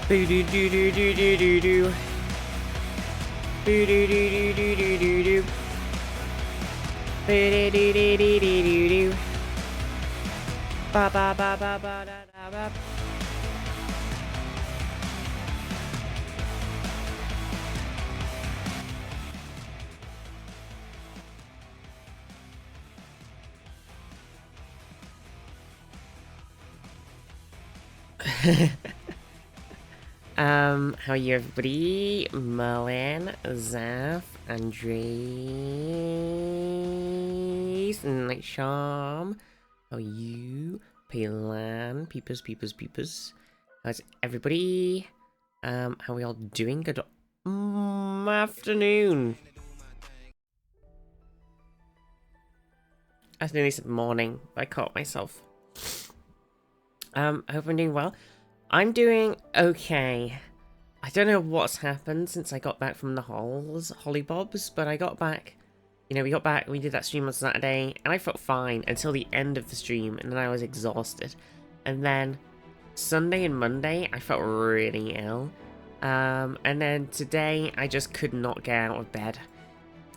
Boo doo doo doo doo doo doo doo. Boo doo doo doo doo doo doo doo. Boo doo doo doo doo doo doo doo. Ba ba ba ba ba da da ba. How are you everybody? Merlin, Zaf, Andres, Night Charm. How are you? Paylan, peepers. How's everybody? How are we all doing? Good afternoon. I nearly said morning. I caught myself. I hope I'm doing well. I'm doing okay. I don't know what's happened since I got back from the Hollybobs, but I got back, we got back, we did that stream on Saturday, and I felt fine until the end of the stream, and then I was exhausted. And then Sunday and Monday, I felt really ill. And then today, I just could not get out of bed.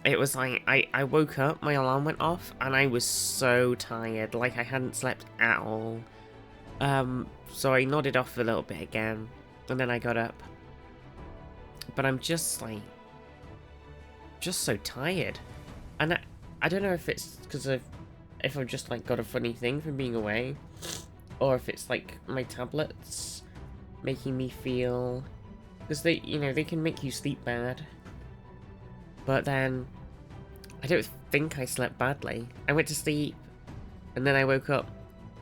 It was like, I woke up, my alarm went off, and I was so tired, like I hadn't slept at all. So I nodded off a little bit again, and then I got up. But I'm just like, just so tired. And I don't know if it's because if I've just like got a funny thing from being away, or if it's like my tablets making me feel, because they, they can make you sleep bad. But then, I don't think I slept badly. I went to sleep, and then I woke up.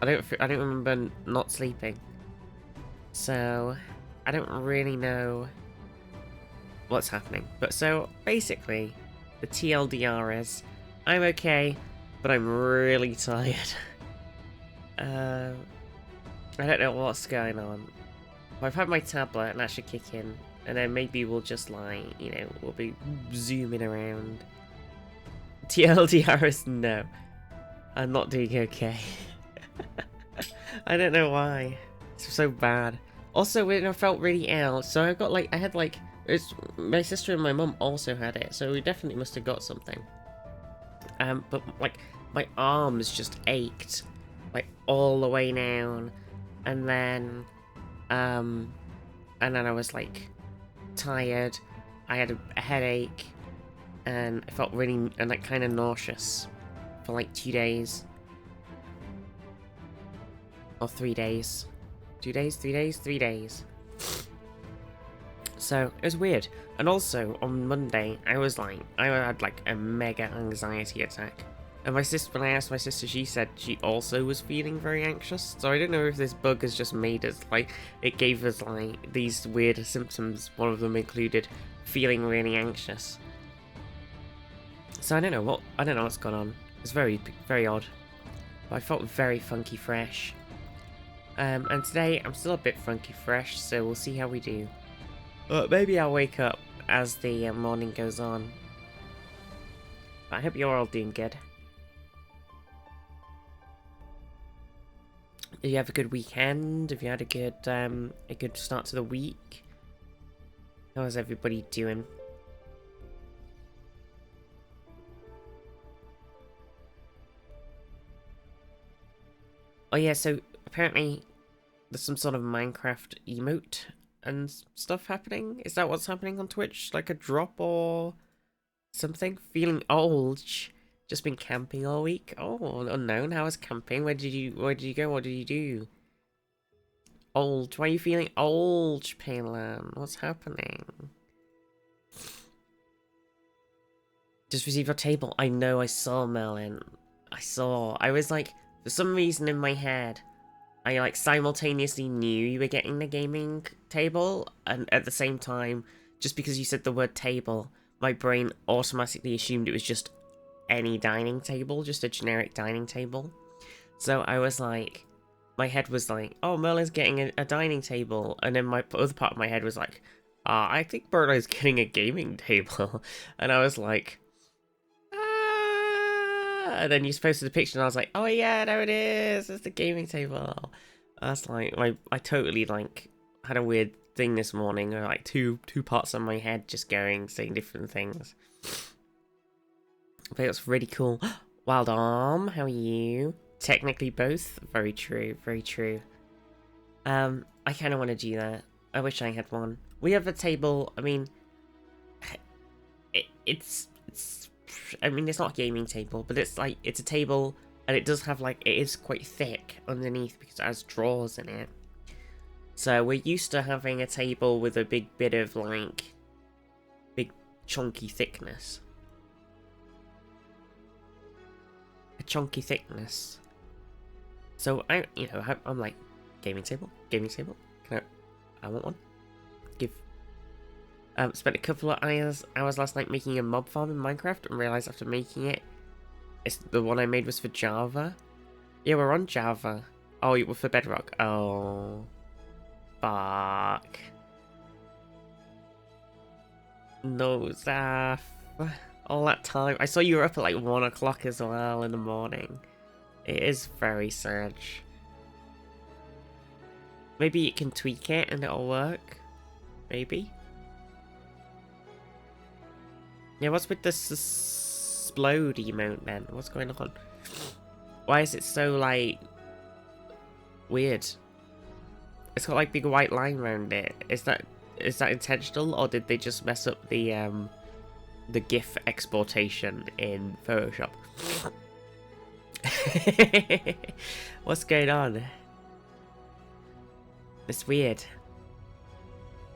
I don't remember not sleeping. So, I don't really know what's happening. But so, basically, the TLDR is, I'm okay, but I'm really tired. I don't know what's going on. I've had my tablet, and that should kick in. And then maybe we'll just like, we'll be zooming around. TLDR is no. I'm not doing okay. I don't know why. It's so bad. Also, when I felt really ill, so I got like, it's my sister and my mum also had it, so we definitely must have got something. But like, my arms just ached, like all the way down, and then I was like tired. I had a headache, and I felt really and like kind of nauseous for like 2 days. Or 3 days. 2 days, 3 days, 3 days. So, it was weird. And also, on Monday, I had like a mega anxiety attack. And my sister, when I asked my sister, she said she also was feeling very anxious. So I don't know if this bug has just made us, like, it gave us, like, these weird symptoms. One of them included feeling really anxious. So I don't know what's gone on. It's very, very odd. But I felt very funky fresh. And today, I'm still a bit funky fresh, so we'll see how we do. But maybe I'll wake up as the morning goes on. But I hope you're all doing good. Did you have a good weekend? Have you had a good start to the week? How is everybody doing? Oh yeah, so apparently there's some sort of Minecraft emote and stuff happening. Is that what's happening on Twitch? Like a drop or something? Feeling old. Just been camping all week. Oh, unknown. How was camping? Where did you go? What did you do? Old. Why are you feeling old, Palan? What's happening? Just received your table. I know, I saw, Merlin. I was like, for some reason in my head, I like simultaneously knew you were getting the gaming table, and at the same time, just because you said the word table, my brain automatically assumed it was just any dining table, just a generic dining table. So I was like, my head was like, oh, Merlin's getting a dining table, and then my other part of my head was like, I think Bruno's getting a gaming table, and I was like, and then you posted the picture, and I was like, oh yeah, there it is, it's the gaming table. I was like, I totally like had a weird thing this morning, or like two parts of my head just going, saying different things. But it was really cool. Wild Arm, how are you? Technically both. Very true, very true. I kind of want to do that. I wish I had one. We have a table, I mean, it's I mean, it's not a gaming table, but it's like, it's a table, and it does have like, it is quite thick underneath because it has drawers in it. So we're used to having a table with a big bit of like, big chunky thickness. A chunky thickness. So I'm like, gaming table. Can I want one. Spent a couple of hours last night making a mob farm in Minecraft and realised after making it, the one I made was for Java. Yeah, we're on Java. Oh, it was for Bedrock. Oh. Fuck. No, Zaf. All that time. I saw you were up at like 1 o'clock as well in the morning. It is very sad. Maybe you can tweak it and it'll work. Maybe. Yeah, what's with this explode emote then? What's going on? Why is it so, like, weird? It's got, like, big white line around it. Is that intentional, or did they just mess up the GIF exportation in Photoshop? What's going on? It's weird.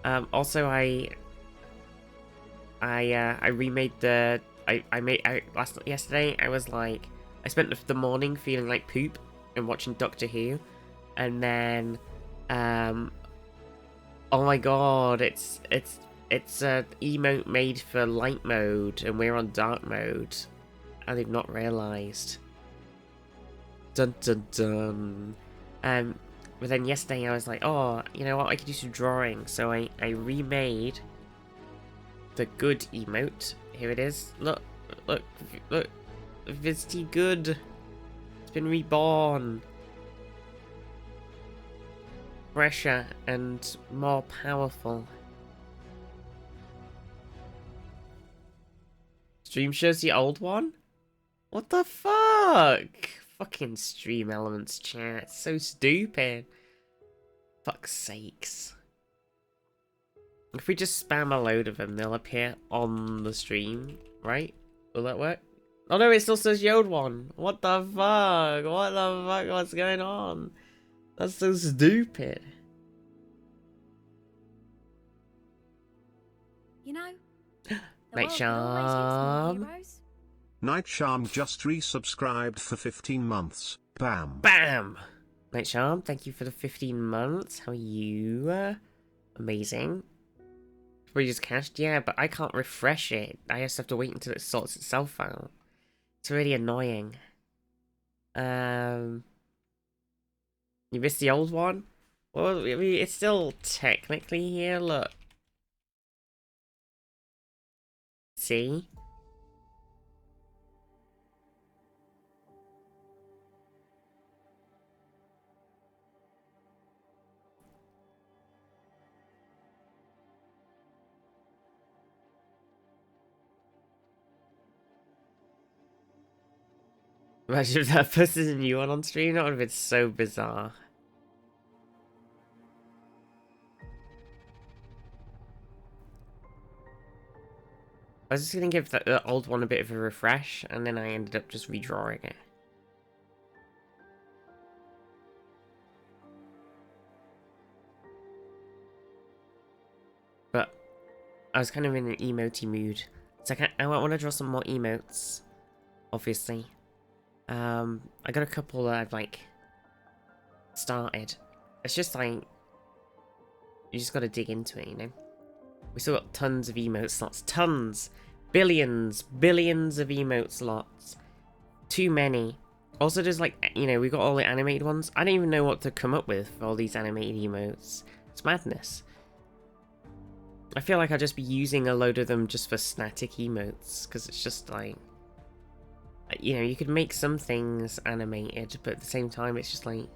Also, I remade the yesterday. I was like, I spent the morning feeling like poop and watching Doctor Who, and then oh my god, it's a emote made for light mode and we're on dark mode, and they've not realised. Dun dun dun. But then yesterday I was like, oh, you know what, I could do some drawing, so I remade the good emote. Here it is. Look. Visty good. It's been reborn. Fresher and more powerful. Stream shows the old one? What the fuck? Fucking Stream Elements chat. It's so stupid. Fuck's sakes. If we just spam a load of them, they'll appear on the stream, right? Will that work? Oh no, it still says the old one. What the fuck? What the fuck? What's going on? That's so stupid. You know, Night Charm. Night Charm just resubscribed for 15 months. Bam. Bam! Night Charm, thank you for the 15 months. How are you? Amazing. We just cached? Yeah, but I can't refresh it. I just have to wait until it sorts itself out. It's really annoying. You missed the old one? Well, I mean, it's still technically here, look. See? Imagine if that posted a new one on stream, that would have been so bizarre. I was just gonna give the old one a bit of a refresh, and then I ended up just redrawing it. But I was kind of in an emoty mood. So I want to draw some more emotes, obviously. I got a couple that I've, like, started. It's just, like, you just gotta dig into it, you know? We still got tons of emote slots. Tons! Billions of emote slots. Too many. Also, there's, like, you know, we got all the animated ones. I don't even know what to come up with for all these animated emotes. It's madness. I feel like I'll just be using a load of them just for static emotes, because it's just, like... You know, you could make some things animated, but at the same time, it's just like,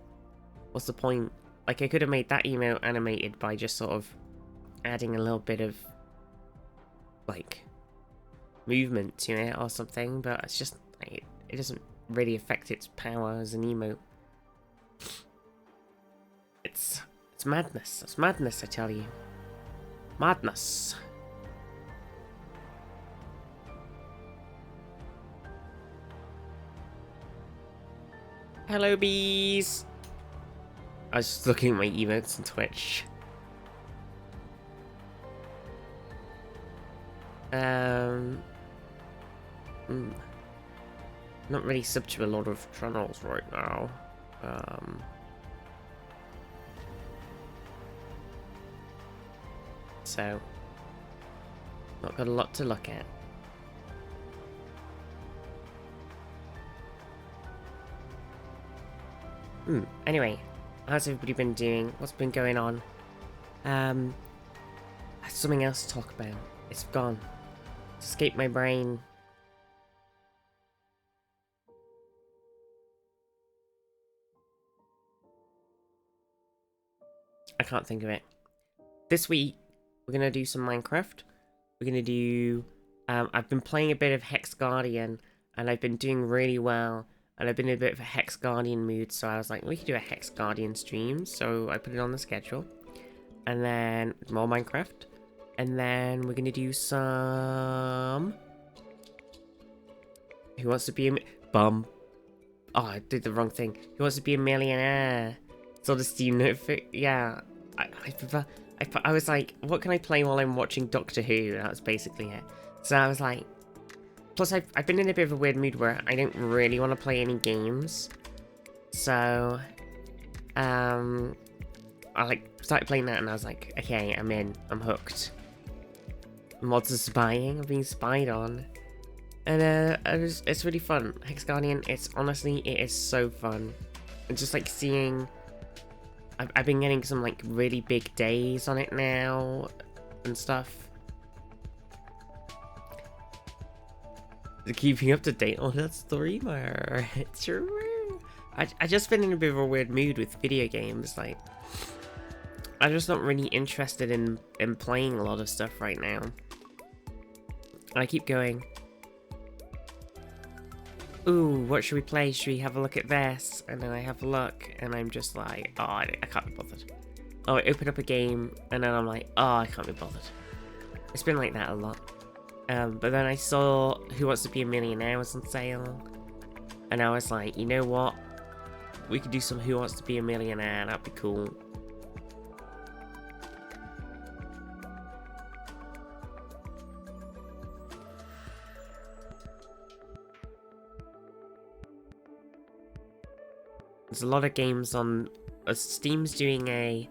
what's the point? Like, I could have made that emote animated by just sort of adding a little bit of, like, movement to it or something, but it's just, like, it doesn't really affect its power as an emote. It's madness. It's madness, I tell you. Madness. Hello, bees! I was just looking at my emotes on Twitch. Not really sub to a lot of channels right now. So, not got a lot to look at. Anyway, how's everybody been doing? What's been going on? Something else to talk about. It's gone. It's escaped my brain. I can't think of it. This week, we're gonna do some Minecraft. We're gonna do... I've been playing a bit of Hex Guardian, and I've been doing really well. And I've been in a bit of a Hex Guardian mood, so I was like, we could do a Hex Guardian stream. So I put it on the schedule. And then more Minecraft. And then we're gonna do some... Who Wants to Be a... Bum. Oh, I did the wrong thing. Who Wants to Be a Millionaire? So the Steam notification... Yeah. I was like, what can I play while I'm watching Doctor Who? That's basically it. So I was like... Plus, I've been in a bit of a weird mood where I don't really want to play any games. So... I like started playing that and I was like, okay, I'm in. I'm hooked. Mods of spying. I'm being spied on. And it's really fun. Hex Guardian, honestly, it is so fun. And just like seeing... I've been getting some like really big days on it now and stuff. Keeping up to date on that streamer. It's true. I just been in a bit of a weird mood with video games. Like, I'm just not really interested in playing a lot of stuff right now. I keep going, ooh, what should we play? Should we have a look at this? And then I have a look, and I'm just like, oh, I can't be bothered. Oh, I open up a game, and then I'm like, oh, I can't be bothered. It's been like that a lot. But then I saw Who Wants to Be a Millionaire was on sale, and I was like, you know what? We could do some Who Wants to Be a Millionaire, that'd be cool. There's a lot of games on... Steam's doing a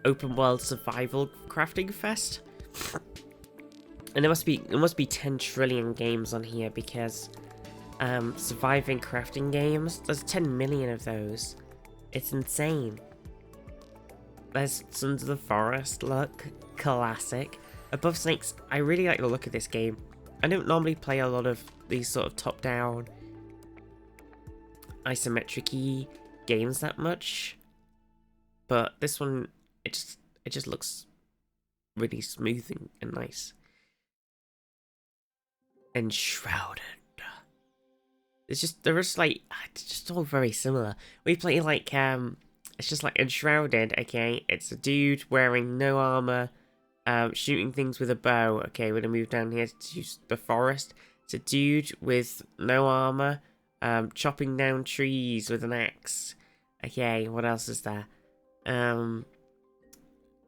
open world survival crafting fest. And there must be 10 trillion games on here because surviving crafting games, there's 10 million of those. It's insane. There's Sons of the Forest, look, classic. Above Snakes, I really like the look of this game. I don't normally play a lot of these sort of top-down isometric-y games that much, but this one, it just looks really smooth and nice. Enshrouded. It's just all very similar. We play like it's just like Enshrouded. Okay, it's a dude wearing no armor, shooting things with a bow. Okay, we're gonna move down here to the forest. It's a dude with no armor, chopping down trees with an axe. Okay, what else is there?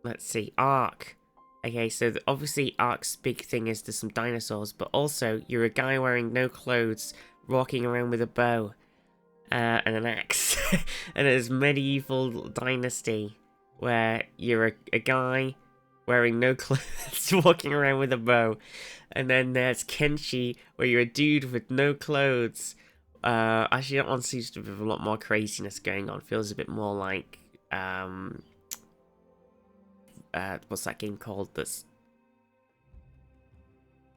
Let's see, Ark. Okay, so obviously Ark's big thing is there's some dinosaurs, but also you're a guy wearing no clothes, walking around with a bow and an axe. And there's Medieval Dynasty, where you're a guy wearing no clothes, walking around with a bow. And then there's Kenshi, where you're a dude with no clothes. Actually, that one seems to have a lot more craziness going on. Feels a bit more like... what's that game called? That's...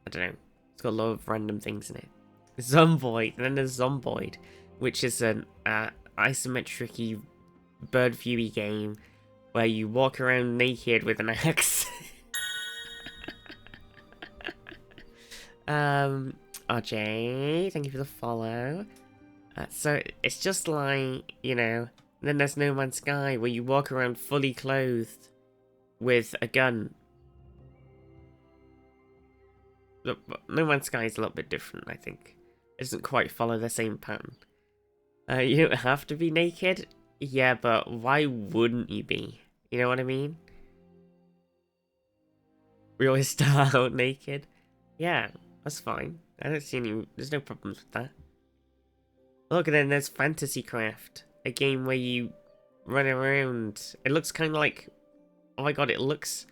I don't know. It's got a lot of random things in it. Zomboid. And then there's Zomboid, which is an isometric-y, bird viewy game where you walk around naked with an axe. RJ, thank you for the follow. So it's just like, you know, then there's No Man's Sky where you walk around fully clothed with a gun. Look, No Man's Sky is a little bit different, I think. It doesn't quite follow the same pattern. You don't have to be naked, yeah, but why wouldn't you be? You know what I mean? We always start out naked. Yeah, that's fine. I don't see any. There's no problems with that. Look, and then there's Fantasy Craft, a game where you run around. It looks kind of like. Oh my god, it looks.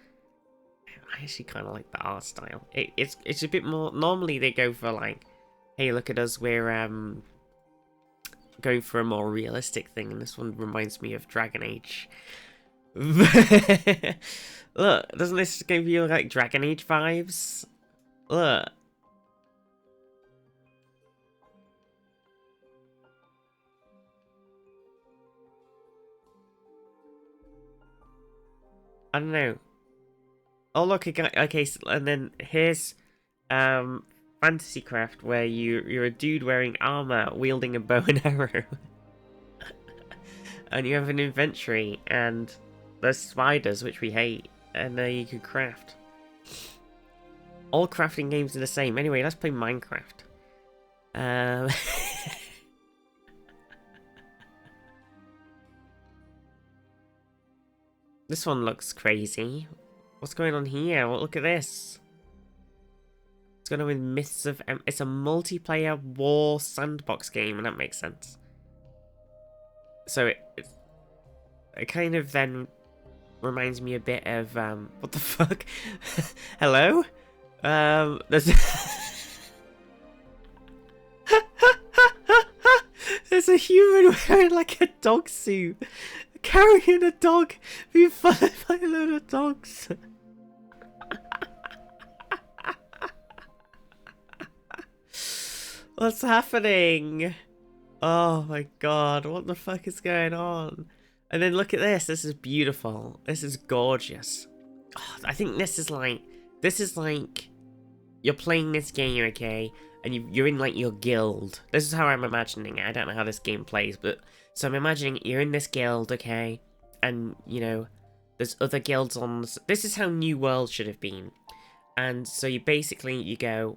I actually kind of like the art style. It's a bit more. Normally they go for like, hey, look at us, we're going for a more realistic thing, and this one reminds me of Dragon Age. Look, doesn't this give you like Dragon Age vibes? Look. I don't know. Oh look, okay, and then here's Fantasy Craft where you're a dude wearing armor, wielding a bow and arrow, and you have an inventory, and there's spiders, which we hate, and you can craft. All crafting games are the same. Anyway, let's play Minecraft. This one looks crazy. What's going on here? Well, look at this. It's going on with Myths of It's a multiplayer war sandbox game, and that makes sense. So it kind of then reminds me a bit of what the fuck? Hello? There's there's a human wearing like a dog suit, carrying a dog, being followed by a load of dogs. What's happening? Oh my god, what the fuck is going on? And then look at this. This is beautiful. This is gorgeous. Oh, I think this is like you're playing this game, okay, and you're in like your guild. This is how I'm imagining it. I don't know how this game plays, but so I'm imagining you're in this guild, okay, and you know there's other guilds on. This is how New World should have been. And so you basically, you've got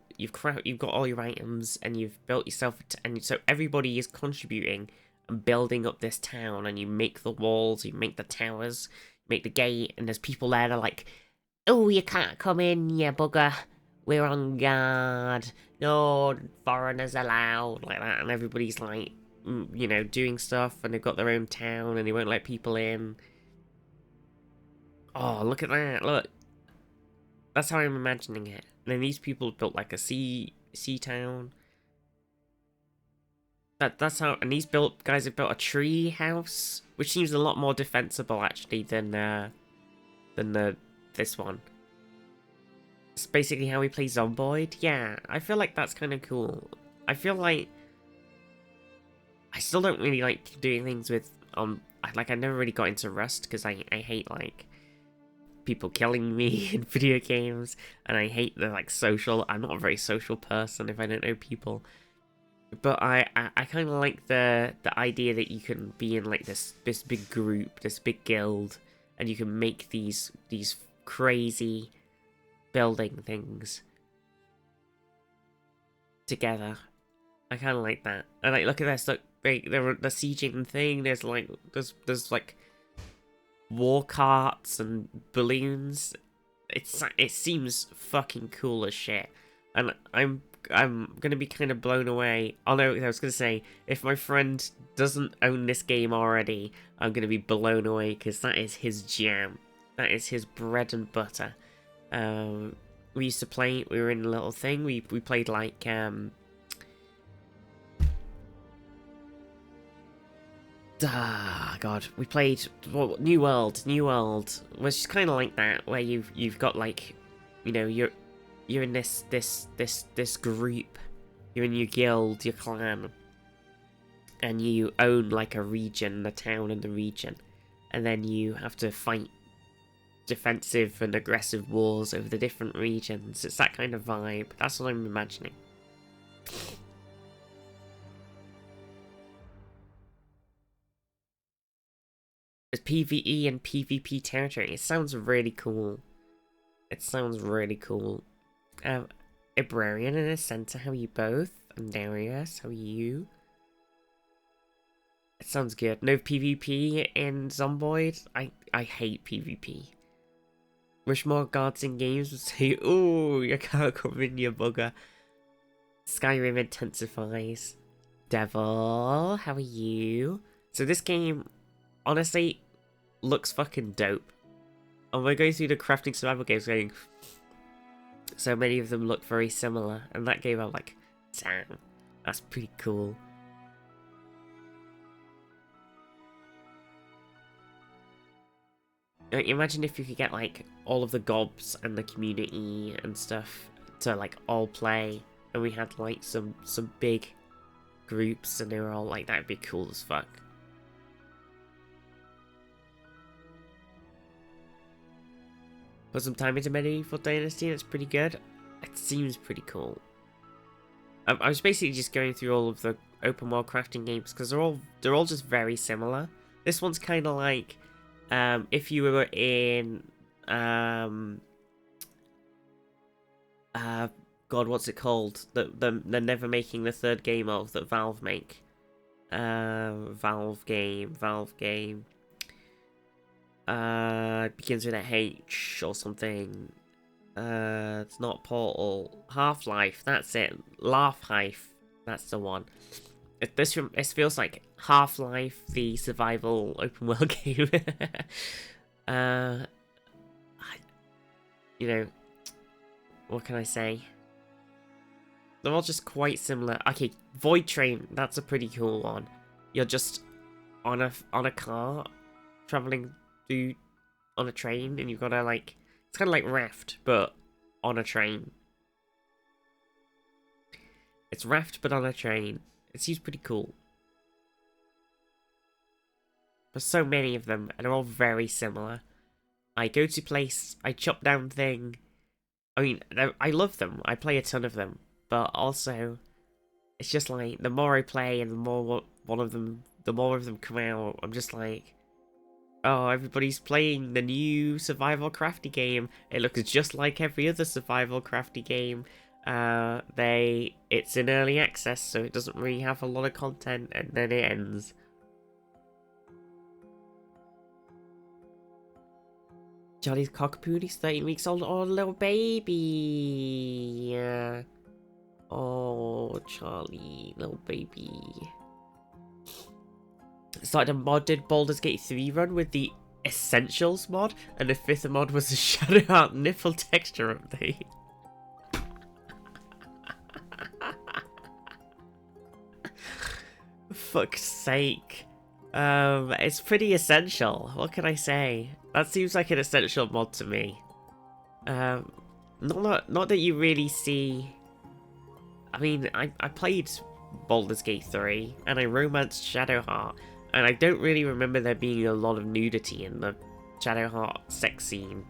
all your items, and you've built yourself, and so everybody is contributing and building up this town, and you make the walls, you make the towers, you make the gate, and there's people there that are like, oh, you can't come in, you bugger, we're on guard, no foreigners allowed, like that, and everybody's like, you know, doing stuff, and they've got their own town, and they won't let people in. Oh, look at that, look. That's how I'm imagining it. And then these people built like a sea town. That's how. And these guys have built a tree house, which seems a lot more defensible actually than this one. It's basically how we play Zomboid. Yeah, I feel like that's kind of cool. I feel like I still don't really like doing things with like I never really got into Rust because I hate like people killing me in video games, and I hate the like social. I'm not a very social person if I don't know people, but I kind of like the idea that you can be in like this big group, this big guild, and you can make these crazy building things together. I kind of like that. And like, look at this. Look, the sieging thing. There's like war carts and balloons. It seems fucking cool as shit, and I'm gonna be kind of blown away. Although I was gonna say, if my friend doesn't own this game already, I'm gonna be blown away because that is his jam. That is his bread and butter. We used to play. We were in a little thing. We played like God, we played New World, which is kind of like that, where you've got like, you know, you're in this group, you're in your guild, your clan, and you own like a region, the town and the region, and then you have to fight defensive and aggressive wars over the different regions. It's that kind of vibe. That's what I'm imagining. It's PvE and PvP territory. It sounds really cool. It sounds really cool. Ibrarian and Ascenta, how are you both? And Darius, how are you? It sounds good. No PvP in Zomboid. I hate PvP. Wish more gods in games would say, ooh, you can't come in, you bugger. Skyrim intensifies. Devil, how are you? So this game, honestly, looks fucking dope. And we're going through the crafting survival games going, so many of them look very similar. And that game I'm like, damn, that's pretty cool. Imagine if you could get like all of the gobs and the community and stuff to like all play, and we had like some big groups and they were all like, that'd be cool as fuck. Put some time into Medieval Dynasty, it's pretty good. It seems pretty cool. I was basically just going through all of the open world crafting games because they're all just very similar. This one's kind of like if you were in God, what's it called? They're never making the third game of that Valve make. Valve game. It begins with a H or something. It's not Portal. Half-Life, that's it. Laugh-Life, that's the one. This feels like Half-Life, the survival open world game. You know, what can I say? They're all just quite similar. Okay, Void Train, that's a pretty cool one. You're just on a car, traveling on a train, and you've got to like, it's kind of like Raft, but on a train. It's Raft, but on a train. It seems pretty cool. There's so many of them, and they're all very similar. I go to place, I chop down thing. I mean, I love them. I play a ton of them, but also, it's just like the more I play, and the more of them come out. I'm just like, oh, everybody's playing the new survival crafty game. It looks just like every other survival crafty game. It's in early access, so it doesn't really have a lot of content, and then it ends. Charlie's cockapoo, he's 13 weeks old. Oh, little baby. Yeah. Oh, Charlie, little baby. Started a modded Baldur's Gate 3 run with the Essentials mod, and the fifth mod was a Shadowheart nipple texture update. Fuck's sake. It's pretty essential. What can I say? That seems like an essential mod to me. Not that you really see. I mean, I played Baldur's Gate 3 and I romanced Shadowheart, and I don't really remember there being a lot of nudity in the Shadowheart sex scene.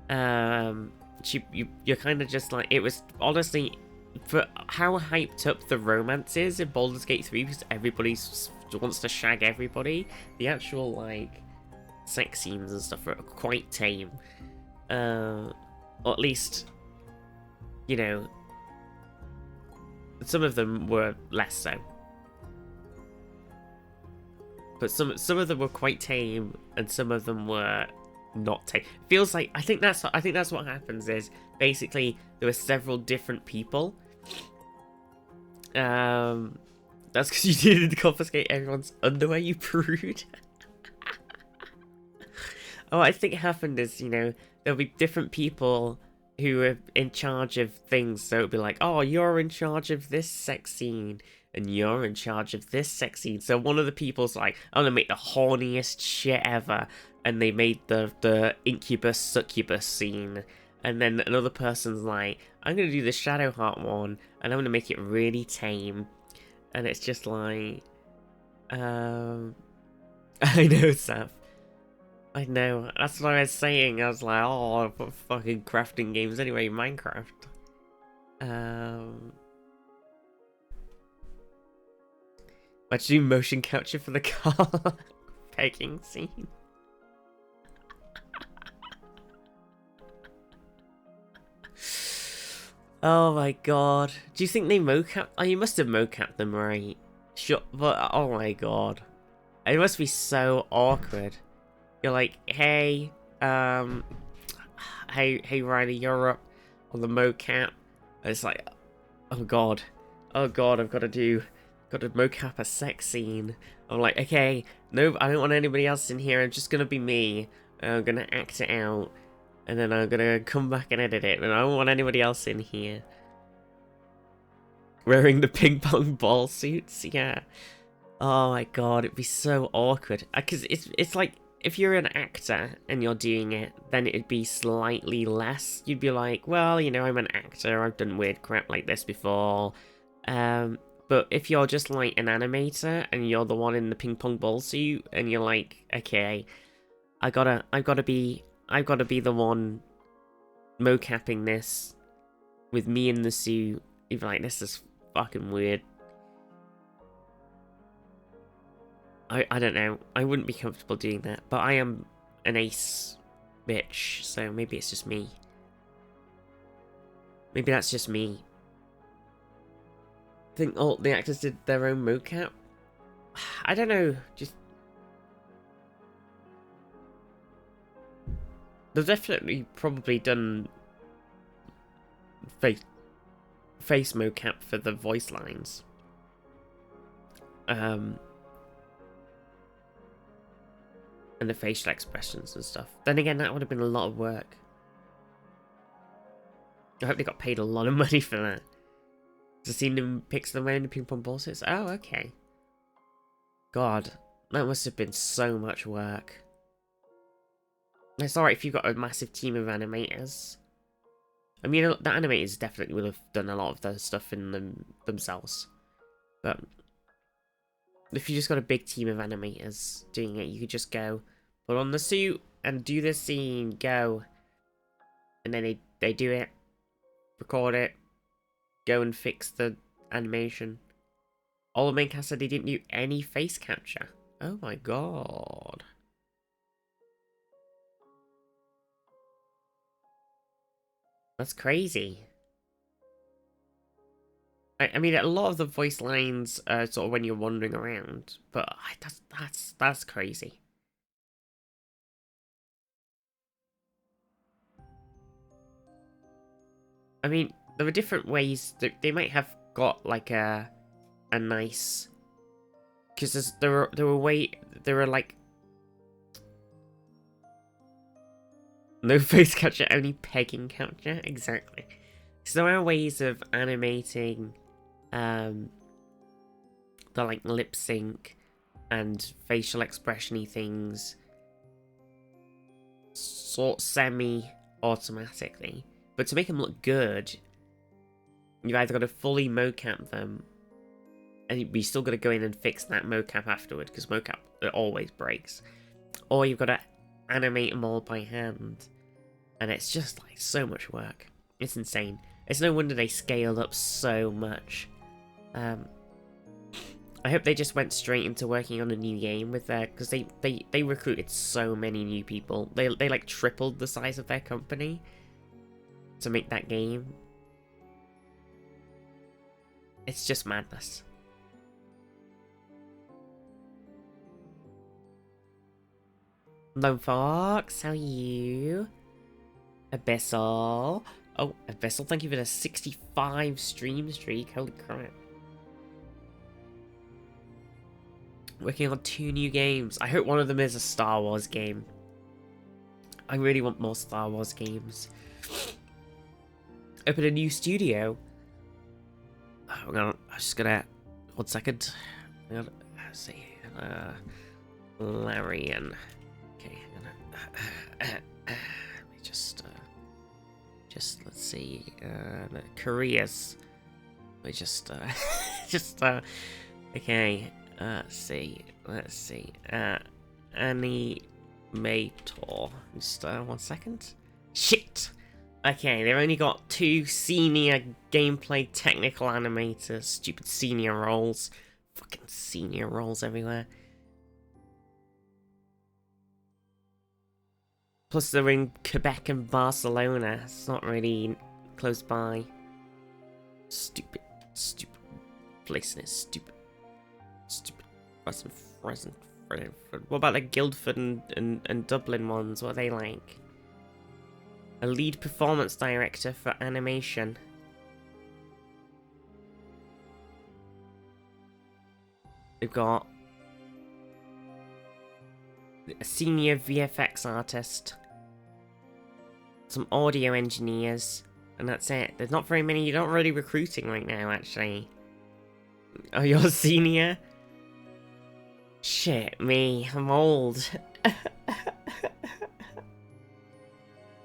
You're kind of just like, it was honestly, for how hyped up the romance is in Baldur's Gate 3, because everybody wants to shag everybody, the actual like sex scenes and stuff are quite tame. Or at least, you know, some of them were less so. But some of them were quite tame, and some of them were not tame. Feels like I think that's what happens is basically there were several different people. That's because you didn't confiscate everyone's underwear, you prude. Oh, I think happened is, you know, there'll be different people who are in charge of things, so it'll be like, oh, you're in charge of this sex scene, and you're in charge of this sex scene. So one of the people's like, I'm gonna make the horniest shit ever, and they made the incubus succubus scene. And then another person's like, I'm gonna do the Shadowheart one, and I'm gonna make it really tame. And it's just like, I know, Seth. I know. That's what I was saying. I was like, oh, what fucking crafting games anyway, Minecraft. Let's do motion capture for the car pegging scene. Oh my god. Do you think they mocap? Oh, you must have mocapped them, right? Sure, but oh my god. It must be so awkward. You're like, hey, hey Riley, you're up on the mocap. And it's like, oh god, I've got to mocap a sex scene. I'm like, okay, no, I don't want anybody else in here. I'm just gonna be me. I'm gonna act it out, and then I'm gonna come back and edit it. And I don't want anybody else in here wearing the ping pong ball suits. Yeah. Oh my god, it'd be so awkward. Because it's like, if you're an actor and you're doing it, then it'd be slightly less. You'd be like, well, you know, I'm an actor. I've done weird crap like this before. But if you're just like an animator and you're the one in the ping pong ball suit, and you're like, okay, I've gotta be the one mocapping this with me in the suit. You'd be like, this is fucking weird. I don't know. I wouldn't be comfortable doing that, but I am an ace bitch, so maybe it's just me. Maybe that's just me. Think all the actors did their own mocap? I don't know. Just they've definitely probably done face mocap for the voice lines. And the facial expressions and stuff. Then again, that would have been a lot of work. I hope they got paid a lot of money for that. To see them pics them wearing the ping pong ball suits. Oh, okay. God, that must have been so much work. It's alright if you've got a massive team of animators. I mean, the animators definitely would have done a lot of the stuff in themselves. But if you just got a big team of animators doing it, you could just go, put on the suit and do this scene, go. And then they do it, record it, go and fix the animation. All the main cast said they didn't do any face capture. Oh my god. That's crazy. I mean, a lot of the voice lines are sort of when you're wandering around, but that's crazy. I mean, there are different ways that they might have got like a nice, because there are like no face capture, only pegging capture. Exactly. So there are ways of animating the like lip sync and facial expression-y things sort semi-automatically. But to make them look good, you've either got to fully mocap them, and you still got to go in and fix that mocap afterward, because mocap, it always breaks. Or you've got to animate them all by hand. And it's just like so much work. It's insane. It's no wonder they scaled up so much. I hope they just went straight into working on a new game with their, because they recruited so many new people. They like tripled the size of their company to make that game. It's just madness. Lone Fox, how are you? Abyssal. Oh, Abyssal, thank you for the 65 stream streak. Holy crap. Working on 2 new games. I hope one of them is a Star Wars game. I really want more Star Wars games. Open a new studio. I'm just gonna... 1 second. Let's see. Larian. Okay, let me just let's see. Careers. We just okay. Let's see. Annie Mator. Just 1 second. Shit! Okay, they've only got 2 senior gameplay technical animators. Stupid senior roles. Fucking senior roles everywhere. Plus they're in Quebec and Barcelona. It's not really close by. Stupid. Stupid. Placing it stupid. Stupid. What about the Guildford and Dublin ones? What are they like? A lead performance director for animation. They've got a senior VFX artist, some audio engineers, and that's it. There's not very many. You're not really recruiting right now, actually. Oh, you're a senior? Shit, me. I'm old.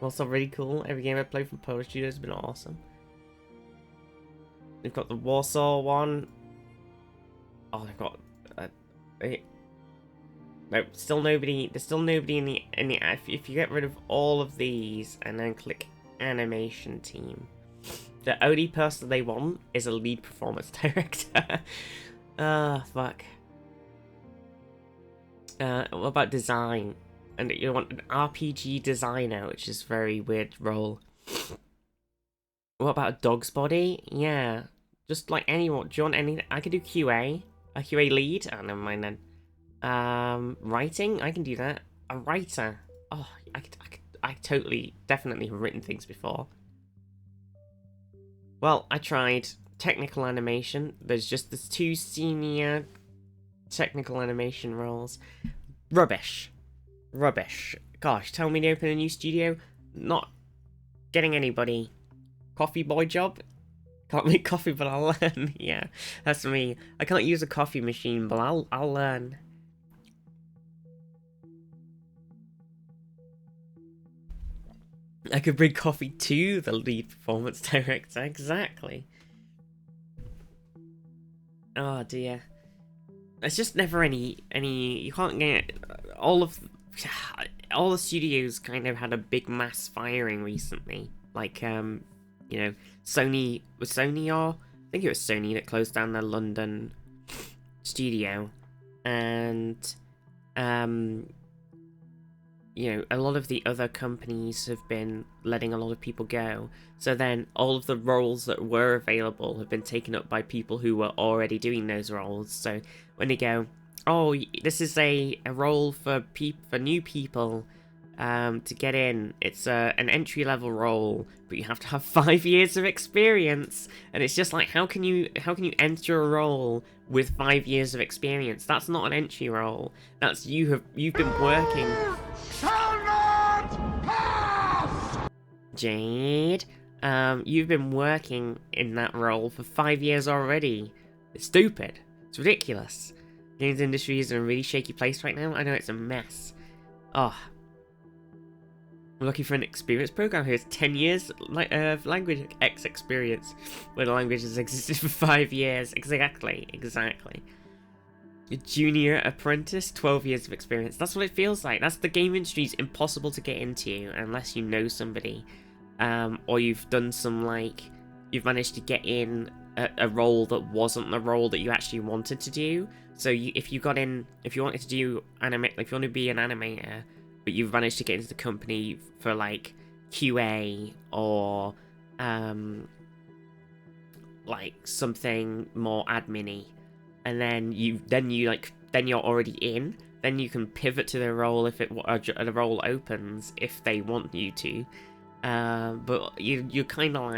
Also really cool. Every game I played from Polish Studios has been awesome. They've got the Warsaw one. Oh, they've got... no, still nobody... There's still nobody in the... If you get rid of all of these and then click animation team, the only person they want is a lead performance director. Fuck. What about design? And you want an RPG designer, which is a very weird role. What about a dog's body? Yeah. Just like anyone. Do you want any? I could do QA. A QA lead? Oh, never mind then. Writing? I can do that. A writer. Oh, I totally, definitely have written things before. Well, I tried technical animation. There's 2 senior technical animation roles. Rubbish. Rubbish. Gosh, tell me to open a new studio. Not getting anybody. Coffee boy job? Can't make coffee, but I'll learn. Yeah, that's me. I can't use a coffee machine, but I'll learn. I could bring coffee to the lead performance director. Exactly. Oh dear. There's just never any. You can't get all the studios kind of had a big mass firing recently. Like you know, Sony was Sony or I think it was Sony that closed down their London studio, and you know, a lot of the other companies have been letting a lot of people go. So then all of the roles that were available have been taken up by people who were already doing those roles. So when they go, oh, this is a role for new people to get in. It's an entry-level role, but you have to have 5 years of experience. And it's just like, how can you enter a role with 5 years of experience? That's not an entry role. That's you've been working. Shall not pass! Jade, you've been working in that role for 5 years already. It's stupid. It's ridiculous. Games industry is in a really shaky place right now. I know it's a mess. Oh. I'm looking for an experienced program who has 10 years of language X experience, where the language has existed for 5 years. Exactly. A junior apprentice, 12 years of experience. That's what it feels like. That's the game industry is impossible to get into unless you know somebody, or you've done some you've managed to get in a role that wasn't the role that you actually wanted to do. So if you wanted to do if you want to be an animator, but you've managed to get into the company for QA or something more admin-y, and then you're already in. Then you can pivot to the role if the role opens if they want you to. But you're kind of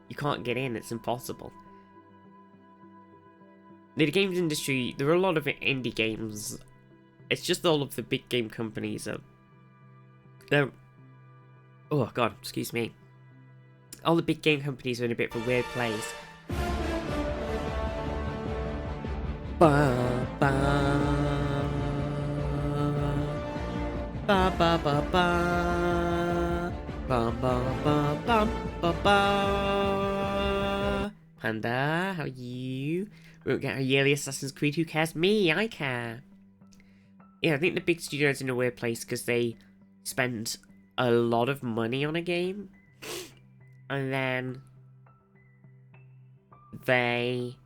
you can't get in. It's impossible. The games industry, there are a lot of indie games. It's just all of the big game companies they're... Oh god, excuse me. All the big game companies are in a bit of a weird place. Ba ba ba ba ba ba ba ba ba ba ba. Panda, how are you? We won't get our yearly Assassin's Creed. Who cares? Me, I care. Yeah, I think the big studio's in a weird place because they spend a lot of money on a game, and then they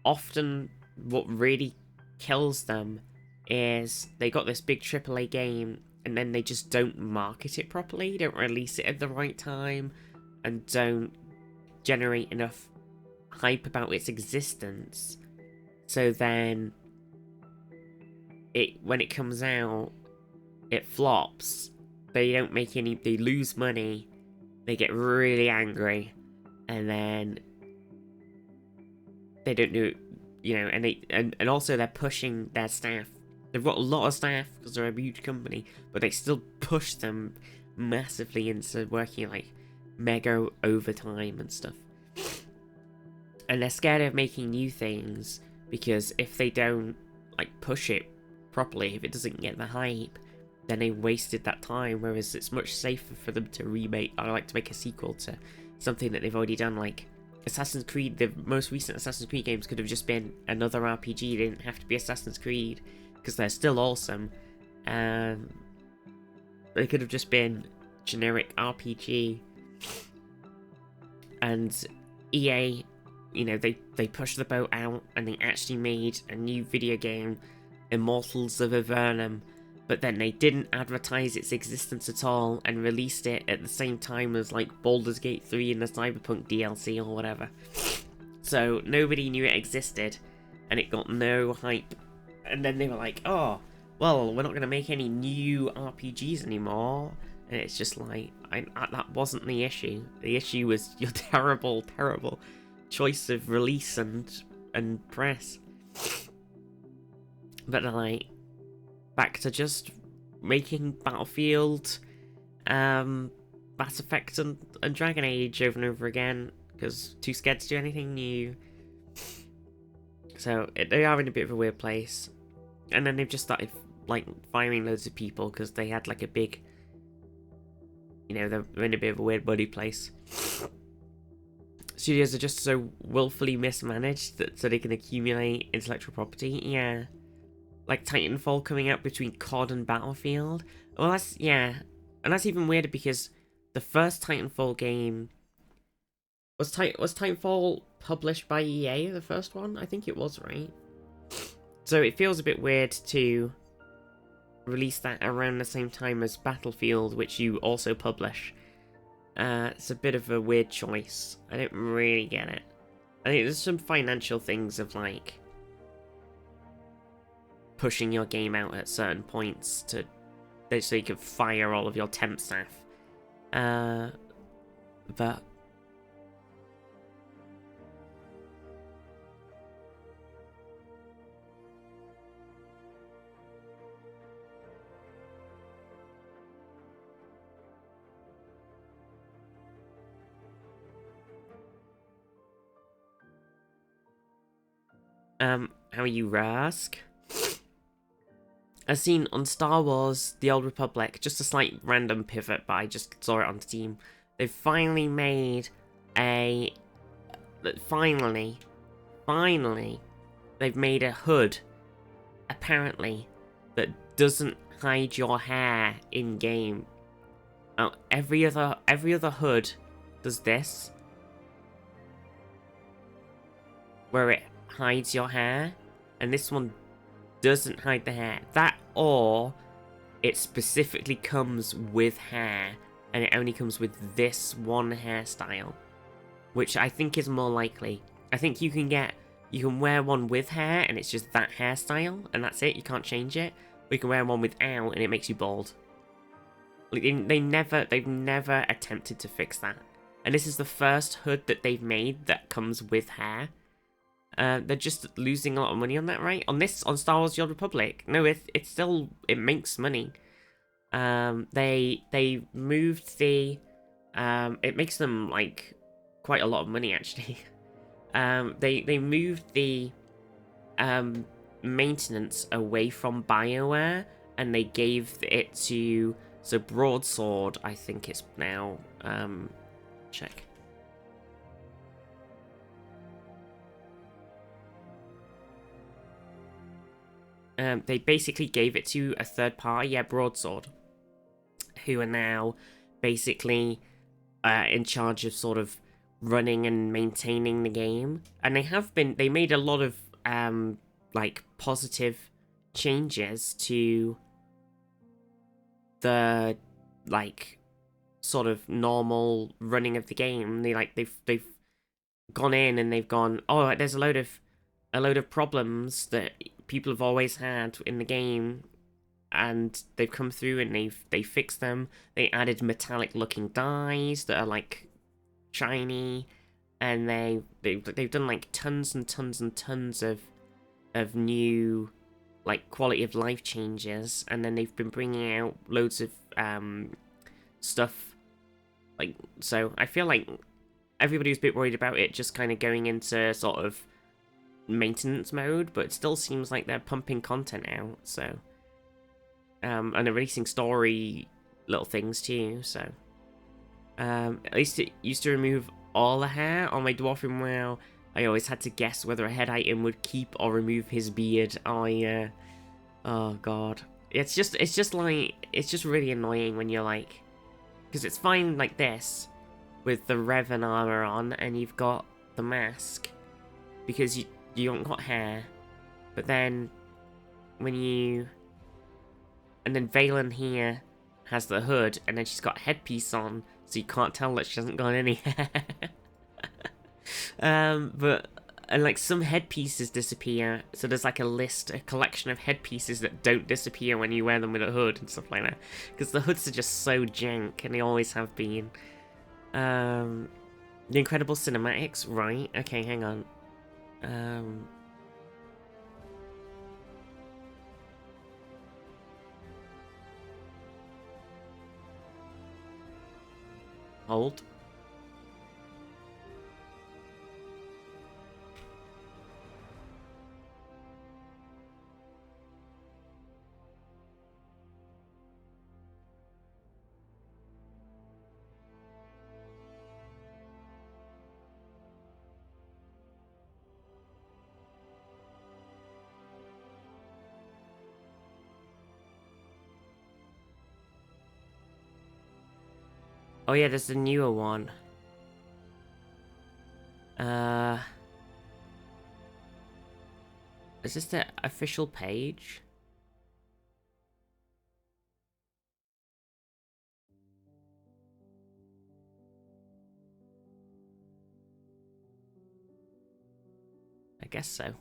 often, what really kills them is they got this big AAA game and then they just don't market it properly, don't release it at the right time, and don't generate enough hype about its existence. So then when it comes out, it flops. They don't make any, they lose money, they get really angry, and then they don't do, and also they're pushing their staff. They've got a lot of staff because they're a huge company, but they still push them massively into working like mega overtime and stuff. And they're scared of making new things because if they don't like push it properly, if it doesn't get the hype, then they wasted that time. Whereas it's much safer for them to remake, I like to make a sequel to something that they've already done, like Assassin's Creed. The most recent Assassin's Creed games could have just been another RPG. They didn't have to be Assassin's Creed because they're still awesome. They could have just been generic RPG. And EA, they pushed the boat out and they actually made a new video game, Immortals of Avernum, but then they didn't advertise its existence at all and released it at the same time as like Baldur's Gate 3 and the Cyberpunk DLC or whatever. So nobody knew it existed and it got no hype. And then they were like, oh, well, we're not going to make any new RPGs anymore. And it's just like, that wasn't the issue. The issue was your terrible, terrible choice of release and press. But like, back to just making Battlefield, Mass Effect and Dragon Age over and over again, because too scared to do anything new. So they are in a bit of a weird place. And then they've just started like firing loads of people because they had like a big, they're in a bit of a weird buddy place. Studios are just so willfully mismanaged that so they can accumulate intellectual property. Yeah. Like Titanfall coming out between COD and Battlefield. Well, and that's even weirder because the first Titanfall game was Titanfall published by EA, the first one? I think it was, right? So it feels a bit weird to release that around the same time as Battlefield, which you also publish. It's a bit of a weird choice. I don't really get it. I think there's some financial things of like pushing your game out at certain points to so you can fire all of your temp staff. But how are you, Rask? As seen on Star Wars The Old Republic, just a slight random pivot, but I just saw it on Steam. They've finally made finally, they've made a hood, apparently, that doesn't hide your hair in-game. Now, every other hood does this, where it hides your hair, and this one doesn't hide the hair. That, or it specifically comes with hair, and it only comes with this one hairstyle, which I think is more likely. I think you can wear one with hair, and it's just that hairstyle, and that's it. You can't change it. Or you can wear one without, and it makes you bald. Like they've never attempted to fix that, and this is the first hood that they've made that comes with hair. They're just losing a lot of money on that, right? On Star Wars: The Old Republic. No, it makes money. They moved the, it makes them like quite a lot of money actually. They moved the maintenance away from BioWare and they gave it to Broadsword. I think it's now. Check. they basically gave it to a third party, yeah, Broadsword, who are now basically in charge of sort of running and maintaining the game. And they made a lot of like positive changes to the like sort of normal running of the game. They've gone in and they've gone, oh, there's a load of problems that people have always had in the game, and they've come through and they fixed them. They added metallic looking dyes that are like shiny, and they've done like tons and tons and tons of new like quality of life changes, and then they've been bringing out loads of stuff like, so I feel like everybody was a bit worried about it just kind of going into sort of maintenance mode, but it still seems like they're pumping content out, so and they're releasing story little things too, so at least it used to remove all the hair. On my dwarfing WoW, I always had to guess whether a head item would keep or remove his beard. Oh god, it's just really annoying when you're like, because it's fine like this with the Revan armor on and you've got the mask because you don't got hair, but then and then Valen here has the hood and then she's got a headpiece on, so you can't tell that she hasn't got any hair. And like some headpieces disappear, so there's like a collection of headpieces that don't disappear when you wear them with a hood and stuff like that, because the hoods are just so jank and they always have been. The incredible cinematics, right? Okay, hang on. Hold. Oh yeah, there's the newer one. Is this the official page? I guess so.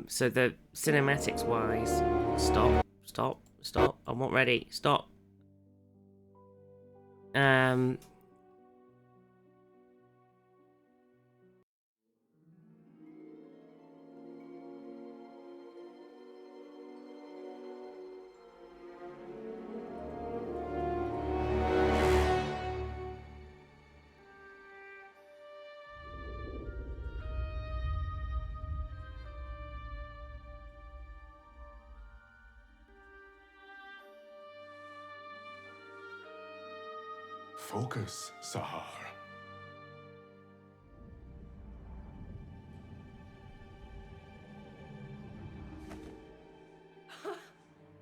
So the cinematics wise, stop, I'm not ready, stop. Focus, Sahar.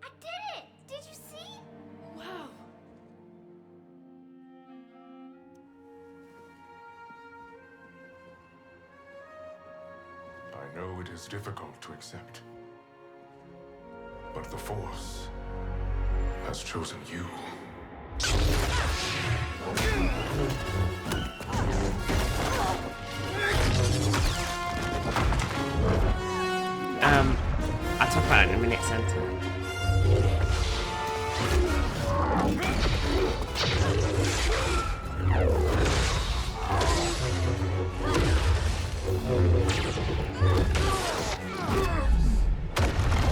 I did it! Did you see? Wow. I know it is difficult to accept, but the Force has chosen you. I'll talk about it in a minute, Santa.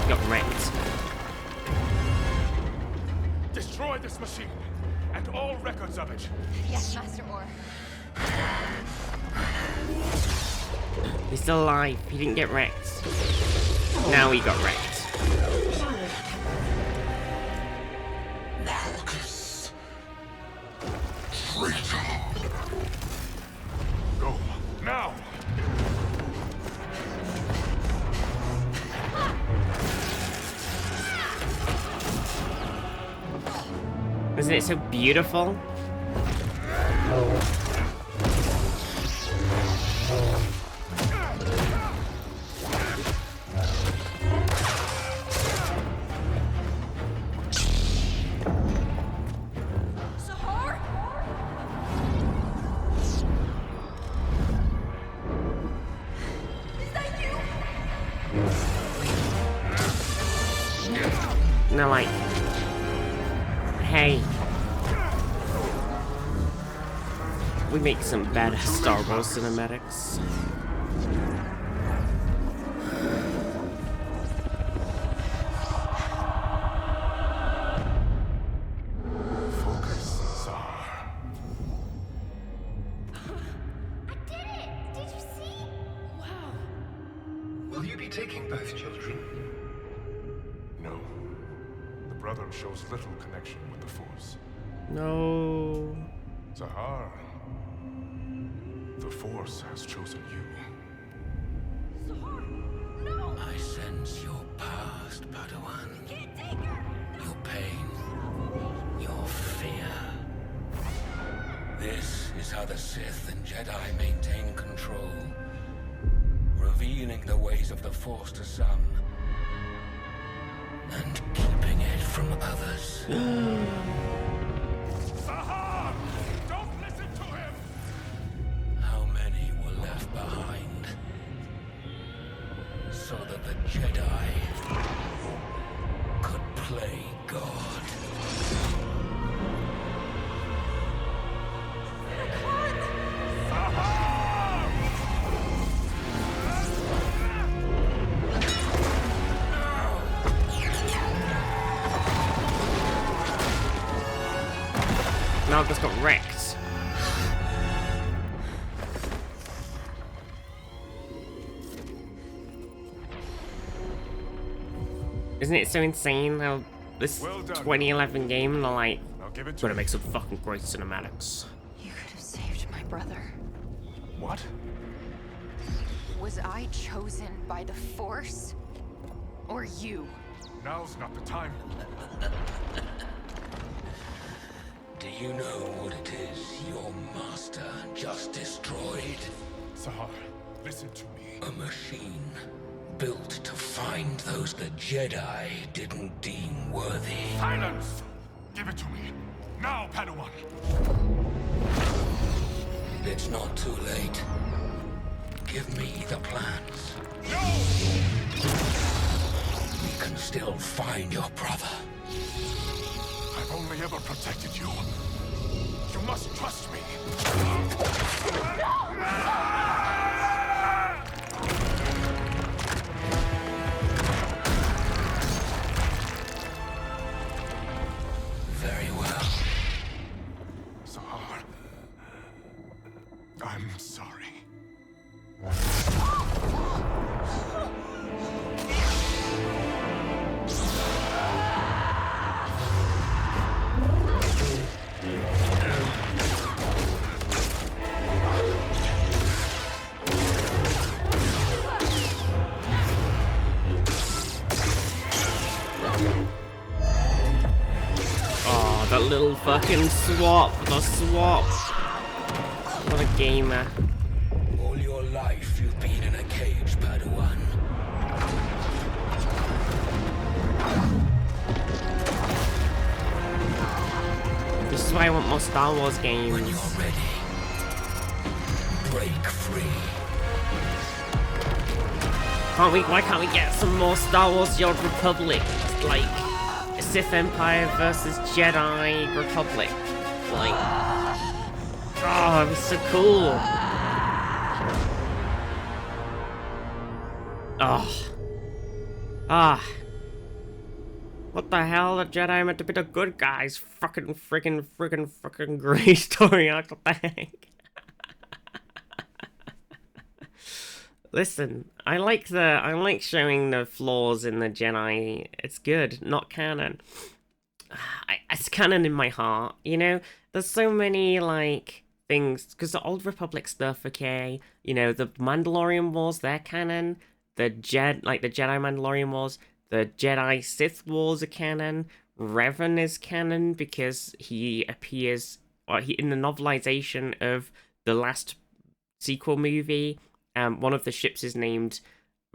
Got wrecked. Destroy this machine and all records of it. Yes, Master Orr. He's still alive. He didn't get wrecked. Now he got wrecked. Marcus. Traitor. so beautiful. Sahar? Is that you? No, like, hey, we make some bad Star Wars cinematics. Focus, Sahar. I did it! Did you see? Wow. Will you be taking both children? No. The brother shows little connection with the Force. No. Sahar. The Force has chosen you. Sahar! No! I sense your past, Padawan. Can't take her! Your pain, your fear. This is how the Sith and Jedi maintain control. Revealing the ways of the Force to some, and keeping it from others. Sahar! Don't listen to him! How many were left behind? So that the Jedi could play God. Now I just got wrecked. Isn't it so insane how this Well done. 2011 game, they're like, Now give it to gonna me. make some fucking great cinematics. You could have saved my brother. What? Was I chosen by the Force? Or you? Now's not the time. Do you know what it is your master just destroyed? Sahar, listen to me. A machine built to find those the Jedi didn't deem worthy. Silence! Give it to me. Now, Padawan! It's not too late. Give me the plans. No! We can still find your brother. I've only ever protected you. You must trust me. Very well. Sahar. I'm sorry. Oh, that little fucking swap. The swap. What a gamer. All your life you've been in a cage, Padawan. This is why I want more Star Wars games. When you're ready, break free. Why can't we get some more Star Wars The Old Republic? Like, Sith Empire versus Jedi Republic. Like, oh, it was so cool. Oh. Ah. What the hell? The Jedi meant to be the good guys. Fucking great story arc. What the heck? Listen, I like showing the flaws in the Jedi. It's good, not canon. It's canon in my heart, you know? There's so many, like, things, because the Old Republic stuff, okay, you know, the Mandalorian Wars, they're canon, the Jedi Mandalorian Wars, the Jedi Sith Wars are canon, Revan is canon because he appears, or he in the novelization of the last sequel movie. One of the ships is named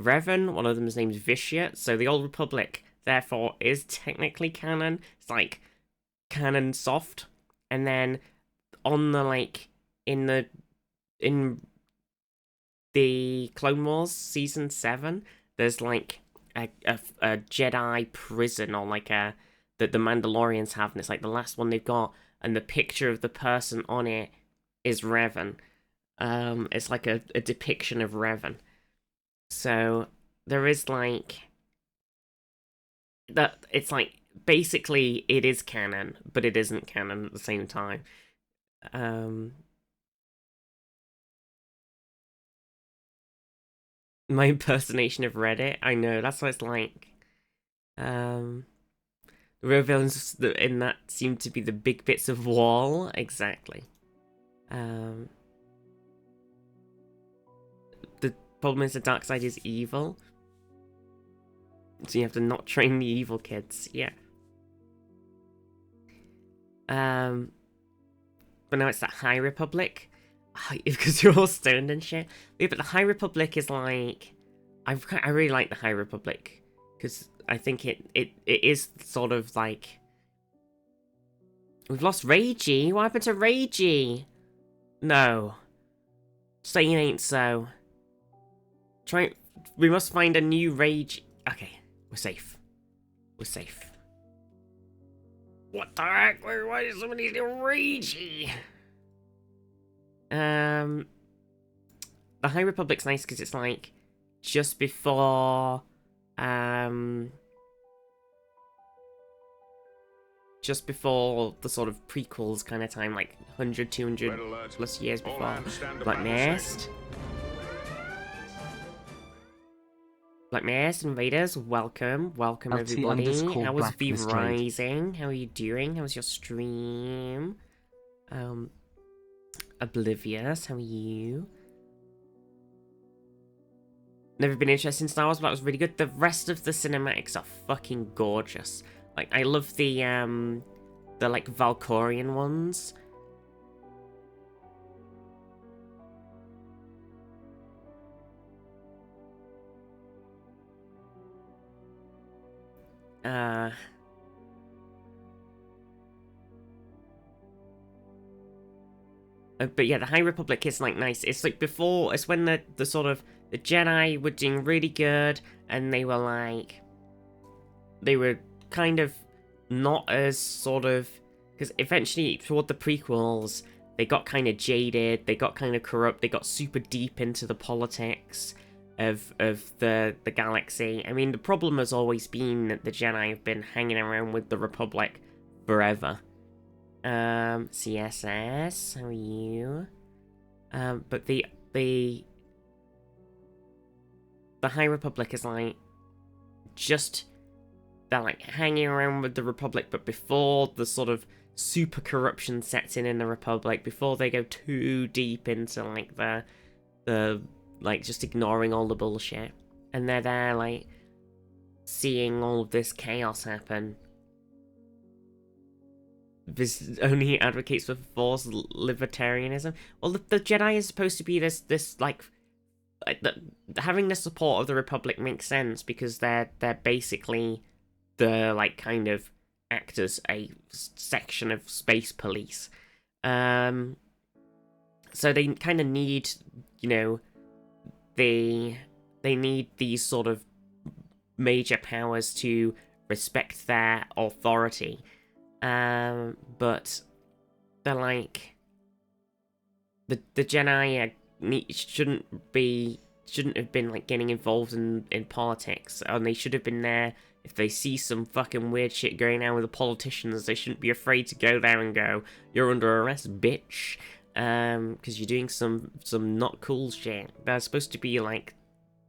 Revan, one of them is named Vitiate, so the Old Republic therefore is technically canon. It's like canon soft, and then on the like in the Clone Wars season 7, there's like a Jedi prison, or like a that the Mandalorians have, and it's like the last one they've got, and the picture of the person on it is Revan. It's like a depiction of Revan. So there is like that. It's like basically it is canon, but it isn't canon at the same time. My impersonation of Reddit, I know, that's what it's like. The real villains in that seem to be the big bits of wall, exactly. The problem is the dark side is evil, so you have to not train the evil kids, yeah. But now it's that High Republic. Because you're all stoned and shit. Yeah, but the High Republic is like... I really like the High Republic. Because I think it is sort of like... We've lost Reiji. What happened to Reiji? No. Saying ain't so. We must find a new Reiji. Okay, we're safe. We're safe. What the heck? Why is somebody still Reiji? The High Republic's nice because it's like just before the sort of prequels kind of time, like 100, 200 plus years before Black Mist. Black Mist Invaders, welcome everybody. How was V Rising? How are you doing? How was your stream? Oblivious, how are you? Never been interested in Star Wars, but that was really good. The rest of the cinematics are fucking gorgeous. Like, I love the like Valkorian ones. But yeah, the High Republic is like nice. It's like before, it's when the sort of the Jedi were doing really good, and they were like, they were kind of not as sort of, because eventually toward the prequels, they got kind of jaded, they got kind of corrupt, they got super deep into the politics of the galaxy. I mean, the problem has always been that the Jedi have been hanging around with the Republic forever. CSS, how are you? But the High Republic is like, just, they're like hanging around with the Republic, but before the sort of super corruption sets in the Republic, before they go too deep into like the like just ignoring all the bullshit, and they're there like seeing all of this chaos happen. This only advocates for forced libertarianism. Well, the Jedi is supposed to be this like having the support of the Republic makes sense because they're basically the like kind of act as a section of space police. So they kind of need, you know, they need these sort of major powers to respect their authority. But they're like the Jedi shouldn't have been like getting involved in politics, and they should have been there if they see some fucking weird shit going on with the politicians. They shouldn't be afraid to go there and go, "You're under arrest, bitch," because you're doing some not cool shit. They're supposed to be like,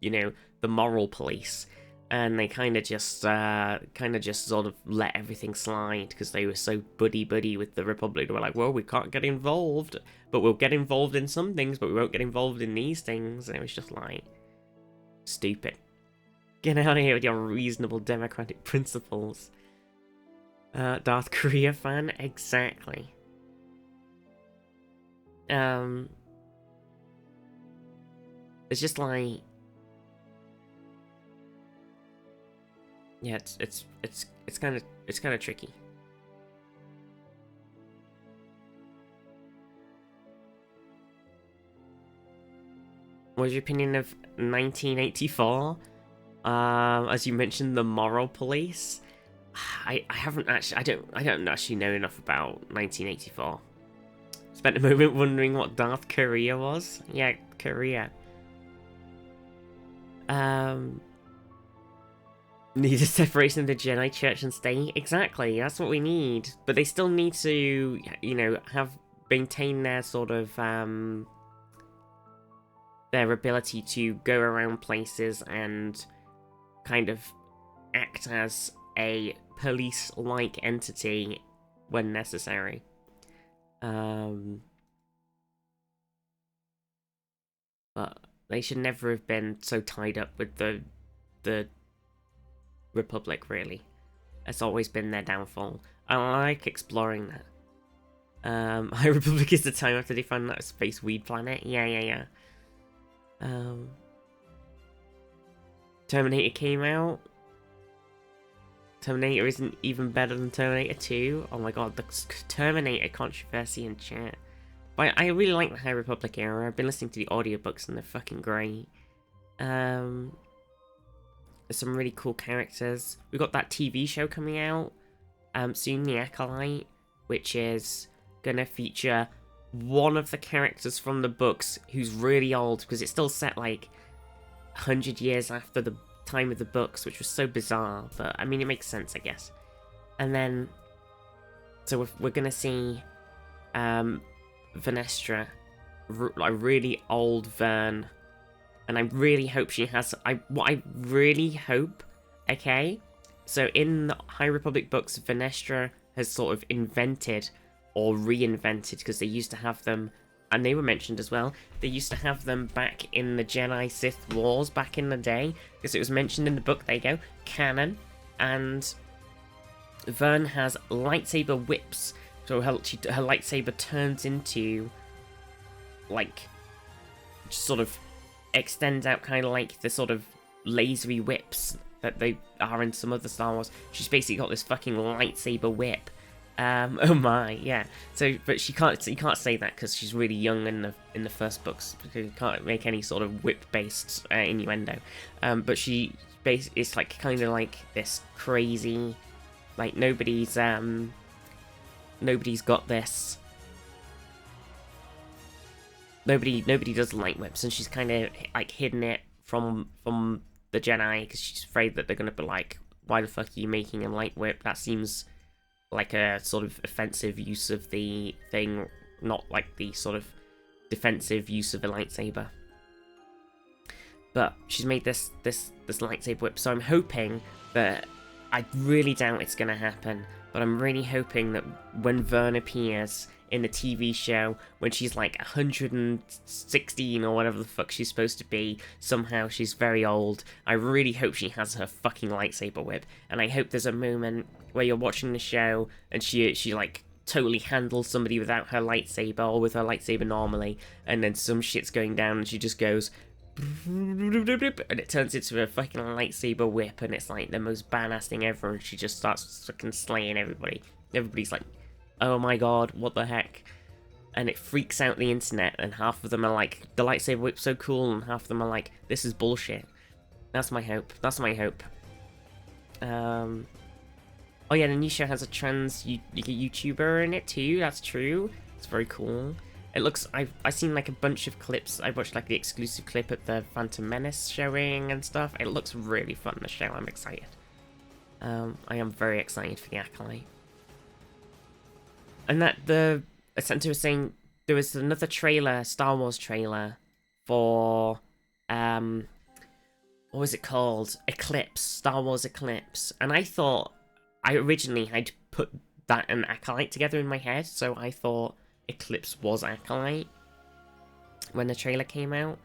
you know, the moral police. And they kind of just sort of let everything slide because they were so buddy with the Republic. They were like, well, we can't get involved, but we'll get involved in some things, but we won't get involved in these things. And it was just like, stupid. Get out of here with your reasonable democratic principles. Darth Korea fan, exactly. It's just like, yeah, it's kind of tricky. What's your opinion of 1984? As you mentioned, the moral police. I haven't actually, I don't actually know enough about 1984. Spent a moment wondering what Darth Korea was. Yeah, Korea. Need a separation of the Jedi Church and state. Exactly, that's what we need. But they still need to, you know, maintain their sort of their ability to go around places and kind of act as a police-like entity when necessary. But they should never have been so tied up with the Republic, really. It's always been their downfall. I like exploring that. High Republic is the time after they found that space weed planet. Yeah. Terminator came out. Terminator isn't even better than Terminator 2. Oh my god, the Terminator controversy in chat. But I really like the High Republic era. I've been listening to the audiobooks and they're fucking great. There's some really cool characters. We've got that TV show coming out soon, The Acolyte, which is gonna feature one of the characters from the books who's really old, because it's still set like 100 years after the time of the books, which was so bizarre, but I mean it makes sense, I guess. And then so we're gonna see Venestra, like really old Vern, and I really hope she has what I really hope, okay, so in the High Republic books, Venestra has sort of invented or reinvented, because they used to have them, and they were mentioned as well, they used to have them back in the Jedi Sith Wars back in the day, because it was mentioned in the book, there you go, canon, and Vern has lightsaber whips, so her lightsaber turns into, like, sort of extends out kind of like the sort of lasery whips that they are in some other Star Wars. She's basically got this fucking lightsaber whip. Oh my, yeah. So, but you can't say that because she's really young in the first books, because you can't make any sort of whip-based innuendo. But it's like kind of like this crazy, like nobody's got this. Nobody does light whips, and she's kind of like hidden it from the Jedi because she's afraid that they're gonna be like, "Why the fuck are you making a light whip? That seems like a sort of offensive use of the thing, not like the sort of defensive use of a lightsaber." But she's made this lightsaber whip, so I'm hoping that, I really doubt it's gonna happen, but I'm really hoping that when Vern appears in the TV show, when she's like 116 or whatever the fuck she's supposed to be, somehow she's very old, I really hope she has her fucking lightsaber whip, and I hope there's a moment where you're watching the show and she like totally handles somebody without her lightsaber, or with her lightsaber normally, and then some shit's going down and she just goes and it turns into a fucking lightsaber whip, and it's like the most badass thing ever, and she just starts fucking slaying everybody. Everybody's like, oh my god, what the heck? And it freaks out the internet, and half of them are like, the lightsaber whip's so cool, and half of them are like, this is bullshit. That's my hope. That's my hope. Oh yeah, the new show has a trans YouTuber in it too, that's true. It's very cool. It looks, I've seen like a bunch of clips. I watched like the exclusive clip at the Phantom Menace showing and stuff. It looks really fun, the show. I'm excited. I am very excited for the Acolyte. And that Santa was saying there was another trailer, Star Wars trailer for what was it called? Eclipse, Star Wars Eclipse. And I thought, I originally had put that and Acolyte together in my head, so I thought Eclipse was Acolyte when the trailer came out.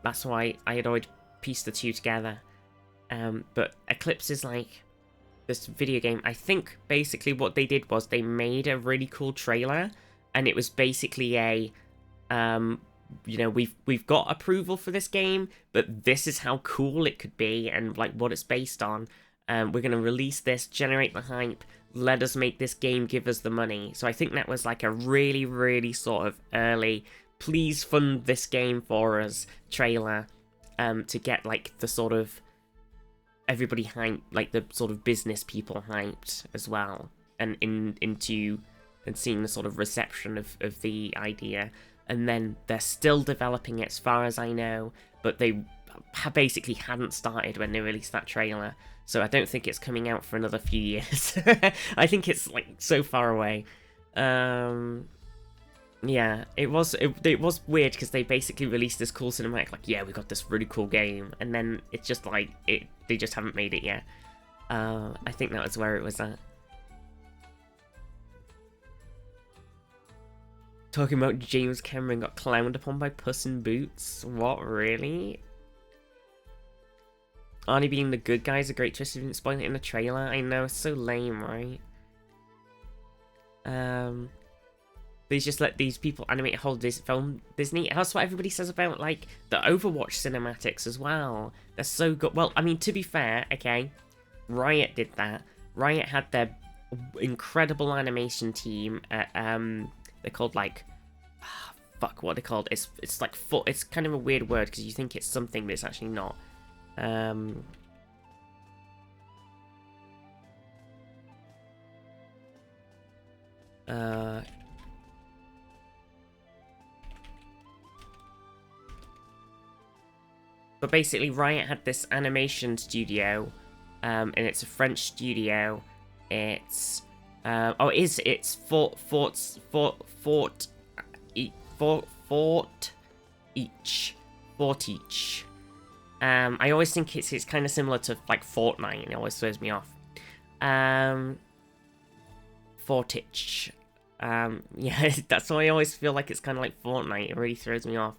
That's why I had always pieced the two together. But Eclipse is like this video game, I think basically what they did was they made a really cool trailer, and it was basically a, you know, we've got approval for this game, but this is how cool it could be and like what it's based on. We're gonna release this, generate the hype, let us make this game, give us the money. So I think that was like a really, really sort of early, please fund this game for us trailer, to get like the sort of everybody hyped, like the sort of business people hyped as well, and into seeing the sort of reception of the idea. And then they're still developing it as far as I know, but they basically hadn't started when they released that trailer. So I don't think it's coming out for another few years. I think it's like so far away. Yeah, it was weird because they basically released this cool cinematic, like, yeah, we got this really cool game, and then it's just like they just haven't made it yet. I think that was where it was at. Talking about James Cameron got clowned upon by Puss in Boots. What, really? Arnie being the good guy is a great twist. If you didn't spoil it in the trailer. I know, it's so lame, right? Please just let these people animate a whole film, Disney. That's what everybody says about, like, the Overwatch cinematics as well. They're so good. Well, I mean, to be fair, okay, Riot did that. Riot had their incredible animation team at, they're called, like, fuck, what are they called? It's like, it's kind of a weird word, because you think it's something, but it's actually not. But basically, Riot had this animation studio, and it's a French studio. It's it's Fort Each. I always think it's kind of similar to like Fortnite, and it always throws me off. Fortich. Yeah, that's why I always feel like it's kind of like Fortnite. It really throws me off.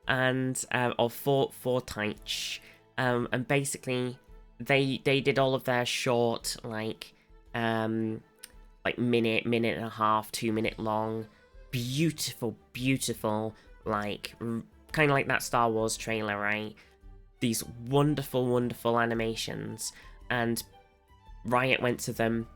And or Fortich. And basically they did all of their short like minute and a half, 2 minute long, beautiful, like kind of like that Star Wars trailer, right? These wonderful animations, and Riot went to them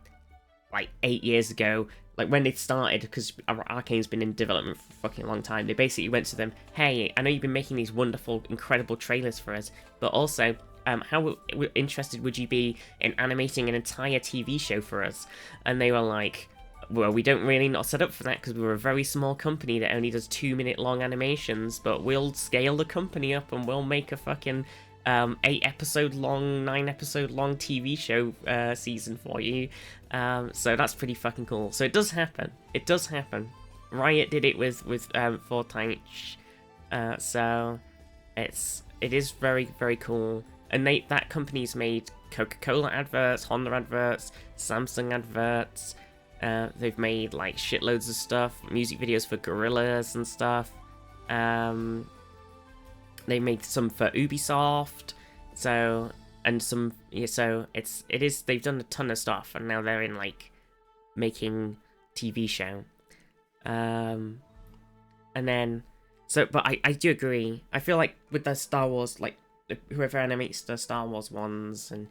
like 8 years ago, like when they started, because Arcane's been in development for a fucking long time. They basically went to them, hey, I know you've been making these wonderful, incredible trailers for us, but also, how interested would you be in animating an entire TV show for us? And they were like, well, we don't really not set up for that because we're a very small company that only does 2 minute long animations, but we'll scale the company up and we'll make a fucking 8 episode long, 9 episode long TV show season for you. So that's pretty fucking cool. So it does happen. It does happen. Riot did it with Fortnite. So it is very, very cool. And that company's made Coca-Cola adverts, Honda adverts, Samsung adverts. They've made like shitloads of stuff, music videos for Gorillaz and stuff. They made some for Ubisoft. So they've done a ton of stuff, and now they're in like making TV show. And then but I do agree. I feel like with the Star Wars, like whoever animates the Star Wars ones and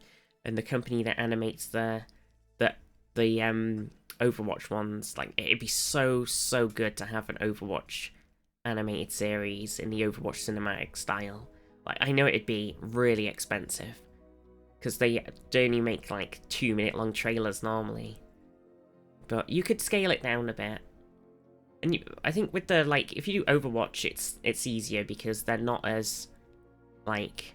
the company that animates the Overwatch ones, like it'd be so good to have an Overwatch animated series in the Overwatch cinematic style. Like I know it'd be really expensive because they only make like 2 minute long trailers normally, but you could scale it down a bit. And I think with the like, if you do Overwatch, it's easier because they're not as like,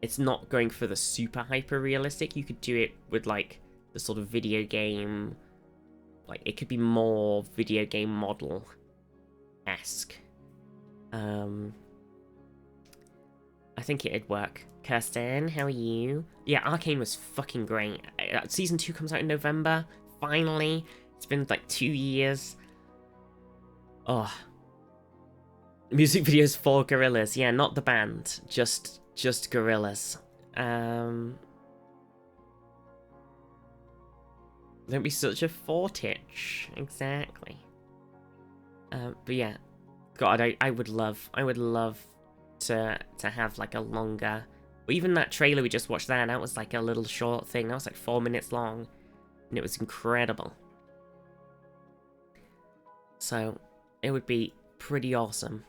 it's not going for the super hyper realistic. You could do it with like the sort of video game, like it could be more video game model-esque. I think it'd work. Kirsten, how are you? Yeah, Arcane was fucking great. Season 2 comes out in November. Finally. It's been like 2 years. Oh. Music videos for Gorillaz. Yeah, not the band. Just Gorillaz. Don't be such a fortitch. Exactly. But yeah, God, I would love to have like a longer. But even that trailer we just watched there, that was like a little short thing. That was like 4 minutes long, and it was incredible. So it would be pretty awesome.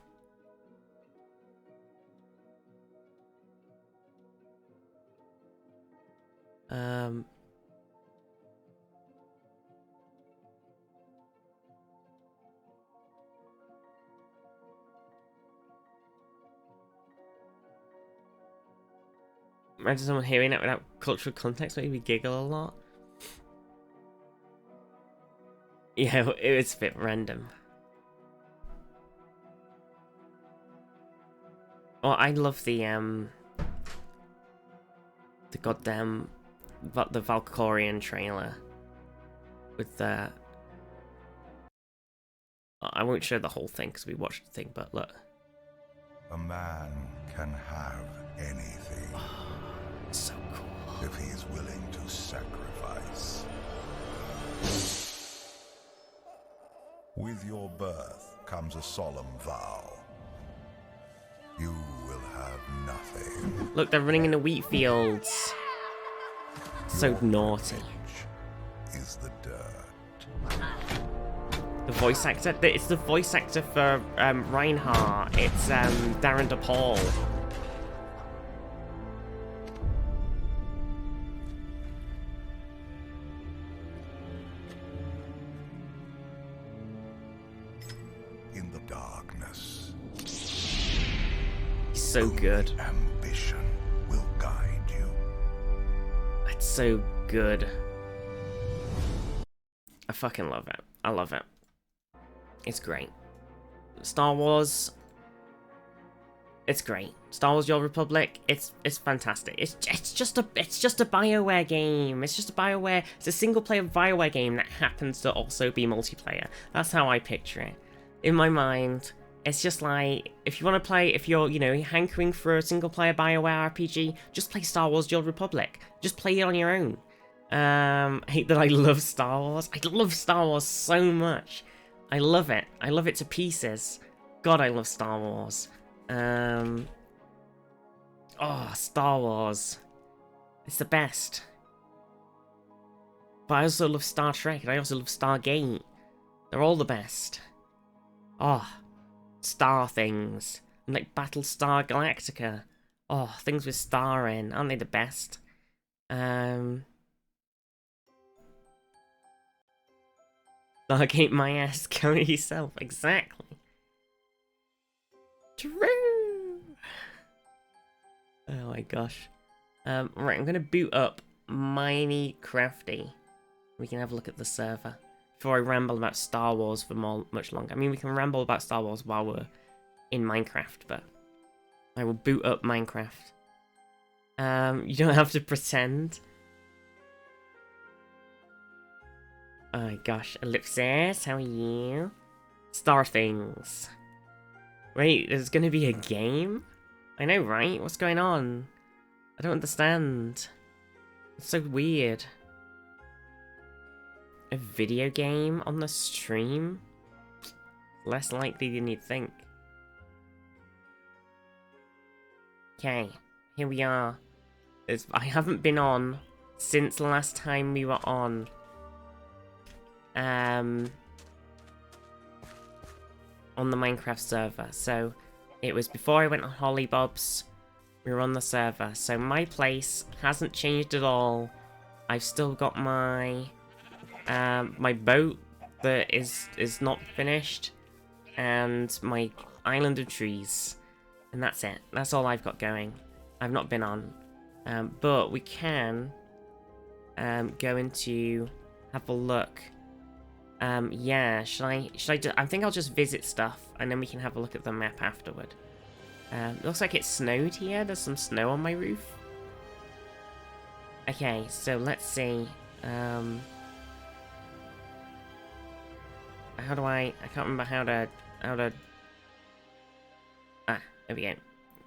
Imagine someone hearing it without cultural context made me giggle a lot. Yeah, it was a bit random. Oh, I love the goddamn the Valkyrian trailer with the. I won't show the whole thing because we watched the thing, but look. A man can have anything So cool. if he is willing to sacrifice. With your birth comes a solemn vow. You will have nothing. Look, they're running in the wheat fields. So Your naughty. privilege is the dirt. The voice actor, it's the voice actor for Reinhardt. It's Darren DePaul. In the darkness, He's so good. ambition will guide you. It's so good. I fucking love it. I love it. It's great. Star Wars. It's great. Star Wars: The Old Republic. It's fantastic. It's just a BioWare game. It's just a BioWare. It's a single player BioWare game that happens to also be multiplayer. That's how I picture it. In my mind, it's just like if you want to play, if you're hankering for a single player BioWare RPG, just play Star Wars: The Old Republic. Just play it on your own. I hate that I love Star Wars. I love Star Wars so much. I love it. I love it to pieces. God, I love Star Wars. Oh, Star Wars. It's the best. But I also love Star Trek, and I also love Stargate. They're all the best. Oh, star things. And like Battlestar Galactica. Oh, things with star in. Aren't they the best? Stargate my ass, kill it yourself. Exactly. True. Oh my gosh. Right, I'm gonna boot up Minecrafty. We can have a look at the server before I ramble about Star Wars for much longer. I mean, we can ramble about Star Wars while we're in Minecraft, but I will boot up Minecraft. You don't have to pretend. Oh my gosh, Ellipsis, how are you? Star things. Wait, there's gonna be a game? I know, right? What's going on? I don't understand. It's so weird. A video game on the stream? Less likely than you'd think. Okay, here we are. I haven't been on since the last time we were on. On the Minecraft server. So it was before I went on Hollybob's. We were on the server. So my place hasn't changed at all. I've still got my my boat that is not finished, and my island of trees, and that's it. That's all I've got going. I've not been on, but we can go into have a look. Yeah, should I I think I'll just visit stuff, and then we can have a look at the map afterward. Looks like it snowed here. There's some snow on my roof. Okay, so let's see. How do I can't remember how to... Ah, there we go.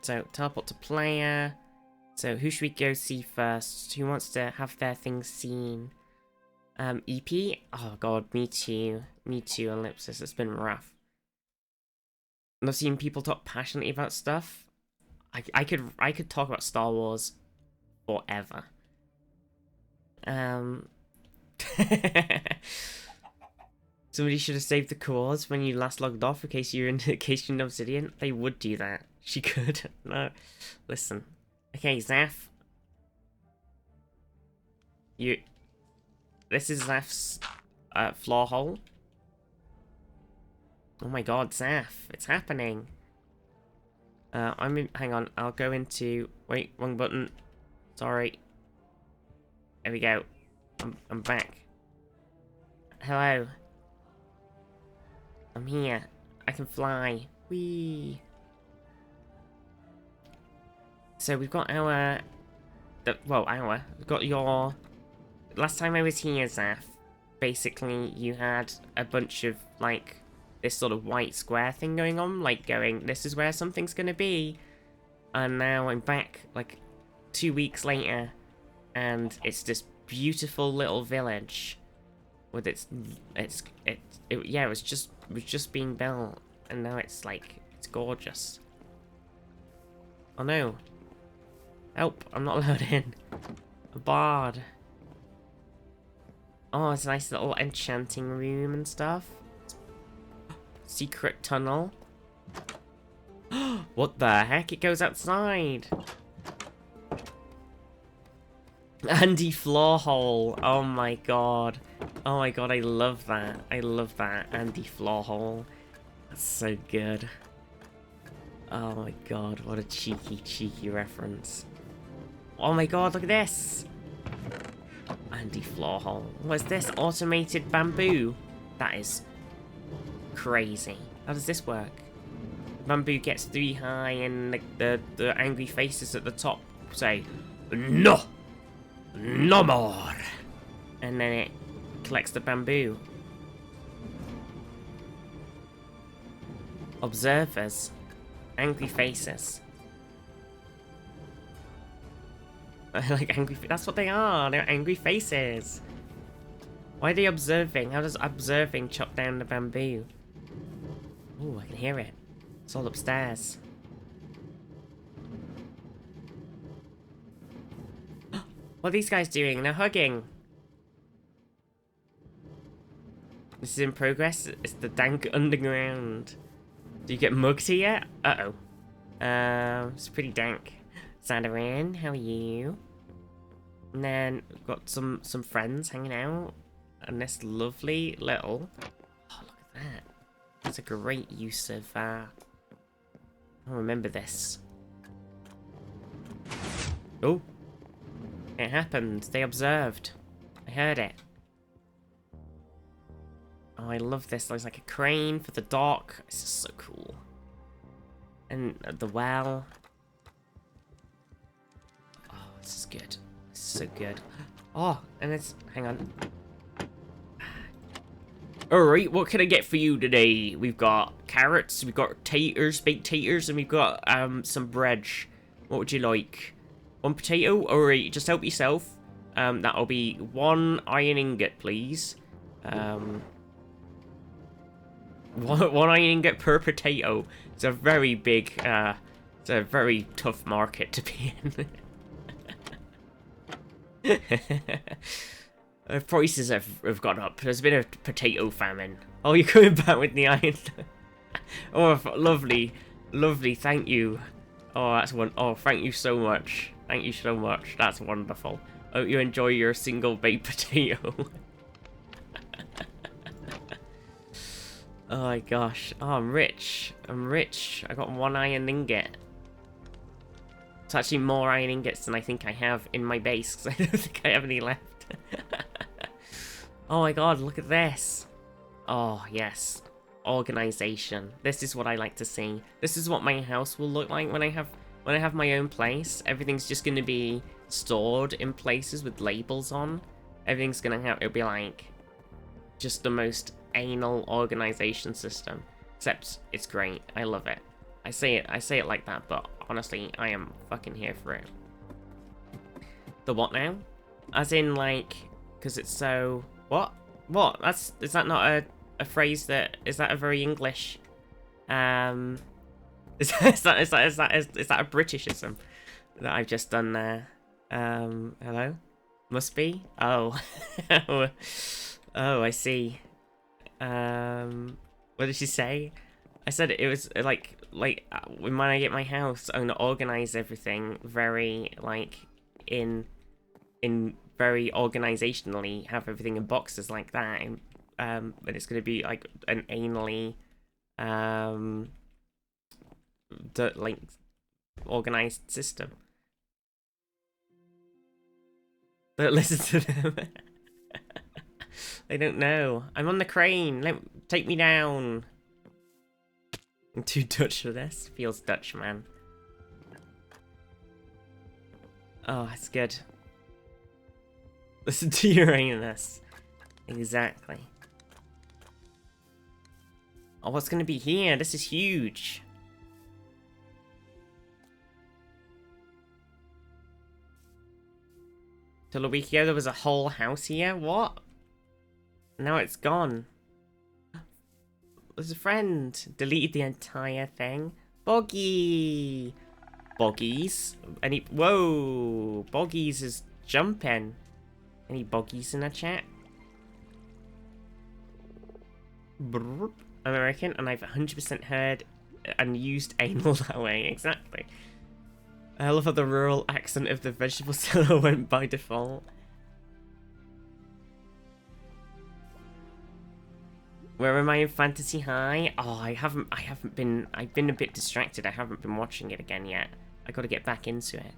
So, teleport to player. So, who should we go see first? Who wants to have their things seen? EP? Oh god, me too. Me too, Ellipsis. It's been rough. And I've seen people talk passionately about stuff. I could talk about Star Wars forever. Somebody should have saved the cores when you last logged off in case you're in Obsidian. They would do that. She could. No. Listen. Okay, Zaf. This is Zaf's floor hole. Oh my god, Zaf. It's happening. Hang on, I'll go into... Wait, wrong button. Sorry. There we go. I'm back. Hello. I'm here. I can fly. Whee! So we've got our... We've got your... Last time I was here, Zaf, basically you had a bunch of, like, this sort of white square thing going on, like going, this is where something's gonna be. And now I'm back, like, 2 weeks later, and it's this beautiful little village with it was just being built, and now it's like, it's gorgeous. Oh no. Help, I'm not allowed in. A bard. Oh, it's a nice little enchanting room and stuff. Secret tunnel. What the heck? It goes outside. Andy floor hole. Oh my god. Oh my god, I love that. I love that. Andy floor hole. That's so good. Oh my god, what a cheeky reference. Oh my god, look at this. Andy floor hole. What's this? Automated bamboo? That is crazy. How does this work? Bamboo gets 3 high and the angry faces at the top say, "No! No more!" And then it collects the bamboo. Observers. Angry faces. Like angry, that's what they are. They're angry faces. Why are they observing? How does observing chop down the bamboo? Oh, I can hear it. It's all upstairs. What are these guys doing? They're hugging. This is in progress. It's the dank underground. Do you get mugged here? Uh-oh. It's pretty dank. Sandarin, how are you? And then we've got some friends hanging out. And this lovely little... Oh, look at that. That's a great use of... I'll remember this. Oh. It happened. They observed. I heard it. Oh, I love this. There's like a crane for the dock. This is so cool. And the well. Oh, this is good. This is so good. Oh, and it's... Hang on. Alright, what can I get for you today? We've got carrots, we've got taters, baked taters, and we've got some bread. What would you like? 1 potato? Alright, just help yourself. That'll be 1 iron ingot, please. One iron ingot per potato. It's a very big, it's a very tough market to be in. Prices have gone up. There's been a potato famine. Oh, you're coming back with the iron. Oh, lovely. Lovely, thank you. Oh, that's one. Oh, thank you so much. Thank you so much. That's wonderful. Hope you enjoy your single baked potato. Oh my gosh. Oh, I'm rich. I'm rich. I got 1 iron ingot. It's actually more iron ingots than I think I have in my base, because I don't think I have any left. Oh my god, look at this. Oh, yes. Organization. This is what I like to see. This is what my house will look like when I have my own place. Everything's just going to be stored in places with labels on. Everything's going to have... It'll be like... just the most anal organization system. Except, it's great. I love it. I say it like that, but honestly, I am fucking here for it. The what now? As in, like... because it's so... What? What? Is that not a phrase that, is that a very English, is that a Britishism that I've just done there? Hello? Must be? Oh. Oh, I see. What did she say? I said it was like when I get my house, I'm gonna organize everything very in very organizationally, have everything in boxes like that, and but it's gonna be like an anally like organized system. Don't listen to them. They don't know. I'm on the crane. Take me down. I'm too Dutch for this. Feels Dutch, man. Oh, it's good. Listen to Uranus. Exactly. Oh, what's gonna be here? This is huge. Till a week ago, there was a whole house here. What? Now it's gone. There's a friend. Deleted the entire thing. Boggy. Boggies. Any? Whoa. Boggies is jumping. Any boggies in the chat? Brrr. I'm American, and I've 100% heard and used anal that way. Exactly. I love how the rural accent of the vegetable seller went by default. Where am I in Fantasy High? Oh, I've been a bit distracted. I haven't been watching it again yet. I gotta get back into it.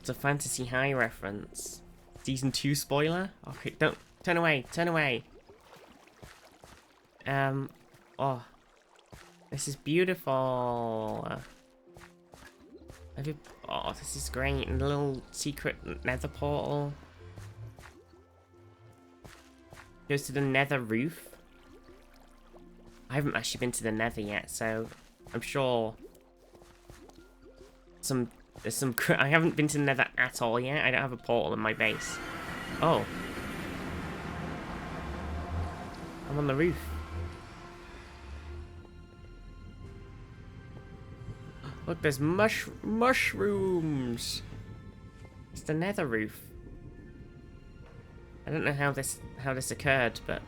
It's a Fantasy High reference. Season 2 spoiler? Okay, don't, turn away, turn away. Oh. This is beautiful. Oh, this is great. And a little secret nether portal. Goes to the nether roof. I haven't actually been to the nether yet, so I'm sure there's some I haven't been to the nether at all yet. I don't have a portal in my base. Oh. I'm on the roof. Look, there's mushrooms. It's the nether roof. I don't know how this occurred, but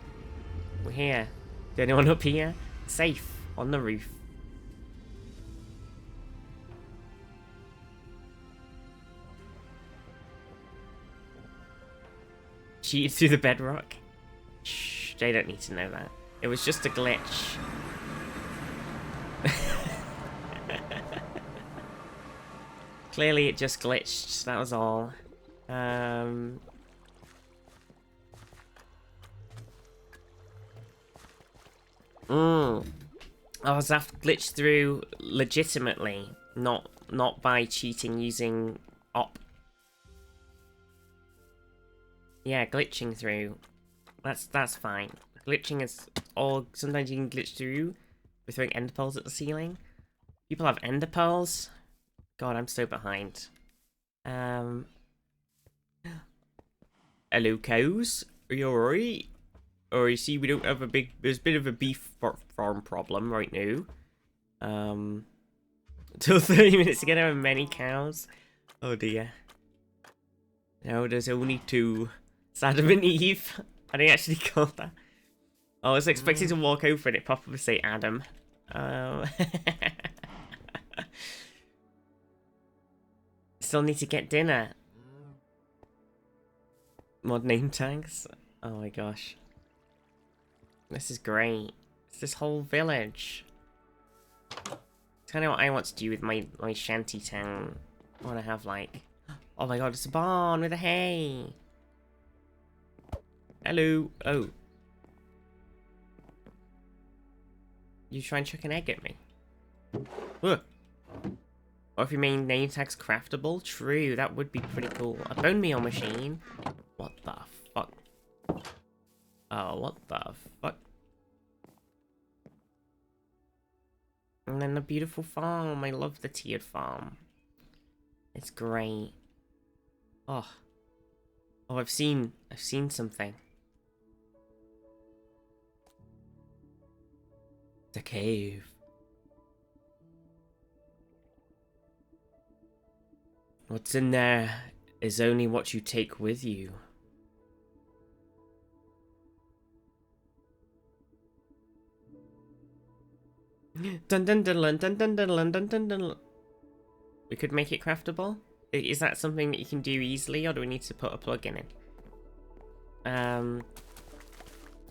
we're here. Is anyone up here? Safe on the roof. Cheated through the bedrock? Shh, they don't need to know that. It was just a glitch. Clearly it just glitched, that was all. I was glitched through legitimately, not by cheating using op. Yeah, glitching through. That's fine. Glitching is all. Sometimes you can glitch through with throwing ender pearls at the ceiling. People have ender pearls. God, I'm so behind. Hello, cows. Are you alright? Or you see, we don't have there's a bit of a beef farm problem right now. Till 30 minutes to get over many cows. Oh dear. No, there's only 2. It's Adam and Eve. I didn't actually call that. I was expecting to walk over and it pop up and say Adam. Still need to get dinner. Mod name tags. Oh my gosh. This is great. It's this whole village. It's kind of what I want to do with my shanty town. I want to have like... Oh my god, it's a barn with a hay. Hello. Oh. You try and chuck an egg at me. Ugh. Or if your main name tag's craftable. True, that would be pretty cool. A bone meal machine. What the fuck? Oh, what the fuck? And then the beautiful farm. I love the tiered farm. It's great. Oh. Oh, I've seen something. The cave. What's in there is only what you take with you. Dun dun dun dun dun dun dun dun dun dun. We could make it craftable. Is that something that you can do easily, or do we need to put a plug-in in?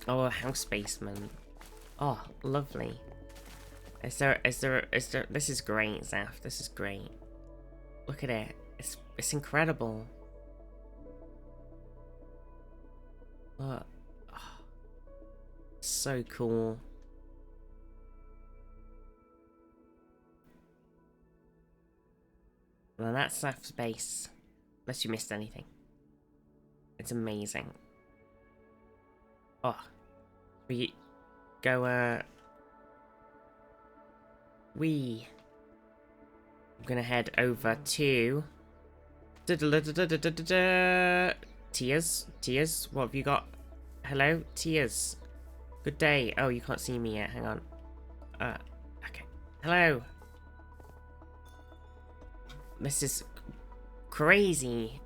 Oh, a house basement. Oh, lovely. Is there, this is great, Zaf, this is great. Look at it. It's incredible. Look. Oh, so cool. Well, that's Zaf's base. Unless you missed anything. It's amazing. Oh. We go, I'm gonna head over to... Tears? Tears? What have you got? Hello? Tears. Good day. Oh, you can't see me yet. Hang on. Okay. Hello. This is crazy.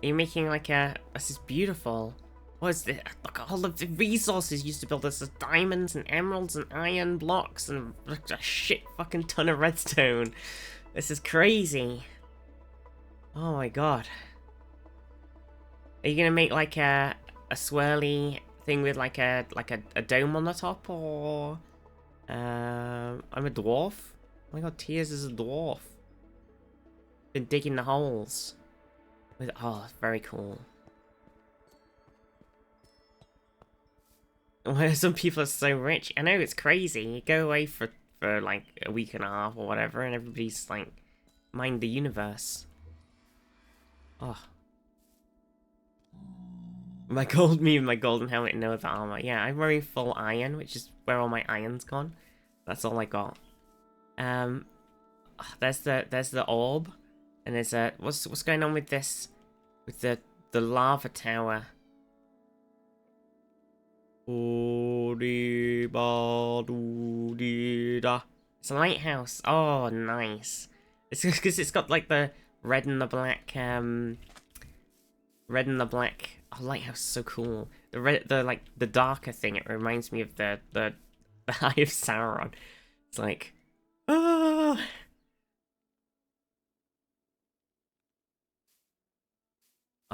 You're making like a... This is beautiful. What is this? Look at all of the resources used to build this. There's diamonds and emeralds and iron blocks and a shit fucking ton of redstone. This is crazy. Oh my god. Are you gonna make like a swirly thing with like a dome on the top, or I'm a dwarf? Oh my god, Tears is a dwarf. Been digging the holes. With, oh, very cool. Some people are so rich. I know, it's crazy. You go away for like a week and a half or whatever, and everybody's like, mind the universe. Oh. My golden helmet and no other armor. Yeah, I'm wearing full iron, which is where all my iron's gone. That's all I got. There's the orb, and there's a what's going on with this, with the lava tower. It's a lighthouse. Oh, nice. It's because it's got like the red and the black. Red and the black. Oh, lighthouse is so cool. The darker thing. It reminds me of the Eye of Sauron. It's like, ah.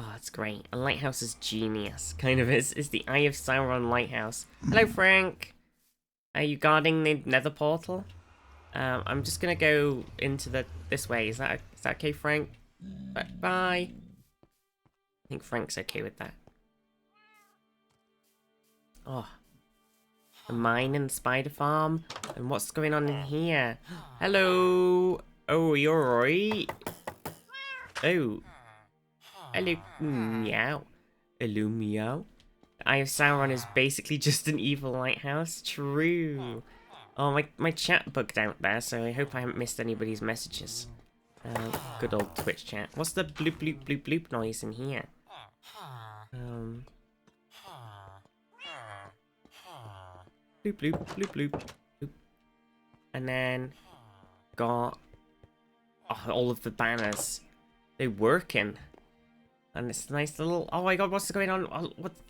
Oh, it's great. A lighthouse is genius. Kind of is. It's the Eye of Sauron lighthouse. Hello, Frank. Are you guarding the nether portal? I'm just gonna go into this way. Is that okay, Frank? Bye. I think Frank's okay with that. Oh. The mine and spider farm. And what's going on in here? Hello. Oh, you're right. Oh. Hello, meow. Hello, meow. The Eye of Sauron is basically just an evil lighthouse. True. Oh, my chat bugged out there, so I hope I haven't missed anybody's messages. Good old Twitch chat. What's the bloop bloop bloop bloop noise in here? Bloop bloop bloop bloop bloop. And then got all of the banners. They're working. And it's a nice little... Oh my god, what's going on?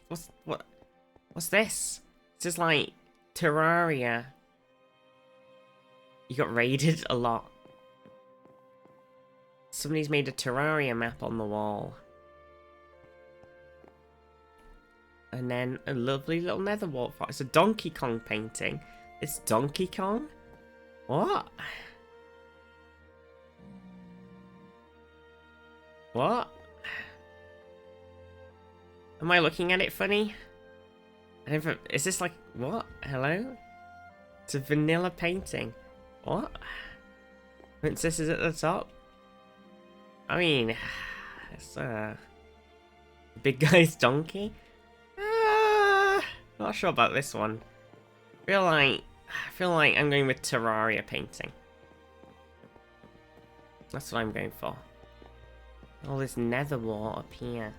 What's this? It's just like Terraria. You got raided a lot. Somebody's made a Terraria map on the wall. And then a lovely little nether wall. It's a Donkey Kong painting. It's Donkey Kong? What? What? Am I looking at it funny? Is this like... What? Hello? It's a vanilla painting. What? Princess is at the top? I mean... It's big guy's donkey? Not sure about this one. I feel like I'm going with Terraria painting. That's what I'm going for. All this nether wart up here.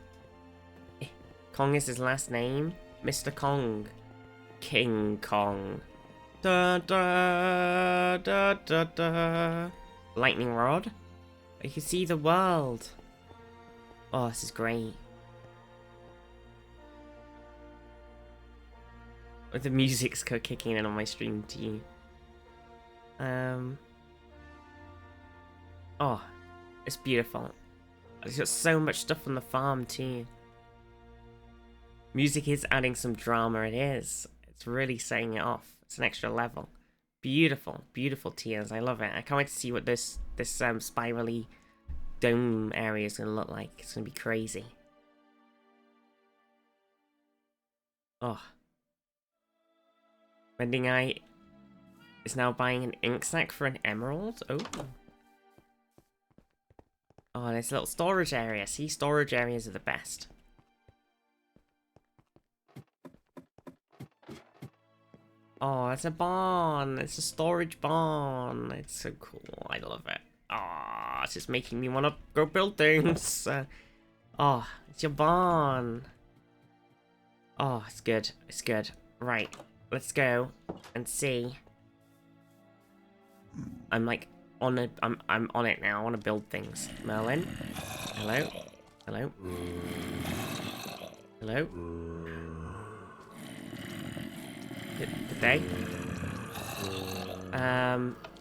Kong is his last name. Mr. Kong. King Kong. Da da da da da. Lightning rod. You can see the world. Oh, this is great. The music's kicking in on my stream too. Oh, it's beautiful. There's got so much stuff on the farm too. Music is adding some drama, it is. It's really setting it off. It's an extra level. Beautiful, beautiful tiers. I love it. I can't wait to see what this spirally dome area is gonna look like. It's gonna be crazy. Oh. Bending Eye is now buying an ink sac for an emerald. Oh. Oh, there's a little storage area. See, storage areas are the best. Oh, it's a barn. It's a storage barn. It's so cool. I love it. Oh, it's just making me want to go build things. Oh, it's your barn. Oh, it's good. It's good. Right. Let's go and see. I'm like on a I'm on it now. I want to build things. Merlin. Hello. Hello. Hello. Good day.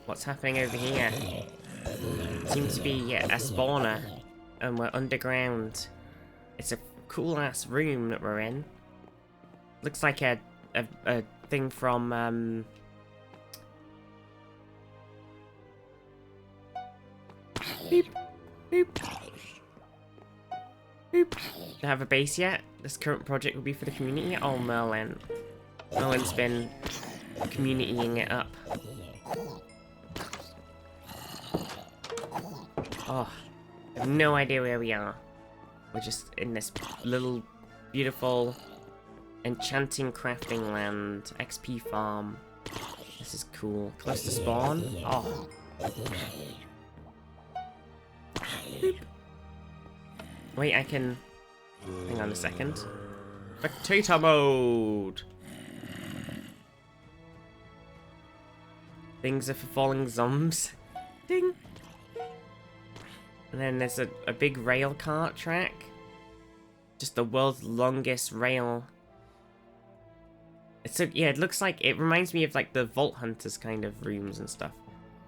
What's happening over here? Seems to be a spawner, and we're underground. It's a cool ass room that we're in. Looks like a thing from beep beep beep. Do I have a base yet? This current project will be for the community. Oh, Merlin. Merlin's been communitying it up. Oh, I have no idea where we are. We're just in this little beautiful enchanting crafting land, XP farm. This is cool. Close to spawn. Oh. Beep. Wait, I can... Hang on a second. Spectator mode! Things are for falling zombs. Ding! And then there's a big rail cart track. Just the world's longest rail. It's so, yeah, it looks like, it reminds me of like the Vault Hunters kind of rooms and stuff.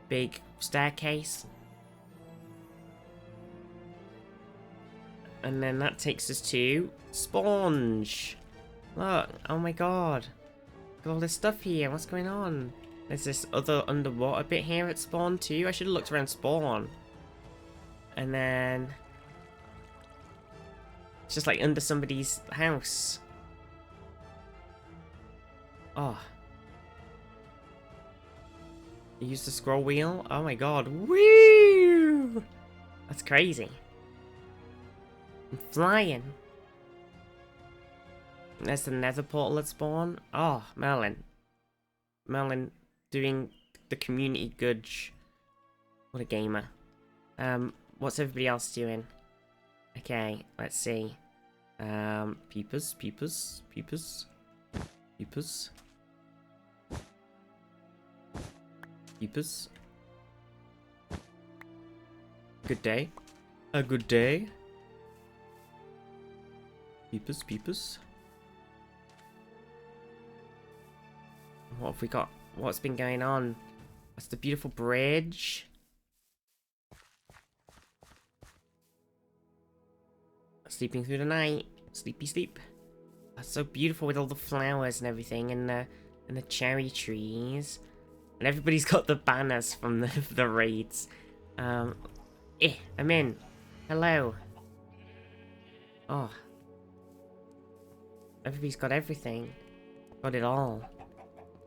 Big staircase. And then that takes us to Sponge. Look, oh my god. Look at all this stuff here, what's going on? There's this other underwater bit here at spawn too. I should have looked around spawn. And then... It's just like under somebody's house. Oh. Use the scroll wheel? Oh my god. Woo! That's crazy. I'm flying. There's the nether portal at spawn. Oh, Merlin. Merlin doing the community good. What a gamer. What's everybody else doing? Okay, let's see. Peepers. Good day. A good day. Peepers. What have we got? What's been going on? That's the beautiful bridge. Sleeping through the night. Sleepy sleep. That's so beautiful with all the flowers and everything, and the cherry trees. And everybody's got the banners from the raids. I'm in. Hello. Oh. Everybody's got everything. Got it all.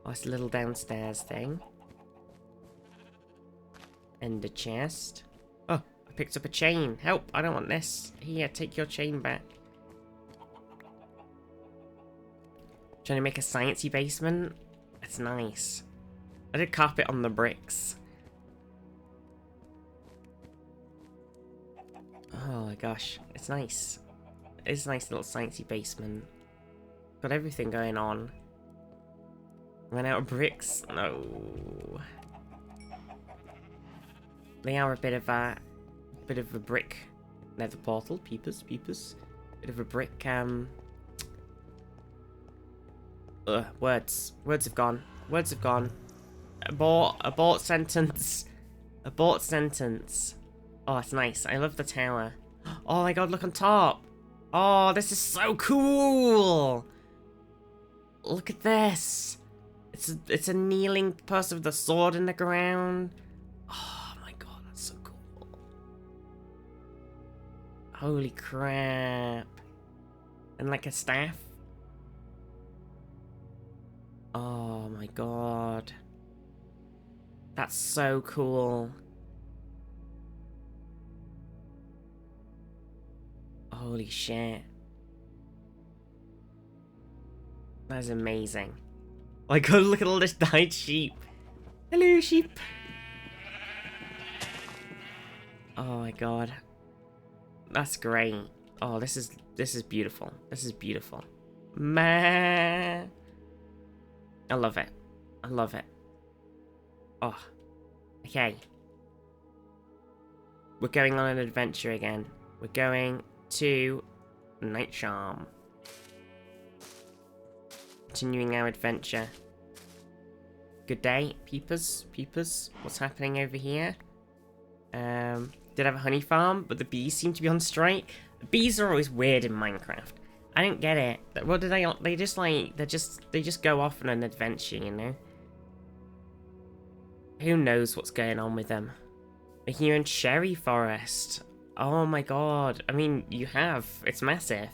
Oh, it's a little downstairs thing. And the chest. Oh, I picked up a chain. Help, I don't want this. Here, take your chain back. Trying to make a sciencey basement? That's nice. I did carpet on the bricks. Oh my gosh, it's nice. It's a nice little sciencey basement. Got everything going on. Ran out of bricks? No. They are a bit of a brick nether portal. Peepers. Bit of a brick, words have gone. Abort sentence. Abort sentence. Oh, it's nice. I love the tower. Oh my god, look on top. Oh, this is so cool. Look at this. It's a kneeling person with a sword in the ground. Oh my god, that's so cool. Holy crap. And like a staff. Oh my god. That's so cool. Holy shit. That is amazing. Oh my god, look at all this died sheep. Hello, sheep. Oh my god. That's great. Oh, this is beautiful. This is beautiful. Man. I love it. I love it. Oh. Okay. We're going on an adventure again. We're going to Night Charm. Continuing our adventure. Good day, peepers. What's happening over here? Did have a honey farm, but the bees seem to be on strike. The bees are always weird in Minecraft. I don't get it. What do they just like? They just go off on an adventure, you know? Who knows what's going on with them? Making your own cherry forest. Oh my god. I mean, you have. It's massive.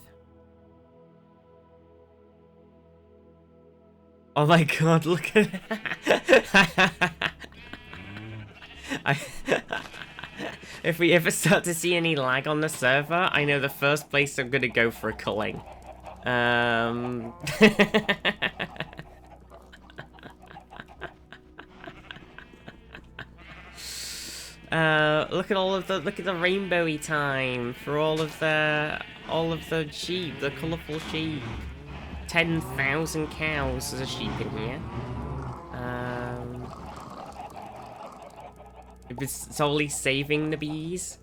Oh my god, look at it. If we ever start to see any lag on the server, I know the first place I'm gonna go for a culling. Look at the rainbowy time for all of the sheep, the colourful sheep. 10,000 cows as a sheep in here. It was solely saving the bees.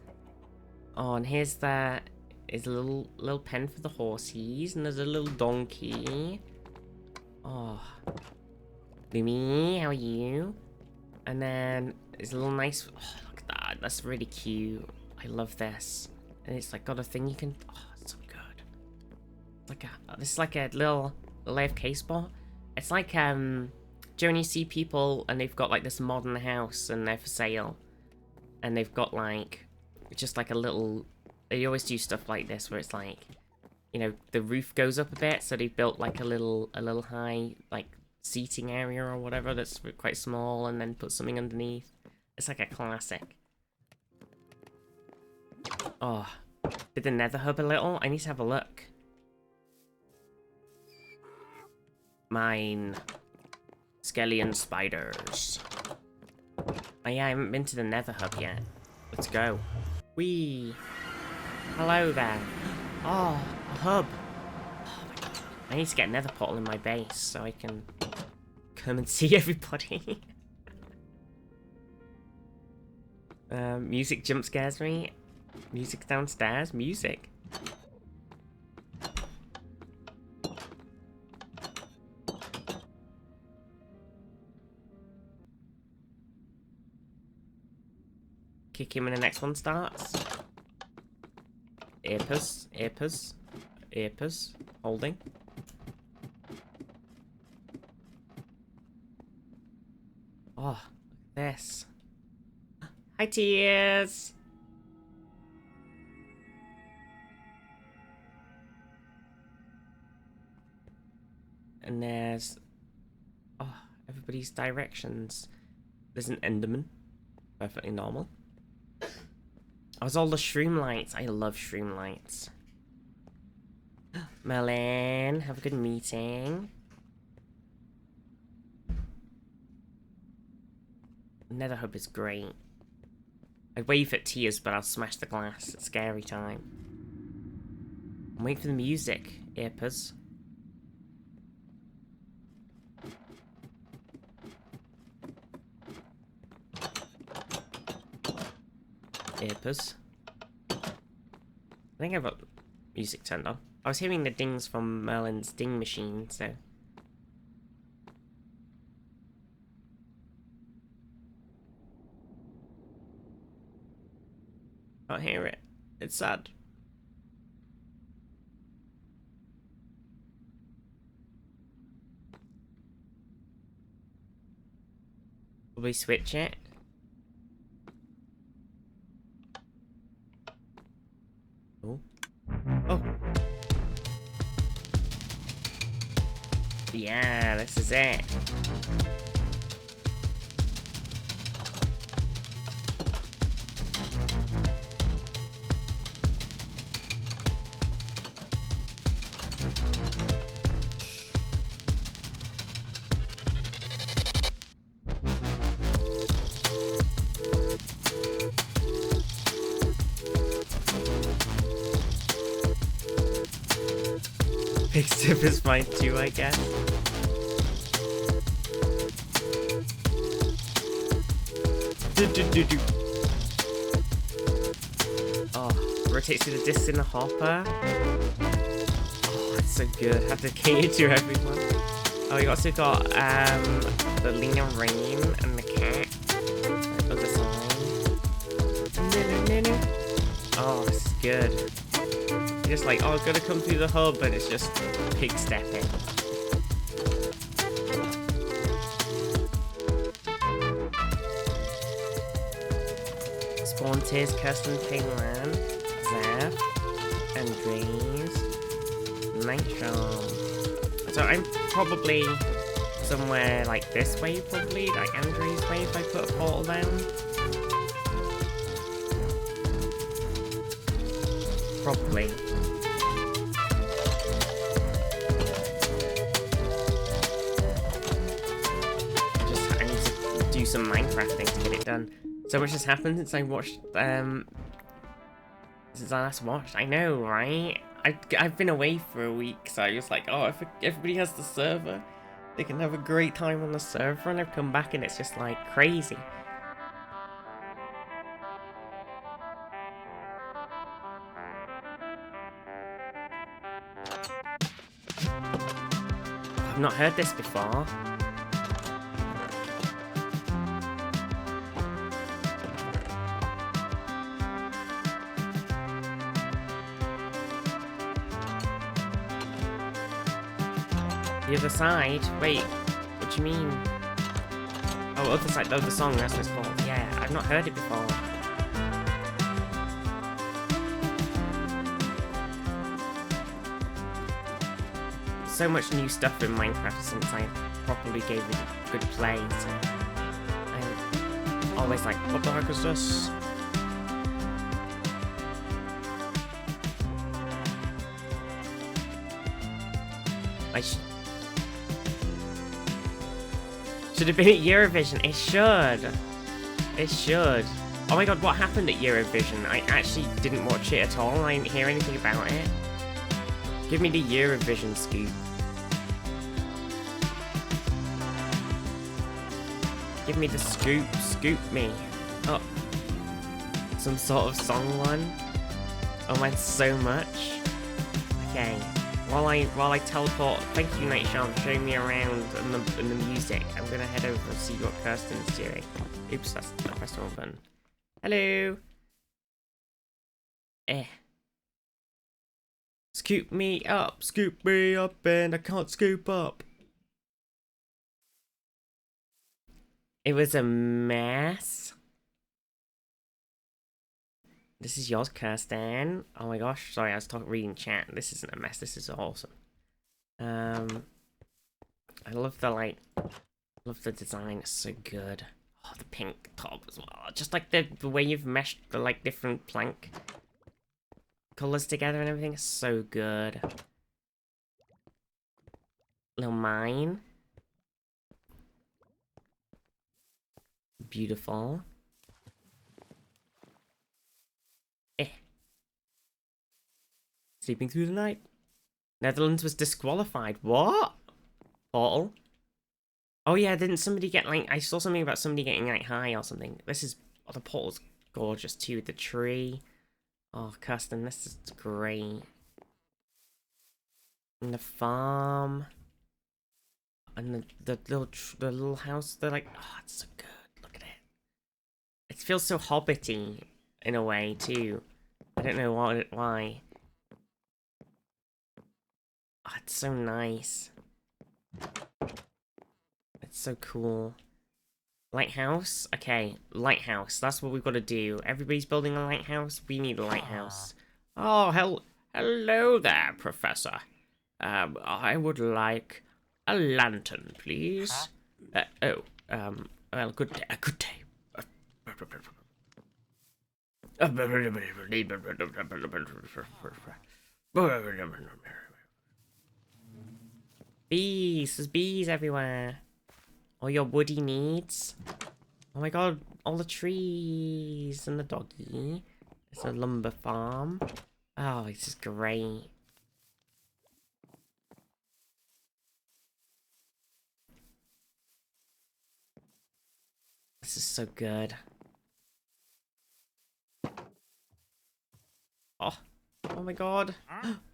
Oh, and here's a little pen for the horses, and there's a little donkey. Oh, Lumi, how are you? And then there's a little nice. Oh, look at that. That's really cute. I love this. And it's like got a thing you can. Oh, it's so good. This is like a little AFK spot. It's like do you when you see people and they've got like this modern house and they're for sale, and they've got like just like a little. They always do stuff like this where it's like, you know, the roof goes up a bit, so they've built like a little high like seating area or whatever that's quite small, and then put something underneath. It's like a classic. Oh, did the nether hub a little? I need to have a look. Mine. Skellion spiders. Oh yeah, I haven't been to the nether hub yet. Let's go. Whee! Hello there. Oh, a hub. Oh my god. I need to get a nether portal in my base so I can come and see everybody. Music jump scares me. Music downstairs. Music. Kick him when the next one starts. Earpers. Holding. Oh, look at this. Hi, Tears! And there's... Oh, everybody's directions. There's an Enderman. Perfectly normal. Oh, it's all the shroom lights. I love shroom lights. Merlin, have a good meeting. Nether hub is great. I'd wave at tears, but I'll smash the glass. It's scary time. I'm waiting for the music, Earpers. Earpers. I think I've got music turned on. I was hearing the dings from Merlin's ding machine, so... Can't hear it. It's sad. Will we switch it? Oh. Oh. Yeah, this is it. Big Stiff is fine too, I guess. Oh, rotates through the discs in the hopper. Oh, it's so good. Have to cater to everyone. Oh, you also got the Lena Rain and the cat. Other song. Oh, this is good. You're just like, oh, gotta come through the hub, and it's just pig stepping. Spawn Tears, Kirsten, Kaylan, Zeph, Andres, Nightsham. So I'm probably somewhere like this way, probably, like Andres' way if I put a portal down. Probably. I need to do some Minecrafting to get it done. So much has happened since I watched, since I last watched. I know, right? I've been away for a week, so I was like, oh, if everybody has the server, they can have a great time on the server, and I've come back and it's just like crazy. I've not heard this before. The other side? Wait, what do you mean? Oh, other side, the other song, that's what it's called. Yeah, I've not heard it before. So much new stuff in Minecraft since I properly gave it a good play, so I'm always like, what the heck is this? Should have been at Eurovision. It should. It should. Oh my god, what happened at Eurovision? I actually didn't watch it at all. I didn't hear anything about it. Give me the Eurovision scoop. Give me the scoop. Scoop me. Oh. Some sort of song one. Oh man, so much. Okay. While I teleport, thank you Nightsham for showing me around and the music. I'm gonna head over and see what Kirsten's doing. Oops, I pressed the wrong button. Hello. Scoop me up, and I can't scoop up. It was a mess. This is yours, Kirsten. Oh my gosh, sorry, I was reading chat. This isn't a mess, this is awesome. I love the love the design, it's so good. Oh, the pink top as well. Just like the way you've meshed the different plank colours together and everything is so good. Little mine. Beautiful. Sleeping through the night. Netherlands was disqualified. What? Portal? Oh yeah, didn't somebody get like... I saw something about somebody getting like high or something. This is... Oh, the portal's gorgeous too. The tree. Oh, Kirsten, this is great. And the farm. And the little house. They're like... Oh, it's so good. Look at it. It feels so hobbity in a way too. I don't know why. Oh, it's so nice. It's so cool. Lighthouse? Okay, lighthouse. That's what we've got to do. Everybody's building a lighthouse. We need a lighthouse. Oh, hello there, Professor. I would like a lantern, please. Well, good day. A good day. Bees! There's bees everywhere. All your woody needs. Oh my god, all the trees and the doggy. It's a lumber farm. Oh, this is great. This is so good. Oh my god.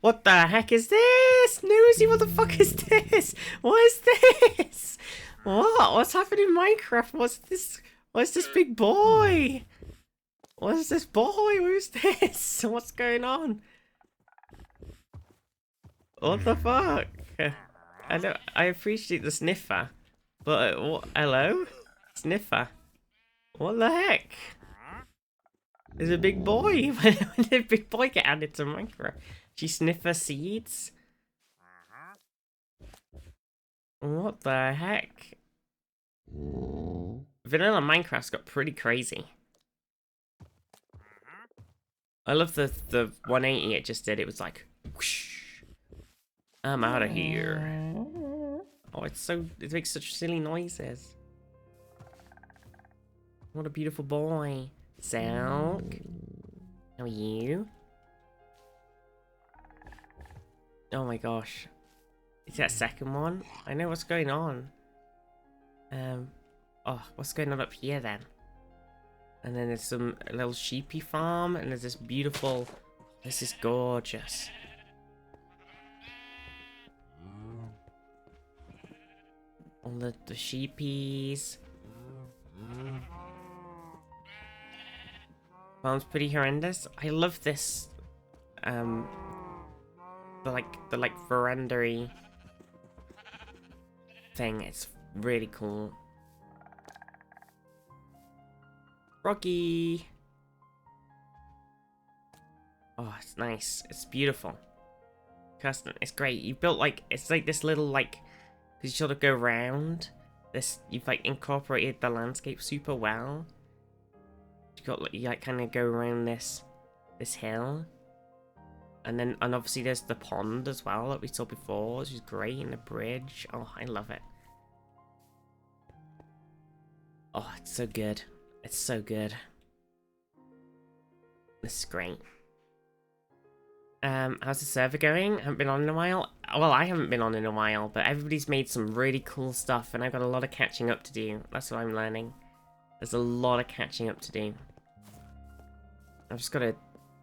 What the heck is this? Nosy, what the fuck is this? What is this? What? What's happening in Minecraft? What's this? What's this big boy? What's this boy? Who's this? What's going on? What the fuck? I appreciate the sniffer, but hello? Sniffer? What the heck? There's a big boy. When did a big boy get added to Minecraft? She sniffer seeds? What the heck? Vanilla Minecraft's got pretty crazy. I love the 180 it just did. It was like, whoosh. I'm out of here. Oh, it makes such silly noises. What a beautiful boy. Selk. How are you? Oh my gosh. Is that second one? I know what's going on. Oh, what's going on up here then? And then there's a little sheepy farm, and there's this beautiful... This is gorgeous. All the sheepies. Farm's pretty horrendous. I love this. The veranda-y thing. It's really cool. Rocky. Oh, it's nice. It's beautiful. Custom. It's great. You built it's like this little because you sort of go round this. You've incorporated the landscape super well. You kind of go around this hill, and obviously there's the pond as well that we saw before, which is great, and the bridge. Oh, I love it. Oh, it's so good. It's so good. This is great. How's the server going? Haven't been on in a while. Well, I haven't been on in a while, but everybody's made some really cool stuff, and I've got a lot of catching up to do. That's what I'm learning. There's a lot of catching up to do. I've just got to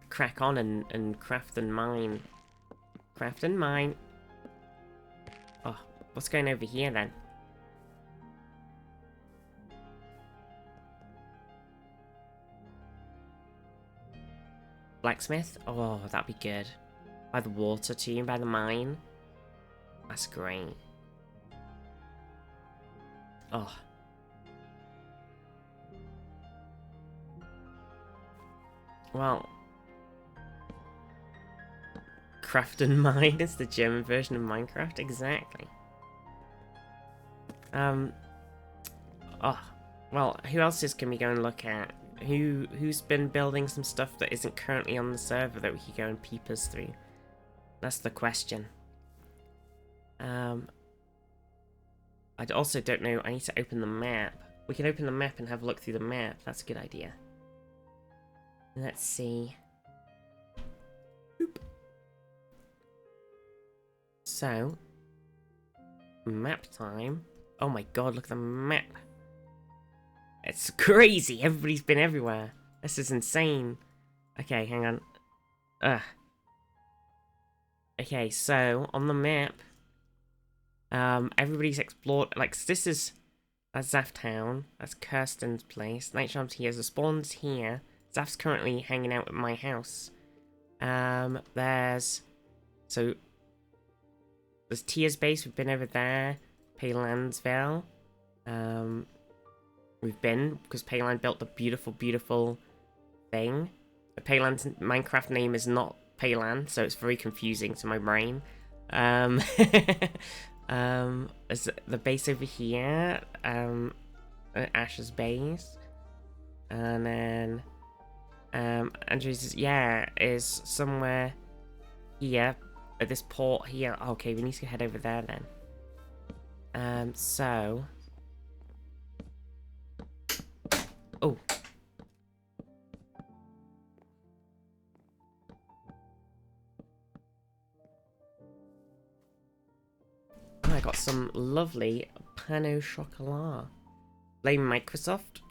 crack on and craft and mine. Craft and mine. Oh, what's going over here then? Blacksmith? Oh, that'd be good. By the water too, by the mine. That's great. Oh. Well. Craft and Mine is the German version of Minecraft, exactly. Oh. Well, who else can we go and look at? Who's been building some stuff that isn't currently on the server that we could go and peepers through? That's the question. I also don't know. I need to open the map. We can open the map and have a look through the map. That's a good idea. Let's see. Boop. So, map time. Oh my god, look at the map. It's crazy. Everybody's been everywhere. This is insane. Okay, hang on. Ugh. Okay, so on the map, everybody's explored. Like, this is Zaff Town. That's Kirsten's place. Night Charm's here. The spawn's here. Zaff's currently hanging out at my house. There's Tia's base. We've been over there. Paylandsville. We've been because Payland built the beautiful, beautiful thing. Payland's Minecraft name is not Payland, so it's very confusing to my brain. There's the base over here, Ash's base, and then Andrew's is somewhere here at this port here. Okay, we need to head over there then. So, oh. I got some lovely pain au chocolat. Blame Microsoft.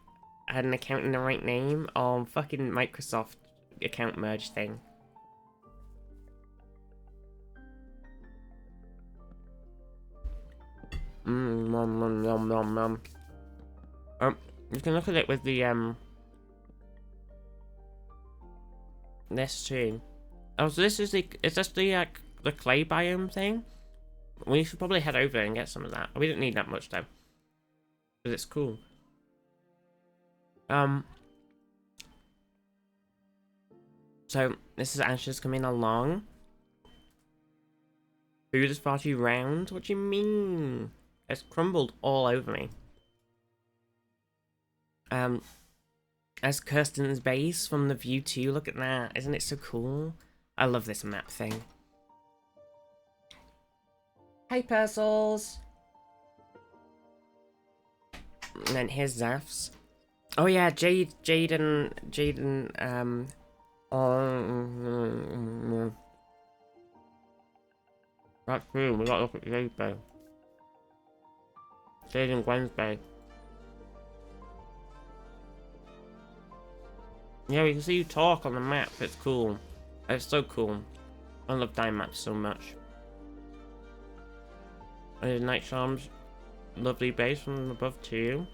I had an account in the right name on fucking Microsoft account merge thing. Nom, nom, nom, nom. You can look at it with the this too. Oh, so this is the clay biome thing? We should probably head over and get some of that. We don't need that much though, but it's cool. So this is Ashes coming along. Food is far too round. What do you mean? It's crumbled all over me. As Kirsten's base from the view too. Look at that. Isn't it so cool? I love this map thing. Hey, Persils! And then here's Zaff's. Oh yeah, Jaden, that's true, we gotta look at Jade Bay. Jaden Wednesday. Yeah, we can see you talk on the map, it's cool. It's so cool. I love dime maps so much. And Night Charm's lovely base from above too.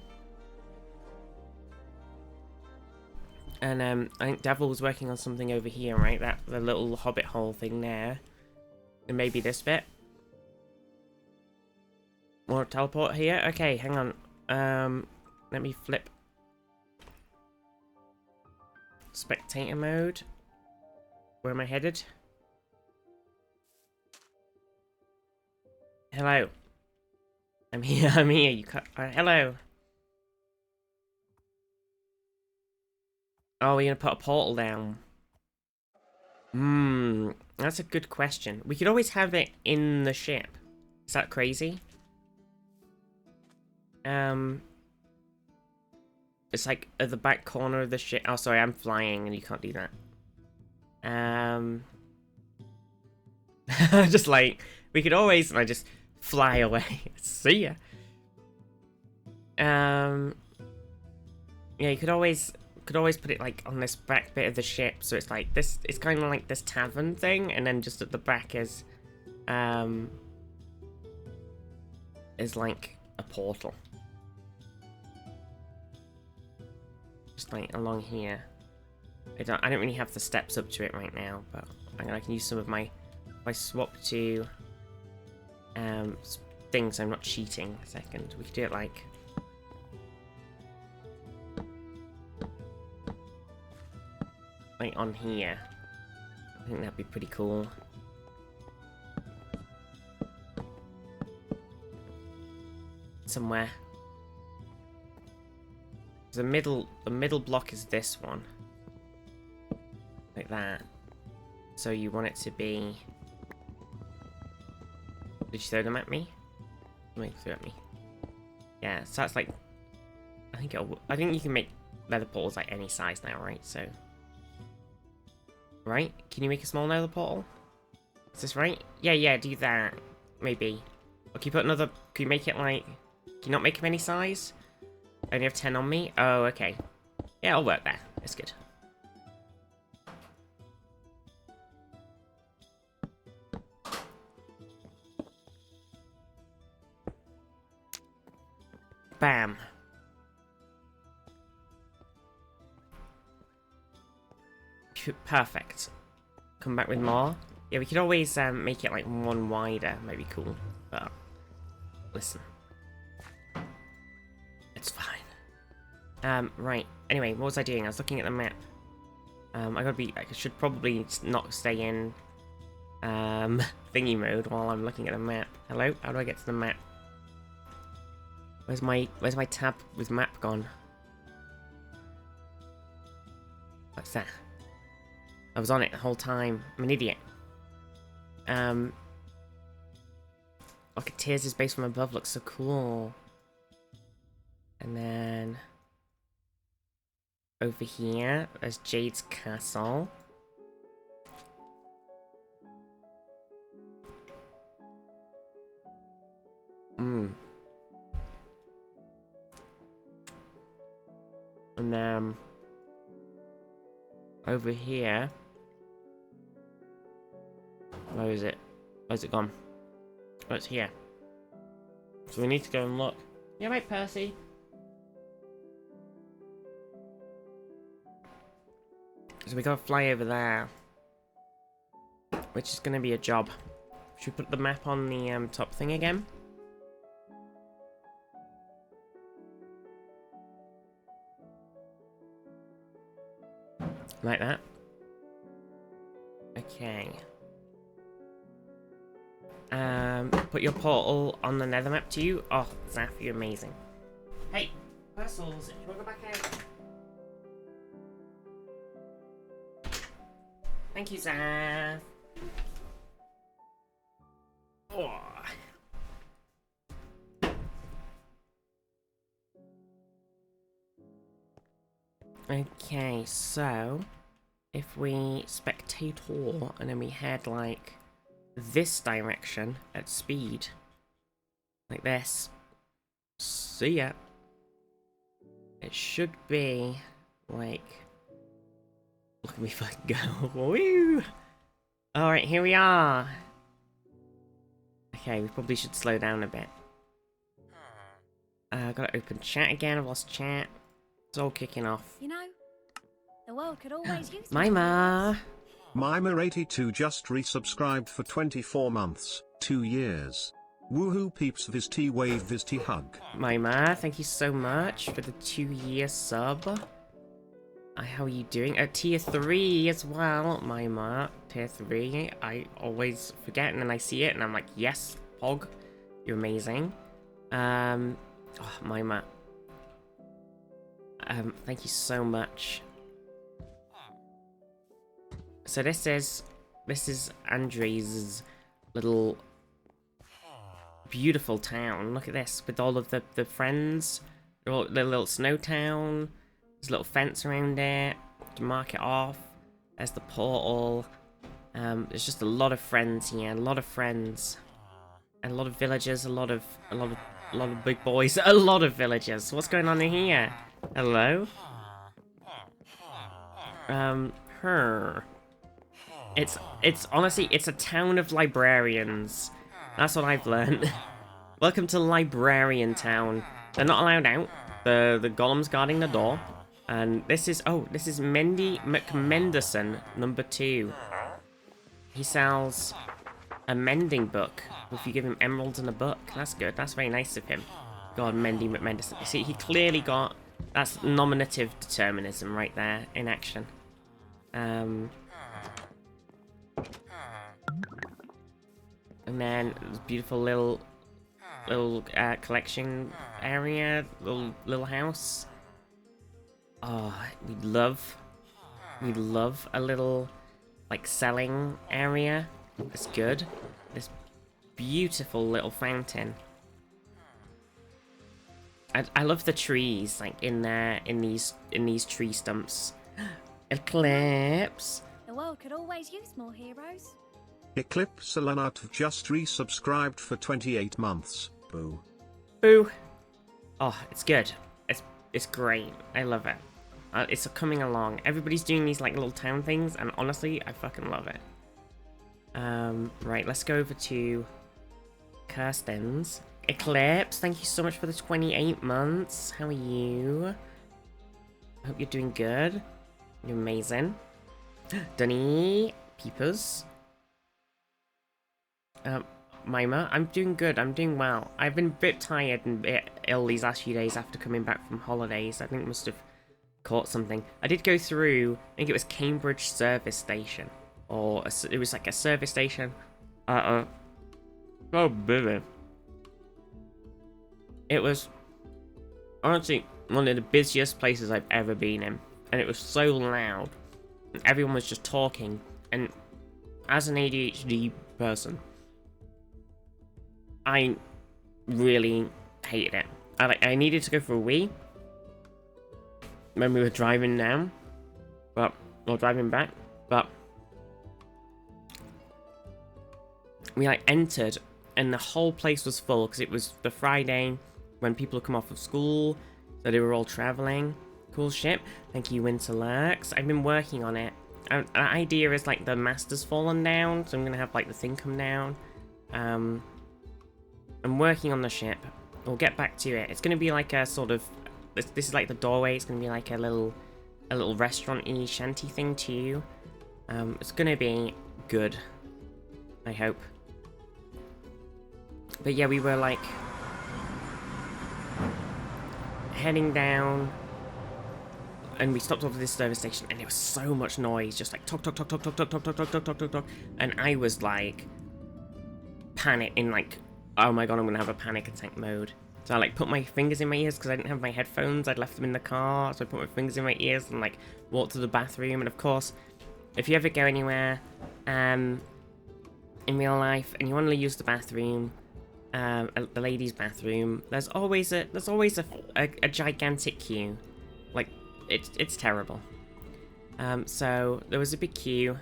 And I think Devil was working on something over here, right? The little hobbit hole thing there. And maybe this bit. More teleport here? Okay, hang on. Let me flip. Spectator mode. Where am I headed? Hello. I'm here, I'm here. You cut. Hello. Oh, we're gonna put a portal down. That's a good question. We could always have it in the ship. Is that crazy? It's like at the back corner of the ship. Oh, sorry, I'm flying and you can't do that. Just like, we could always, and I just fly away. See ya. Yeah, you could always put it like on this back bit of the ship, so it's like this. It's kind of like this tavern thing, and then just at the back is like a portal, just like along here. I don't really have the steps up to it right now, but I can use some of my. If I swap to things, I'm not cheating. A second, we could do it like. Like on here. I think that'd be pretty cool. Somewhere. The middle block is this one. Like that. So you want it to be. Did you throw them at me? Wait, throw at me. Yeah, so that's like. I think you can make leather portals like any size now, right? So. Right? Can you make a small nether portal? Is this right? Yeah, do that. maybe. Or can you put another... Can you make it like... Can you not make them any size? I only have 10 on me? Oh, okay. Yeah, it'll work there. It's good. Bam. Perfect. Come back with more. Yeah, we could always make it like one wider. Might be cool. But listen, it's fine. Right. Anyway, what was I doing? I was looking at the map. I should probably not stay in thingy mode while I'm looking at the map. Hello? How do I get to the map? Where's my tab with map gone? What's that? I was on it the whole time. I'm an idiot. Look at Tears' base from above. Looks so cool. And then over here, there's Jade's castle. And then over here. Where is it? Where's it gone? Oh, it's here. So we need to go and look. Yeah, right, Percy. So we gotta fly over there. Which is gonna be a job. Should we put the map on the top thing again? Like that. Okay. Put your portal on the nether map to you. Oh, Zaf, you're amazing. Hey, Percils, you wanna go back out? Thank you, Zaf. Oh. Okay, so if we spectator and then we head like this direction at speed, like this, see ya. It should be like, look at me fucking go. Woo! Alright, here we are. Okay, we probably should slow down a bit. Gotta open chat again. I've lost chat. It's all kicking off. You know, the world could always use Mima! Mima82 just resubscribed for 24 months, 2 years. Woohoo peeps viz T-wave viz T-hug. Mima, thank you so much for the 2-year sub. How are you doing? Tier 3 as well, Mima. Tier 3. I always forget and then I see it and I'm like, yes, Pog. You're amazing. Oh, Mima. Thank you so much. So this is Andre's little beautiful town. Look at this, with all of the friends. The little snow town. There's a little fence around it to mark it off. There's the portal. There's just a lot of friends here, a lot of friends, and a lot of villagers, a lot of big boys, a lot of villagers. What's going on in here? Hello. It's honestly, it's a town of librarians. That's what I've learned. Welcome to Librarian Town. They're not allowed out. The golem's guarding the door. And this is Mendy McMenderson, number 2. He sells a mending book if you give him emeralds and a book. That's good. That's very nice of him. God, Mendy McMenderson. You see, he clearly got... That's nominative determinism right there in action. And then this beautiful little collection area, little house. Oh, we love a little like selling area. That's good. This beautiful little fountain. I love the trees like in there in these tree stumps. Eclipse. The world could always use more heroes. Eclipse Alanat just resubscribed for 28 months. Boo. Boo. Oh, it's good. It's great. I love it. It's coming along. Everybody's doing these like little town things, and honestly, I fucking love it. Right, let's go over to Kirsten's. Eclipse, thank you so much for the 28 months. How are you? I hope you're doing good. You're amazing. Dunny, Peepers. Mima, I'm doing good. I'm doing well. I've been a bit tired and a bit ill these last few days after coming back from holidays. I think I must have caught something. I did go through, I think it was Cambridge Service Station. Or it was like a service station. Oh, baby. It was honestly one of the busiest places I've ever been in. And it was so loud. And everyone was just talking. And as an ADHD person, I really hated it. I needed to go for a wee when we were driving down, or driving back, but we like entered and the whole place was full because it was the Friday when people come off of school, so they were all traveling. Cool shit. Thank you, Winter Lurks. I've been working on it. The idea is like the master's fallen down, so I'm gonna have like the thing come down. I'm working on the ship. We'll get back to it. It's gonna be like a sort of this is like the doorway. It's gonna be like a little restaurant-y shanty thing too. It's gonna be good, I hope. But yeah, we were like heading down, and we stopped off at this service station, and there was so much noise, just like talk, talk, talk, talk, talk, talk, talk, talk, talk, talk, talk, talk, talk, and I was like panic in like, oh my god, I'm gonna have a panic attack mode. So I like put my fingers in my ears because I didn't have my headphones. I'd left them in the car, so I put my fingers in my ears and like walked to the bathroom. And of course, if you ever go anywhere in real life and you want to use the bathroom, the ladies' bathroom, there's always a gigantic queue. Like it's terrible. So there was a big queue.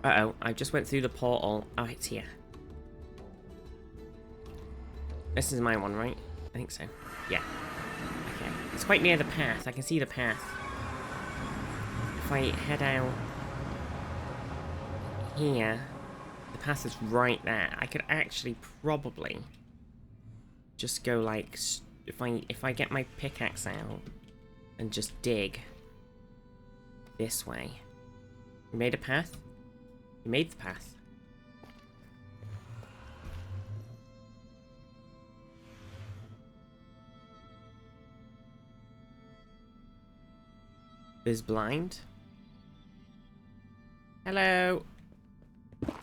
Uh-oh, I just went through the portal. Oh, it's here. This is my one, right? I think so. Yeah. Okay. It's quite near the path. I can see the path. If I head out here, the path is right there. I could actually probably just go like, if I get my pickaxe out and just dig this way. You made a path? You made the path. Is blind. Hello. But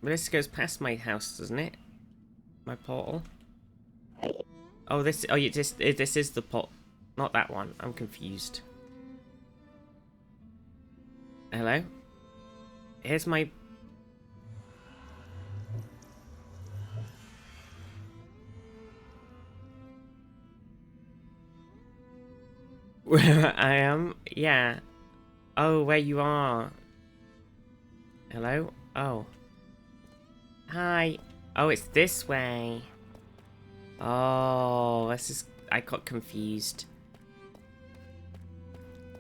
this goes past my house, doesn't it? My portal. Oh, this. Oh, this is the portal, not that one. I'm confused. Hello. Here's my. Where I am? Yeah. Oh, where you are. Hello? Oh. Hi. Oh, it's this way. Oh, this is... I got confused.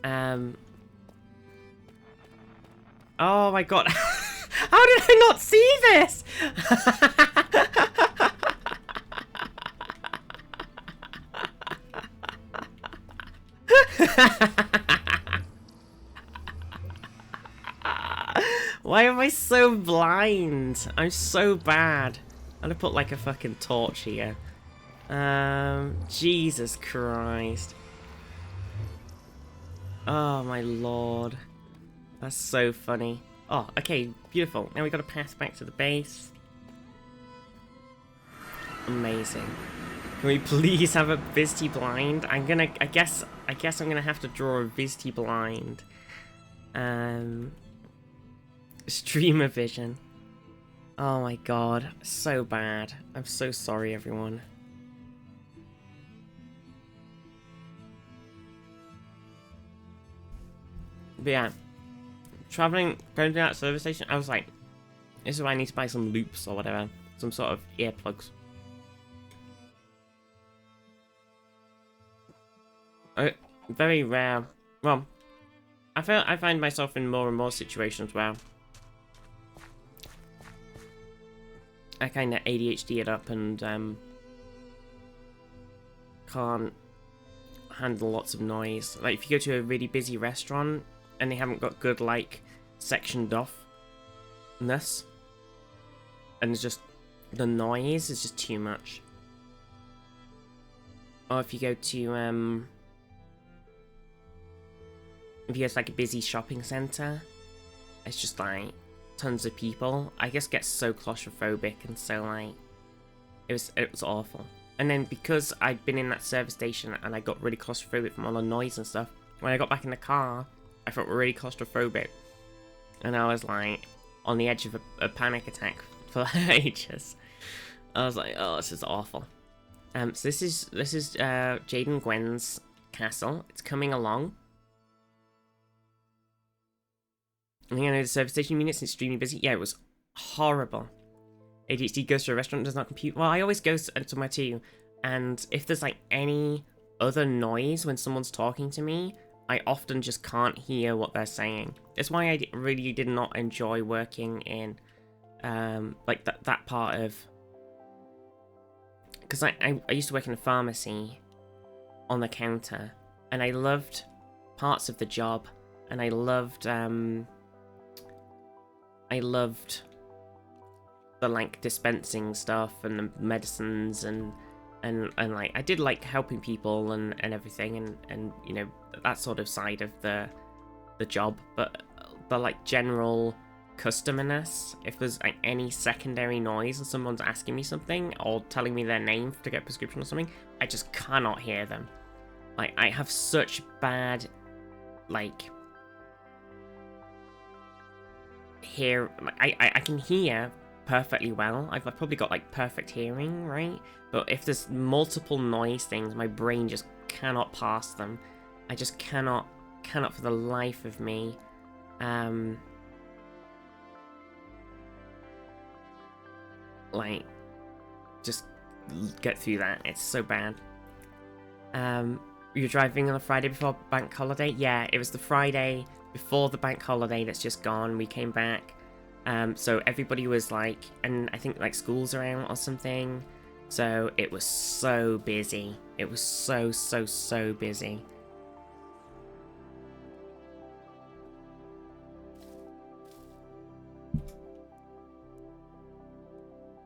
Oh my god. How did I not see this? Why am I so blind? I'm so bad. I'm gonna put like a fucking torch here. Jesus Christ. Oh my lord. That's so funny. Oh, okay, beautiful. Now we got a path back to the base. Amazing. Can we please have a Vizty blind? I guess I'm gonna have to draw a Vizty blind. Streamer vision. Oh my god, so bad. I'm so sorry, everyone. But yeah, traveling, going to that service station, I was like, this is why I need to buy some loops or whatever. Some sort of earplugs. Very rare. Well, I find myself in more and more situations where I kind of ADHD it up and can't handle lots of noise. Like if you go to a really busy restaurant and they haven't got good like sectioned offness, and it's just the noise is just too much. Or if you go to if you go to like a busy shopping center, it's just like tons of people. I just get so claustrophobic and so like it was awful. And then because I'd been in that service station and I got really claustrophobic from all the noise and stuff, when I got back in the car, I felt really claustrophobic, and I was like on the edge of a panic attack for ages. I was like, oh, this is awful. So this is Jade and Gwen's castle. It's coming along. I think I know the service station unit's extremely busy. Yeah, it was horrible. ADHD goes to a restaurant, does not compute. Well, I always go somewhere too, and if there's like any other noise when someone's talking to me, I often just can't hear what they're saying. That's why I really did not enjoy working in like that part of, because I used to work in a pharmacy on the counter, and I loved parts of the job, and I loved the like dispensing stuff and the medicines and like I did like helping people and everything and you know that sort of side of the job, but the like general customerness, if there's like any secondary noise and someone's asking me something or telling me their name to get a prescription or something, I just cannot hear them. Like I have such bad like I can hear perfectly well. I've probably got like perfect hearing, right? But if there's multiple noise things, my brain just cannot pass them. I just cannot for the life of me like just get through that. It's so bad. You're driving on a Friday before bank holiday? Yeah, it was the Friday before the bank holiday that's just gone. We came back. So everybody was like, and I think like schools are out or something. So it was so busy. It was so busy.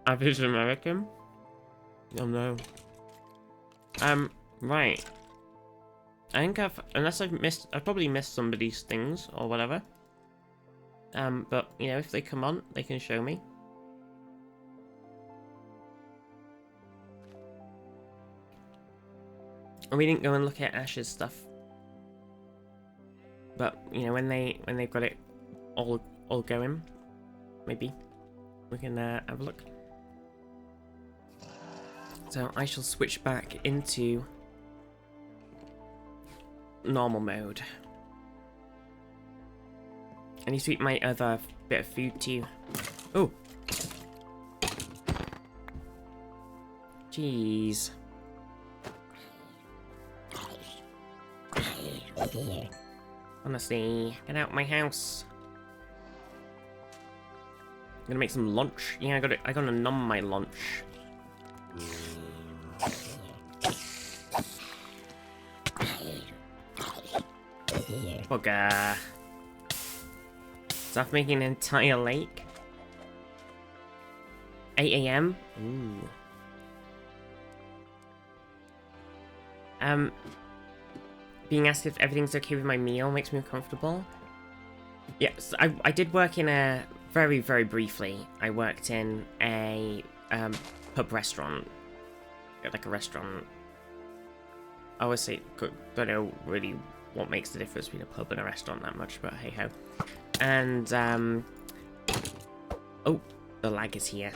Average American? Oh no. Right. I think I've probably missed some of these things or whatever. But, you know, if they come on, they can show me. And we didn't go and look at Ash's stuff. But, you know, when they've got it all going, maybe we can have a look. So I shall switch back into normal mode. I need to eat my other bit of food too. Oh! Jeez. Honestly, get out my house. I'm gonna make some lunch. Yeah, I gotta numb my lunch. Bugger. Stuff making an entire lake. 8 AM? Ooh. Being asked if everything's okay with my meal makes me uncomfortable. Yes, I did work in a very briefly. I worked in a pub restaurant, like a restaurant. I always say, don't know really what makes the difference between a pub and a restaurant that much, but hey ho. And oh, the lag is here.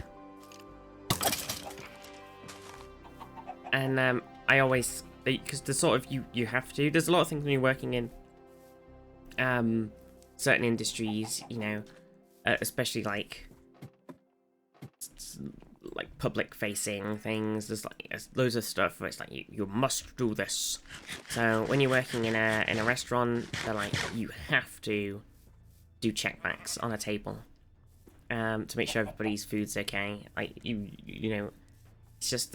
And I always, because the sort of you have to. There's a lot of things when you're working in certain industries, you know, especially like public facing things. There's loads of stuff where it's like you must do this. So when you're working in a restaurant, they're like, you have to do checkbacks on a table to make sure everybody's food's okay. Like you know, it's just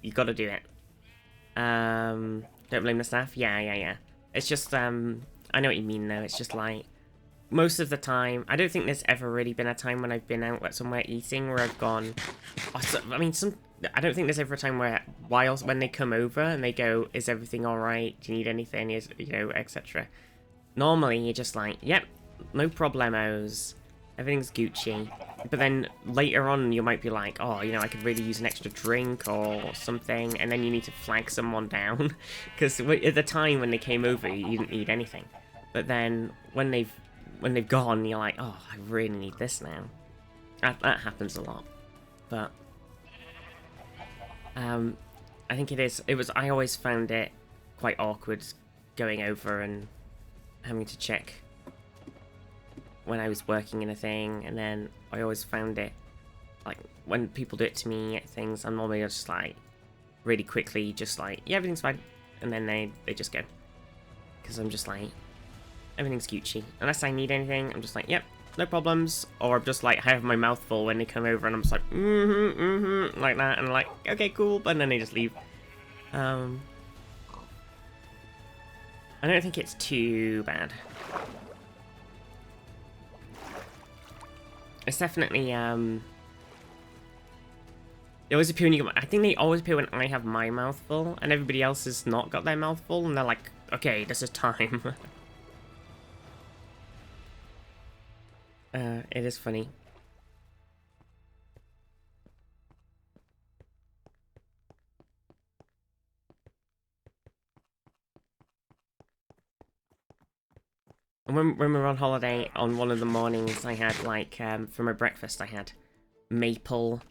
you got to do it. Don't blame the staff. Yeah. It's just I know what you mean though. It's just like most of the time, I don't think there's ever really been a time when I've been out somewhere eating where I've gone. I mean, I don't think there's ever a time where when they come over and they go, "Is everything all right? Do you need anything? Is etc." Normally, you're just like, "Yep, no problemos. Everything's Gucci." But then later on, you might be like, "Oh, I could really use an extra drink or something," and then you need to flag someone down because at the time when they came over, you didn't need anything. But then when they've gone, you're like, "Oh, I really need this now." That happens a lot, but I think I always found it quite awkward going over and having to check when I was working in a thing, and then I always found it like when people do it to me at things, I'm normally just like really quickly just like, "Yeah, everything's fine," and then they just go, because I'm just like, everything's Gucci. Unless I need anything, I'm just like, "Yep, no problems." Or I'm just like, I have my mouth full when they come over and I'm just like, like that. And I'm like, "Okay, cool." But then they just leave. I don't think it's too bad. It's definitely, they always appear when you I think they always appear when I have my mouth full and everybody else has not got their mouth full. And they're like, "Okay, this is time." It is funny. And when we were on holiday, on one of the mornings, I had like for my breakfast, I had maple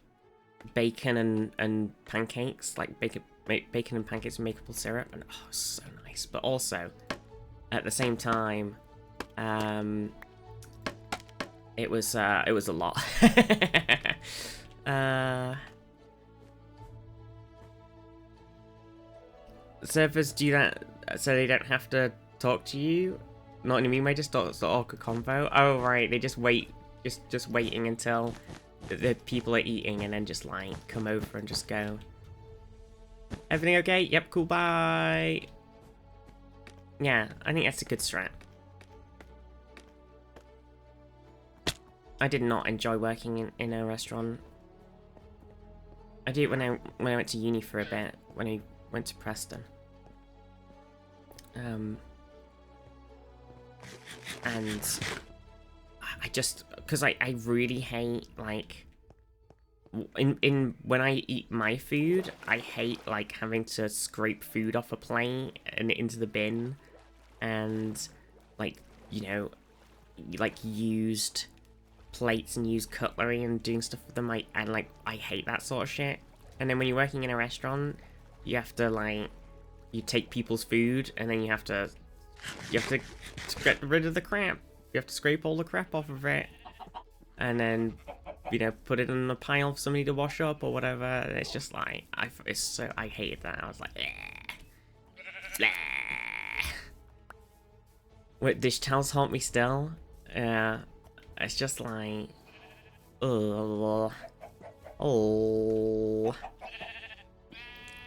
bacon and pancakes, like bacon and pancakes with maple syrup, and oh, so nice. But also, at the same time, it was a lot. Servers do that so they don't have to talk to you. Not in a mean way, just the awkward convo. Oh right, they just wait, just waiting until the people are eating and then just like come over and just go, "Everything okay? Yep, cool, bye." Yeah, I think that's a good strat. I did not enjoy working in a restaurant. I did it when I went to uni for a bit, when I went to Preston. And I just, because I really hate, like, when I eat my food, I hate, like, having to scrape food off a plate and into the bin, and, like, like, used plates and used cutlery and doing stuff with them. I hate that sort of shit. And then when you're working in a restaurant, you have to, like, you take people's food, and then you have to get rid of the crap. You have to scrape all the crap off of it, and then put it in a pile for somebody to wash up or whatever. And it's just like I hated that. I was like, bleh. Wait, dish towels haunt me still. Yeah, it's just like, oh.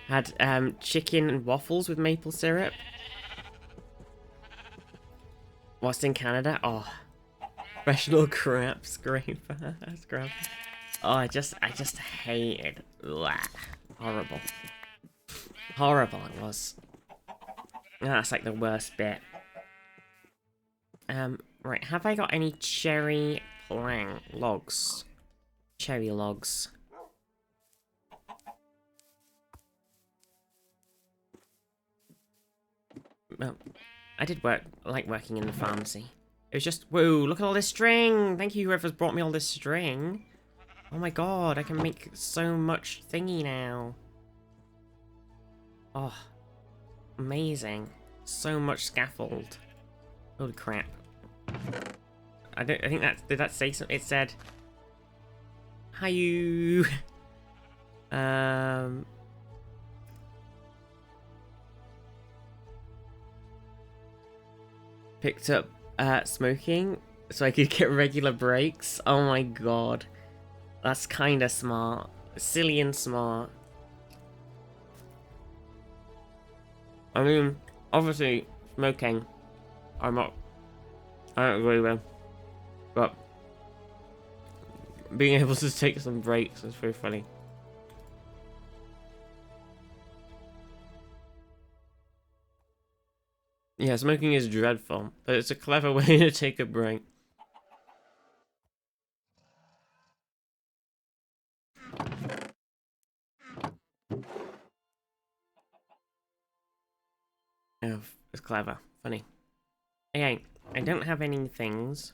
Had chicken and waffles with maple syrup whilst in Canada. Oh, professional crap scraper. Scrub. Oh, I just hated. Blah. Horrible. Horrible it was. That's like the worst bit. Right, have I got any cherry logs? Cherry logs. Well, I did like working in the pharmacy. It was just, whoa, look at all this string! Thank you whoever's brought me all this string. Oh my god, I can make so much thingy now. Oh, amazing. So much scaffold. Holy crap. I think that... Did that say something? It said... Hi you... Picked up smoking so I could get regular breaks. Oh my god. That's kinda smart. Silly and smart. I mean, obviously, smoking, I don't agree with. But being able to take some breaks is very funny. Yeah, smoking is dreadful, but it's a clever way to take a break. Oh, it's clever. Funny. Okay, I don't have any things.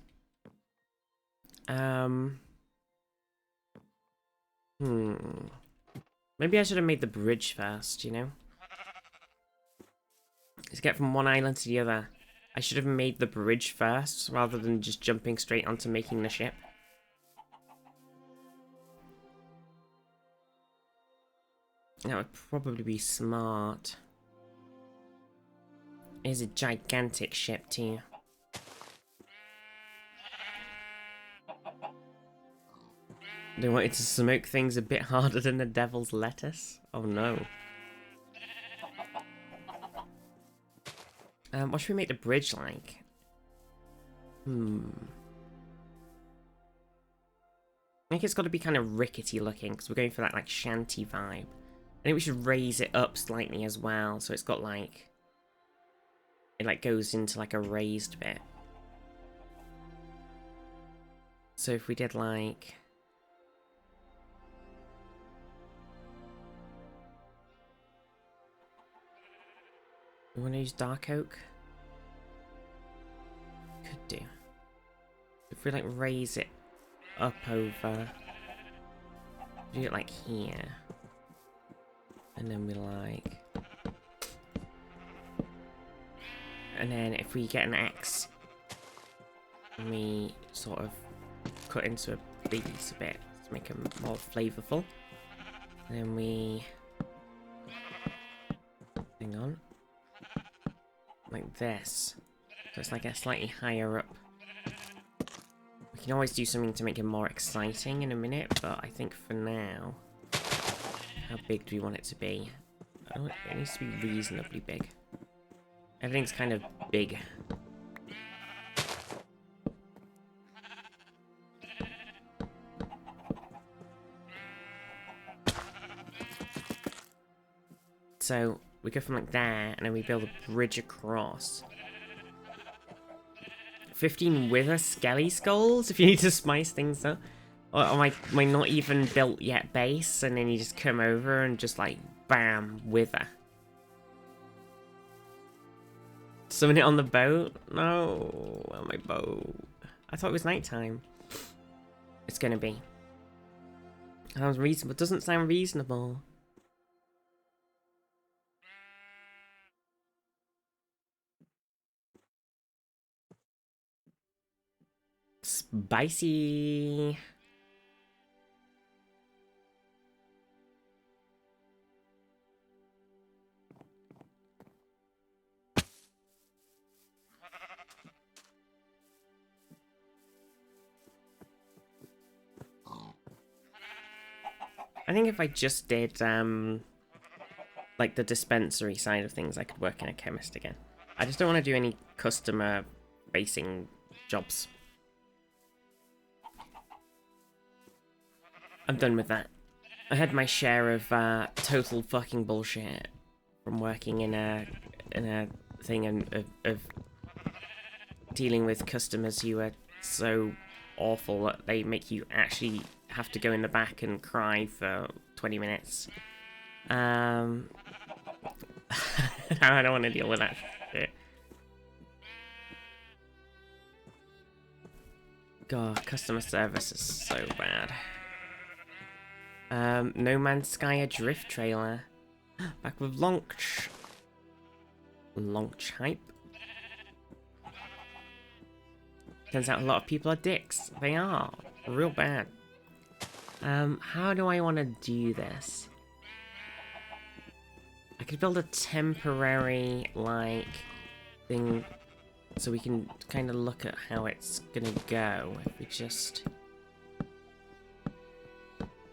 Maybe I should have made the bridge first, you know? To get from one island to the other. I should have made the bridge first, rather than just jumping straight onto making the ship. That would probably be smart. It's a gigantic ship too. They wanted to smoke things a bit harder than the devil's lettuce? Oh no. What should we make the bridge like? I think it's got to be kind of rickety looking, because we're going for that like shanty vibe. I think we should raise it up slightly as well, so it's got like... It like goes into like a raised bit. So if we did like... We want to use dark oak? Could do. If we like raise it up over... Do it like here. And then we like... And then if we get an axe, and we sort of cut into a piece a bit to make them more flavorful. And then we... Hang on. Like this. So it's like a slightly higher up. We can always do something to make it more exciting in a minute, but I think for now... How big do we want it to be? It needs to be reasonably big. Everything's kind of big. So, we go from like there, and then we build a bridge across. 15 wither skelly skulls, if you need to spice things up. Or my not even built yet base, and then you just come over and just like, bam, wither. Summon it on the boat? No, on my boat. I thought it was nighttime. It's gonna be. Sounds reasonable. It doesn't sound reasonable. Spicy. I think if I just did, like the dispensary side of things, I could work in a chemist again. I just don't want to do any customer-facing jobs. I'm done with that. I had my share of total fucking bullshit from working in a thing of dealing with customers who are so awful that they make you actually have to go in the back and cry for 20 minutes. I don't want to deal with that shit. God, customer service is so bad. No Man's Sky Adrift trailer. Back with Launch hype. Turns out a lot of people are dicks. They are. Real bad. How do I want to do this? I could build a temporary, like, thing so we can kind of look at how it's gonna go. If we just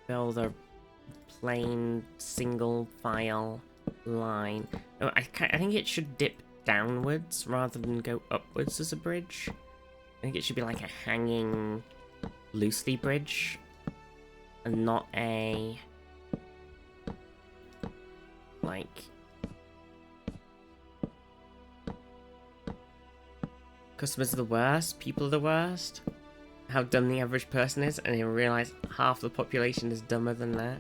build a plain single file line. Oh, I think it should dip downwards rather than go upwards as a bridge. I think it should be like a hanging loosely bridge and not a like customers are the worst, people are the worst. How dumb the average person is, and you realize half the population is dumber than that.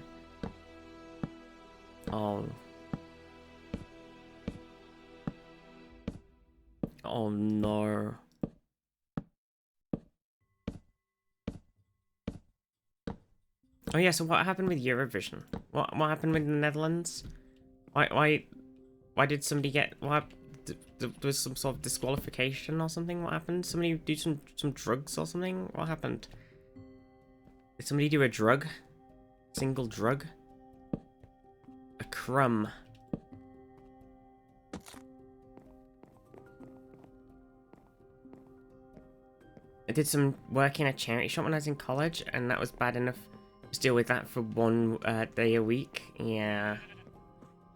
Oh. Oh no. Oh yeah, so what happened with Eurovision? What happened with the Netherlands? Why did somebody get there was some sort of disqualification or something? What happened? Somebody do some drugs or something? What happened? Did somebody do a drug? Single drug? A crumb. I did some work in a charity shop when I was in college, and that was bad enough to deal with that for one day a week. Yeah.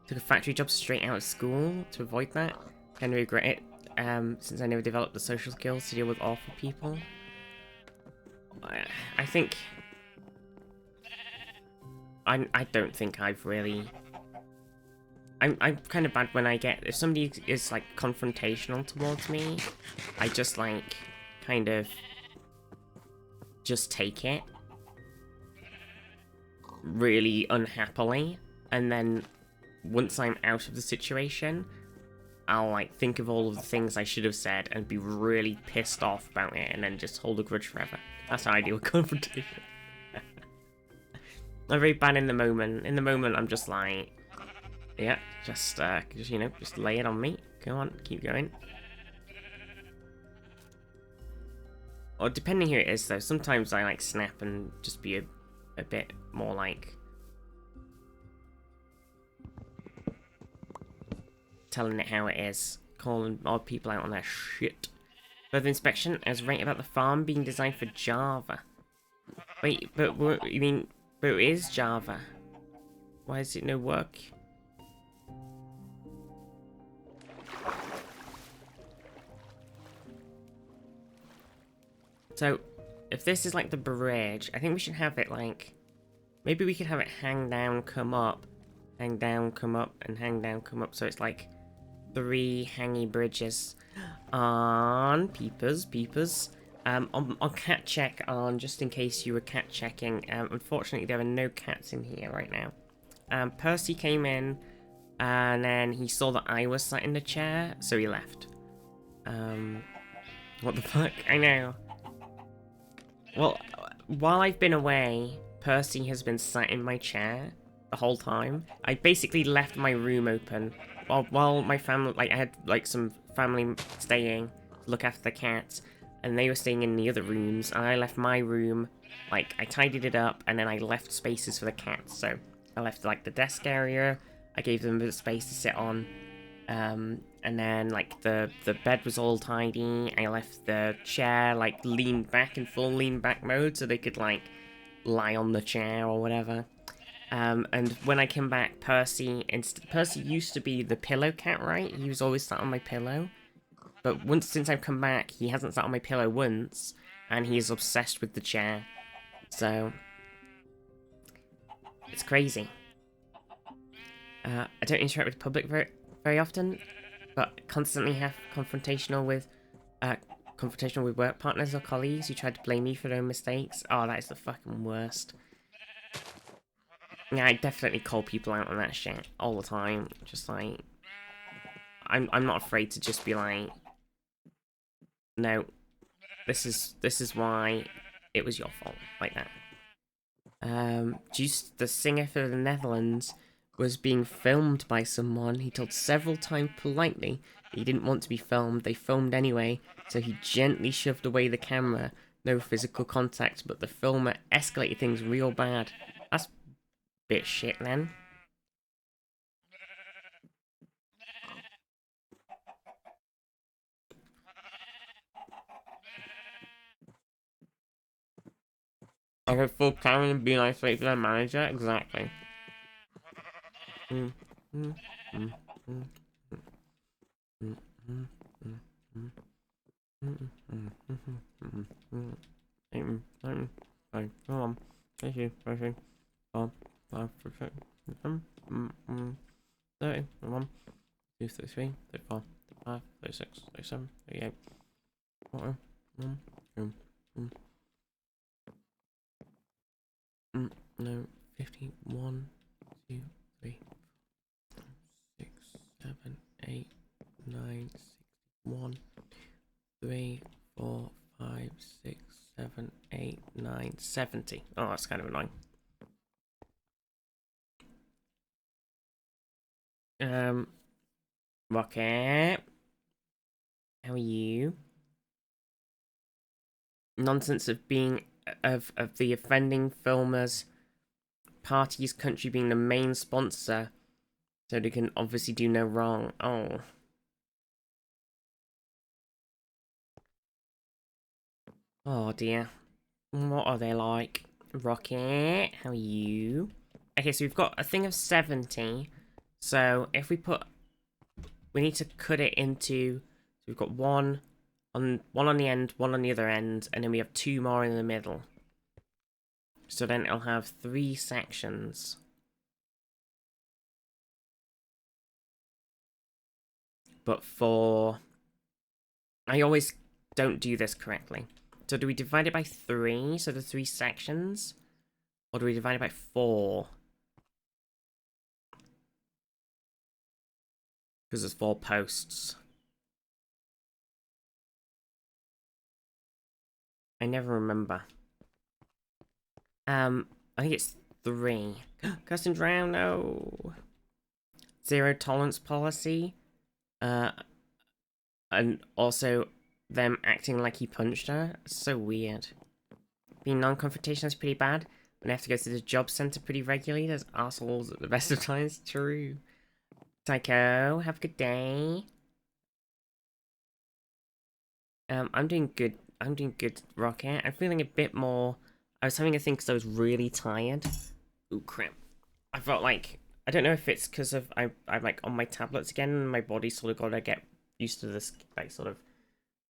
Took a factory job straight out of school to avoid that. Kind of regret it, since I never developed the social skills to deal with awful people. I think... I don't think I've really... I'm kind of bad when I get... If somebody is, like, confrontational towards me, I just, like, kind of... just take it. Really unhappily. And then, once I'm out of the situation, I'll, like, think of all of the things I should have said and be really pissed off about it and then just hold a grudge forever. That's how I deal with confrontation. I'm very bad in the moment. In the moment, I'm just like... Yeah, just you know, just lay it on me. Go on, keep going. Or depending who it is, though, sometimes I, like, snap and just be a bit more, like... telling it how it is. Calling odd people out on their shit. Further inspection as right about the farm being designed for Java. Wait, but what, you mean... But it is Java. Why is it no work? So, if this is like the bridge, I think we should have it like... Maybe we could have it hang down, come up, hang down, come up, and hang down, come up. So it's like 3 hangy bridges on peepers. On cat check on, just in case you were cat checking. Unfortunately, there are no cats in here right now. Percy came in, and then he saw that I was sat in the chair, so he left. What the fuck? I know. Well, while I've been away, Percy has been sat in my chair the whole time. I basically left my room open while my family, like, I had like some family staying to look after the cats, and they were staying in the other rooms, and I left my room, like, I tidied it up, and then I left spaces for the cats. So I left like the desk area, I gave them a bit of space to sit on, and then like the bed was all tidy. I left the chair like leaned back in full lean back mode so they could like lie on the chair or whatever. And when I came back, Percy used to be the pillow cat, right? He was always sat on my pillow. But since I've come back, he hasn't sat on my pillow once, and he is obsessed with the chair. So it's crazy. I don't interact with the public very often, but constantly have confrontational with work partners or colleagues who try to blame me for their own mistakes. Oh, that is the fucking worst. Yeah, I definitely call people out on that shit all the time. Just like, I'm not afraid to just be like, no, this is why it was your fault, like that. Juice, the singer for the Netherlands, was being filmed by someone. He told several times politely he didn't want to be filmed. They filmed anyway, so he gently shoved away the camera. No physical contact, but the filmer escalated things real bad. That's a bit shit, then. I have full camera and being isolated for their manager? Exactly. Thank you. 30, 31, 2, 33, 34, 35, 36, 37, 38, 40, no, 50, 1, 2, 3, 6, 7, 8, 9, 61, 3, 4, 5, 6, 7, 8, 9, 70. Oh, that's kind of annoying. Rocket. How are you? Nonsense of being of the offending filmers party's country being the main sponsor, so they can obviously do no wrong. Oh. Oh dear. What are they like? Rocket, how are you? Okay, so we've got a thing of 70. So if we put, we need to cut it into, so we've got one on the end, one on the other end, and then we have 2 more in the middle. So then it'll have 3 sections. But for, I always don't do this correctly. So do we divide it by 3, so the 3 sections? Or do we divide it by 4? Because there's 4 posts. I never remember. I think it's 3. Custom drown, no. 0 tolerance policy. And also them acting like he punched her. It's so weird. Being non-confrontational is pretty bad. When I have to go to the job center pretty regularly, there's assholes at the best of times. True. Psycho, have a good day. I'm doing good. I'm doing good, Rocket. I'm feeling a bit more. I was having a thing because I was really tired. Ooh, crap. I felt like, I don't know if it's because of I'm like on my tablets again, and my body sort of got to get used to this, like, sort of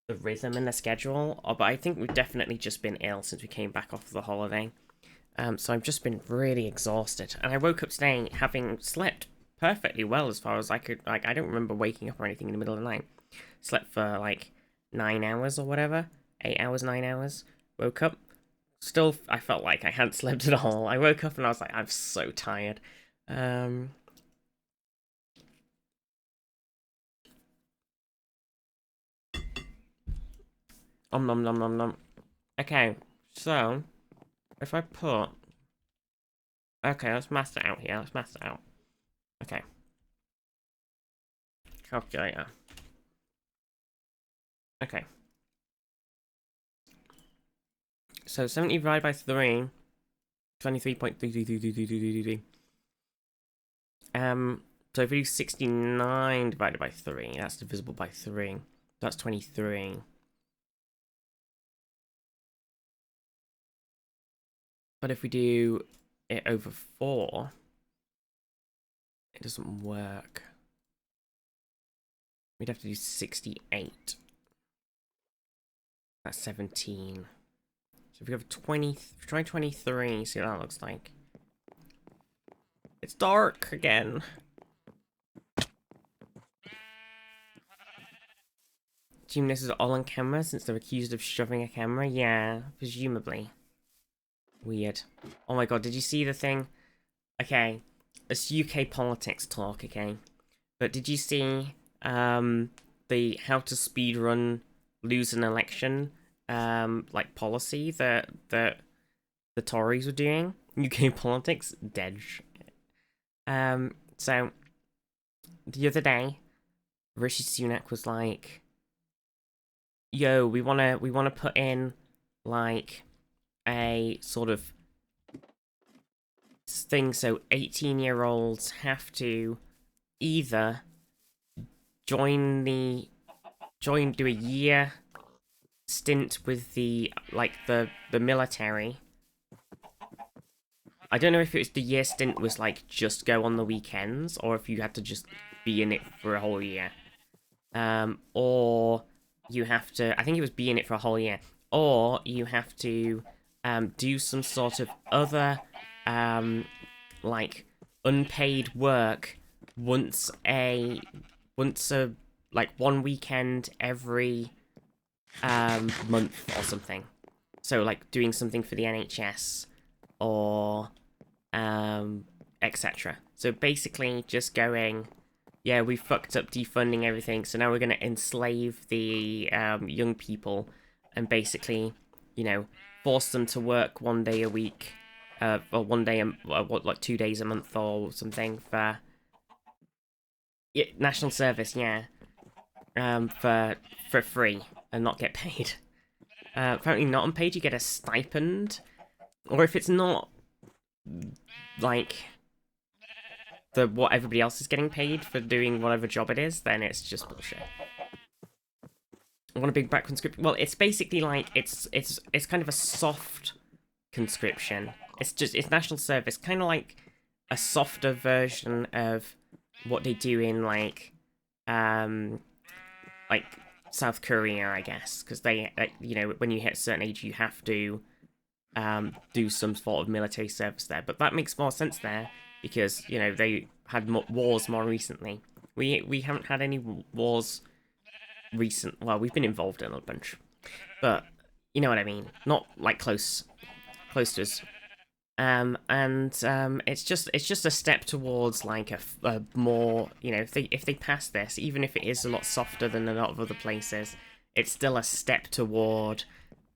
the rhythm and the schedule. But I think we've definitely just been ill since we came back off the holiday. So I've just been really exhausted, and I woke up today having slept perfectly well as far as I could. Like, I don't remember waking up or anything in the middle of the night. Slept for like 9 hours or whatever, 8 hours, 9 hours. Woke up, still I felt like I hadn't slept at all. I woke up and I was like, I'm so tired. Nom nom nom nom nom. Okay, so if I put, okay, let's master it out here. Let's master it out. Okay. Calculator. Okay. So 70 divided by 3, 23.3333333. So if we do 69 divided by 3, that's divisible by 3. That's 23. But if we do it over 4, it doesn't work. We'd have to do 68. That's 17. So if we have 20, try 23, see what that looks like. It's dark again. Assume this is all on camera since they're accused of shoving a camera? Yeah, presumably. Weird. Oh my god, did you see the thing? Okay, it's UK politics talk, okay? But did you see the how to speedrun lose an election like policy that the Tories were doing? UK politics? Dead. So the other day, Rishi Sunak was like, "Yo, we wanna put in like a sort of thing so 18-year-olds have to either do a year stint with the military. I don't know if it was the year stint was like just go on the weekends or if you had to just be in it for a whole year. Or you have to, I think it was be in it for a whole year, or you have to do some sort of other like unpaid work once a like one weekend every month or something. So like doing something for the NHS or etc. So basically just going, yeah, we fucked up defunding everything, so now we're going to enslave the young people and basically, you know, force them to work 1 day a week, or 1 day, like 2 days a month or something for national service, yeah, for free and not get paid. Apparently not unpaid, you get a stipend, or if it's not like what everybody else is getting paid for doing whatever job it is, then it's just bullshit. I want a big back conscription. Well, it's basically like it's kind of a soft conscription. It's national service, kind of like a softer version of what they do in like South Korea, I guess, because they you know, when you hit a certain age you have to do some sort of military service there. But that makes more sense there because, you know, they had wars more recently. We haven't had any wars recent. Well, we've been involved in a bunch, but you know what I mean. Not like close to us. It's just a step towards like a more, you know, if they pass this, even if it is a lot softer than a lot of other places, it's still a step toward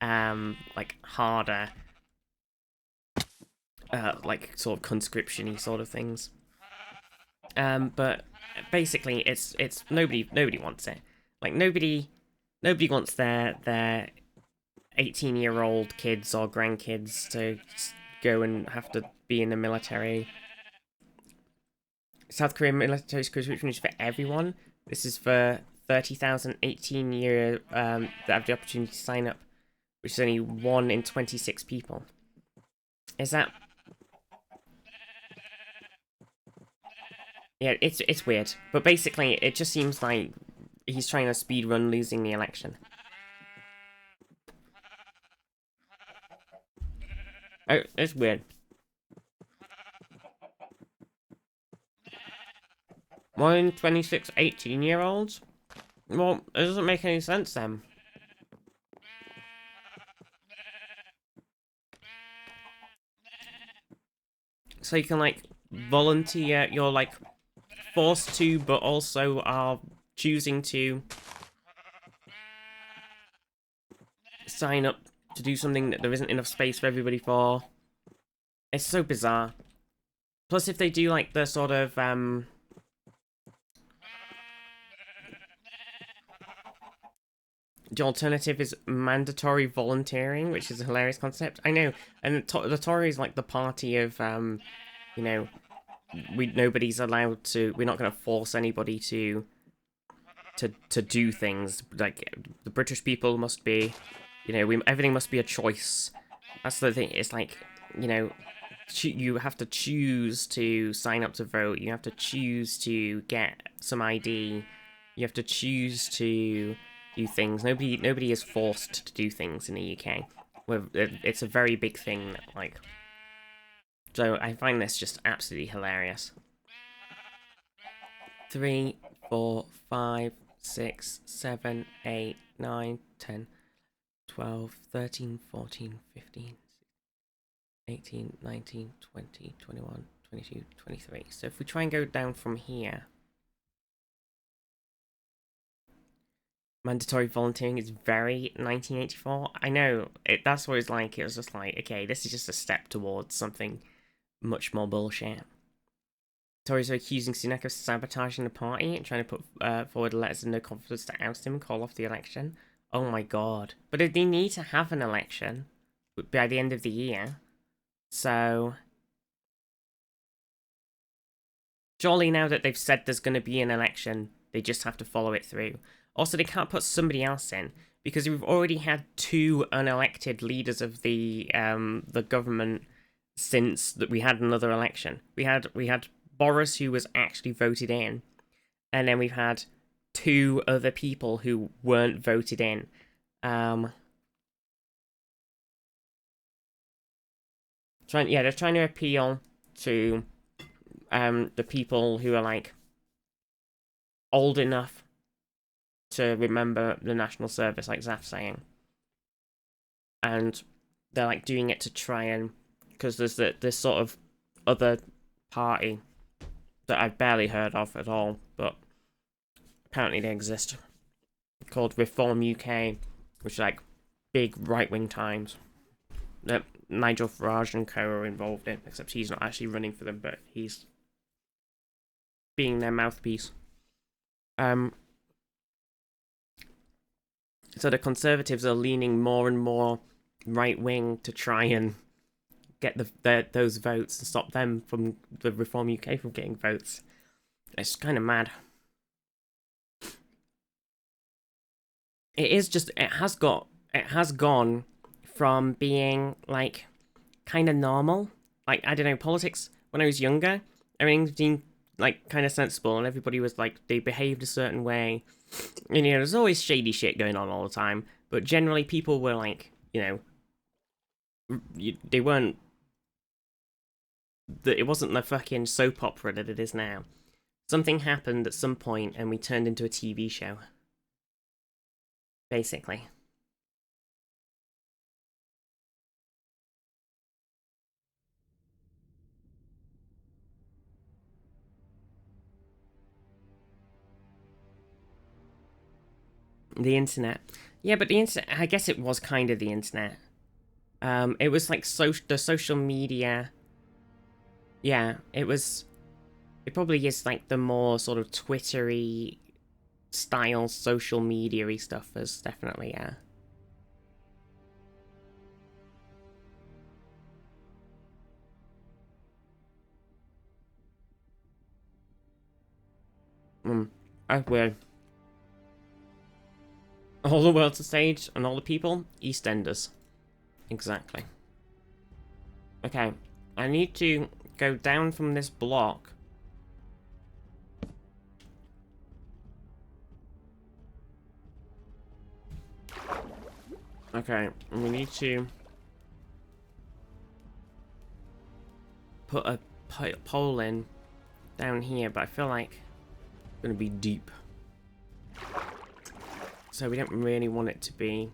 like harder like sort of conscription-y sort of things. But basically it's nobody wants it. Like nobody wants their 18-year-old kids or grandkids to go and have to be in the military. South Korean military conscription is for everyone. This is for 30,000 18-year that have the opportunity to sign up, which is only 1 in 26 people. Is that? Yeah, it's weird, but basically it just seems like he's trying to speedrun losing the election. Oh, it's weird. 1 in 26 18-year-olds? Well, it doesn't make any sense then. So you can, like, volunteer, you're, like, forced to, but also are choosing to sign up to do something that there isn't enough space for everybody for. It's so bizarre. Plus, if they do, like, the sort of, the alternative is mandatory volunteering, which is a hilarious concept. I know, and the Tories like the party of, you know, nobody's allowed to. We're not going to force anybody to do things. Like the British people must be, you know, everything must be a choice. That's the thing. It's like, you know, you have to choose to sign up to vote. You have to choose to get some ID. You have to choose to do things. Nobody is forced to do things in the UK. It's a very big thing, like. So I find this just absolutely hilarious. 3, 4, 5, 6, 7, 8, 9, 10, 12, 13, 14, 15, 18, 19, 20, 21, 22, 23. So if we try and go down from here. Mandatory volunteering is very 1984. I know, that's what it's like. It was just like, okay, this is just a step towards something much more bullshit. Tories are accusing Sunak of sabotaging the party and trying to put forward letters of no confidence to oust him and call off the election. Oh my god. But they need to have an election by the end of the year. So... surely now that they've said there's going to be an election, they just have to follow it through. Also, they can't put somebody else in, because we've already had 2 unelected leaders of the government since that we had another election. We had Boris, who was actually voted in, and then we've had 2 other people who weren't voted in. They're trying to appeal to the people who are like old enough to remember the national service, like Zaf's saying, and they're like doing it to try and, because there's this sort of other party that I've barely heard of at all, but apparently they exist, called Reform UK, which is like big right-wing Times that Nigel Farage and co are involved in, except he's not actually running for them, but he's being their mouthpiece. So the Conservatives are leaning more and more right-wing to try and get those votes and stop them from the Reform UK from getting votes. It's kind of mad. It has gone from being like kind of normal. Like, I don't know, politics when I was younger, everything seemed like kind of sensible, and everybody was like, they behaved a certain way. And, you know, there's always shady shit going on all the time, but generally people were like, you know, they weren't, it wasn't the fucking soap opera that it is now. Something happened at some point and we turned into a TV show. Basically. The internet. Yeah, but the internet, I guess it was kind of the internet. It was like the social media. Yeah, it probably is like the more sort of Twittery style social media-y stuff is definitely, yeah. That's weird. All the world's a stage, and all the people, EastEnders. Exactly. Okay, I need to go down from this block. Okay, we need to put a pole in down here, but I feel like it's going to be deep. So we don't really want it to be...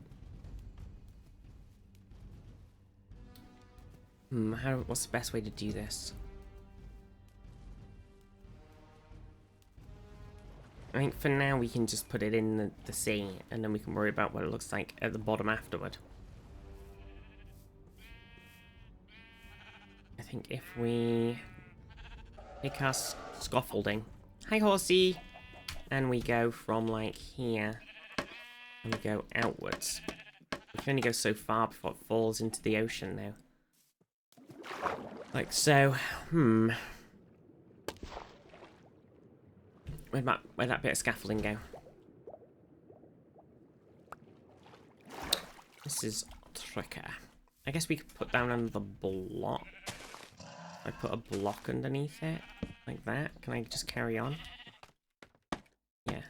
what's the best way to do this? I think for now we can just put it in the sea, and then we can worry about what it looks like at the bottom afterward. I think if we pick our scaffolding... Hi, horsey! And we go from, like, here, and we go outwards. We can only go so far before it falls into the ocean now. Like so. Where'd that bit of scaffolding go? This is tricky. I guess we could put down another block. I put a block underneath it, like that. Can I just carry on? Yeah.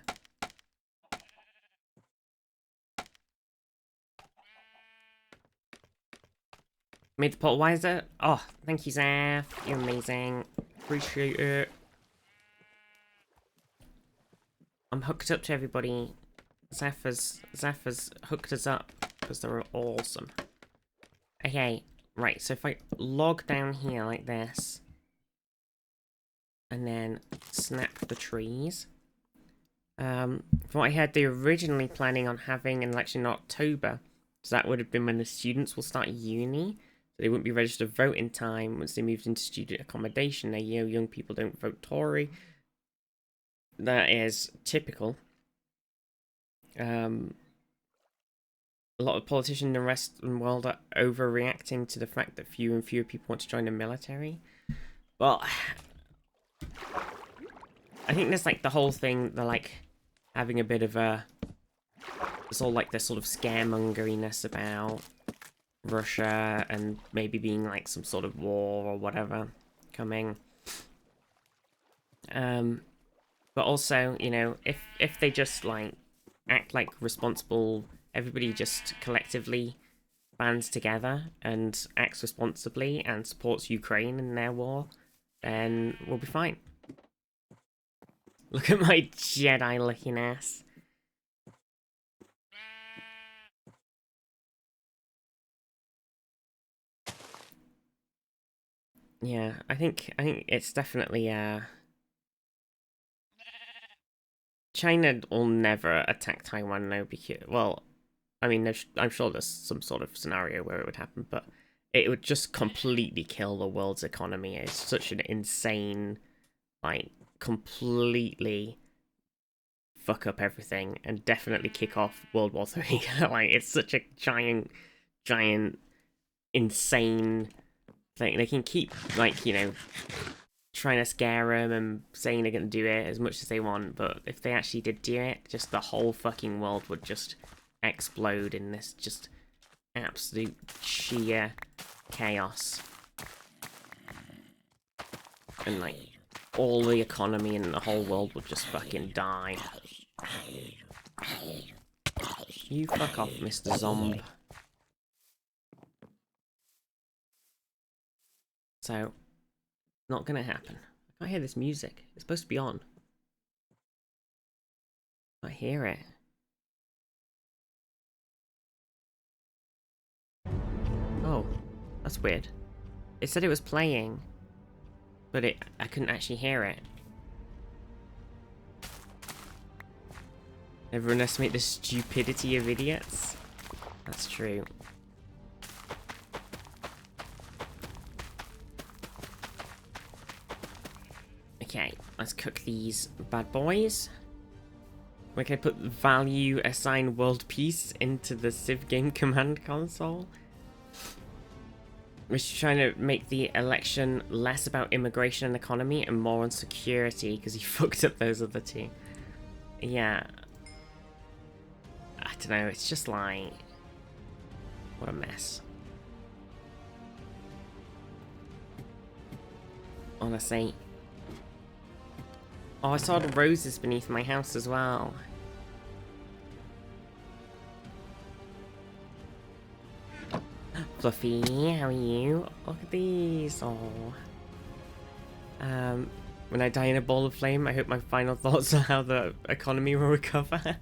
Made the pot wiser. Oh, thank you, Zaf. You're amazing. Appreciate it. I'm hooked up to everybody. Zaf has hooked us up because they're awesome. Okay, right. So if I log down here like this, and then snap the trees. From what I heard, they're originally planning on having an election in October, so that would have been when the students will start uni. They wouldn't be registered to vote in time once they moved into student accommodation. Now, young people don't vote Tory. That is typical. A lot of politicians in the Western world are overreacting to the fact that fewer and fewer people want to join the military. Well, I think there's like the whole thing, they're like having a bit of a... It's all like this sort of scaremongeriness about Russia and maybe being like some sort of war or whatever coming. But also, you know, if they just like act like responsible, everybody just collectively bands together and acts responsibly and supports Ukraine in their war, then we'll be fine. Look at my Jedi looking ass. Yeah, I think it's definitely China will never attack Taiwan now because, well, I mean, I'm sure there's some sort of scenario where it would happen, but it would just completely kill the world's economy. It's such an insane, like, completely fuck up everything and definitely kick off World War III. Like, it's such a giant, insane thing. They can keep, like, you know, trying to scare them and saying they're going to do it as much as they want, but if they actually did do it, just the whole fucking world would just explode in this just absolute sheer chaos. And, like, all the economy in the whole world would just fucking die. You fuck off, Mr. Zomb. So, not gonna happen. I can't hear this music. It's supposed to be on. I hear it. Oh, that's weird. It said it was playing, but I couldn't actually hear it. Never underestimate the stupidity of idiots. That's true. Okay, let's cook these bad boys. Where can I put value assign world peace into the Civ game command console? We're trying to make the election less about immigration and economy and more on security because he fucked up those other two. Yeah. I don't know, it's just like... What a mess. Honestly. Oh, I saw the roses beneath my house as well. Fluffy, how are you? Look at these. Oh. When I die in a ball of flame, I hope my final thoughts are how the economy will recover.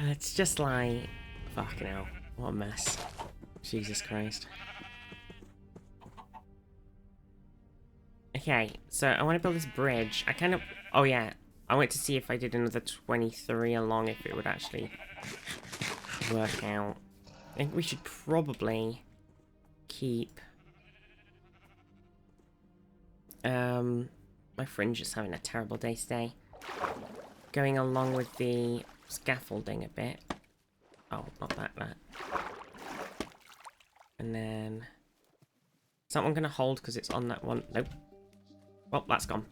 It's just like... Fucking hell. What a mess. Jesus Christ. Okay, so I want to build this bridge. I kind of... Oh yeah, I went to see if I did another 23 along, if it would actually work out. I think we should probably keep... my fringe is having a terrible day today. Going along with the scaffolding a bit. Oh, not that. And then... Is that one going to hold because it's on that one? Nope. Well, that's gone.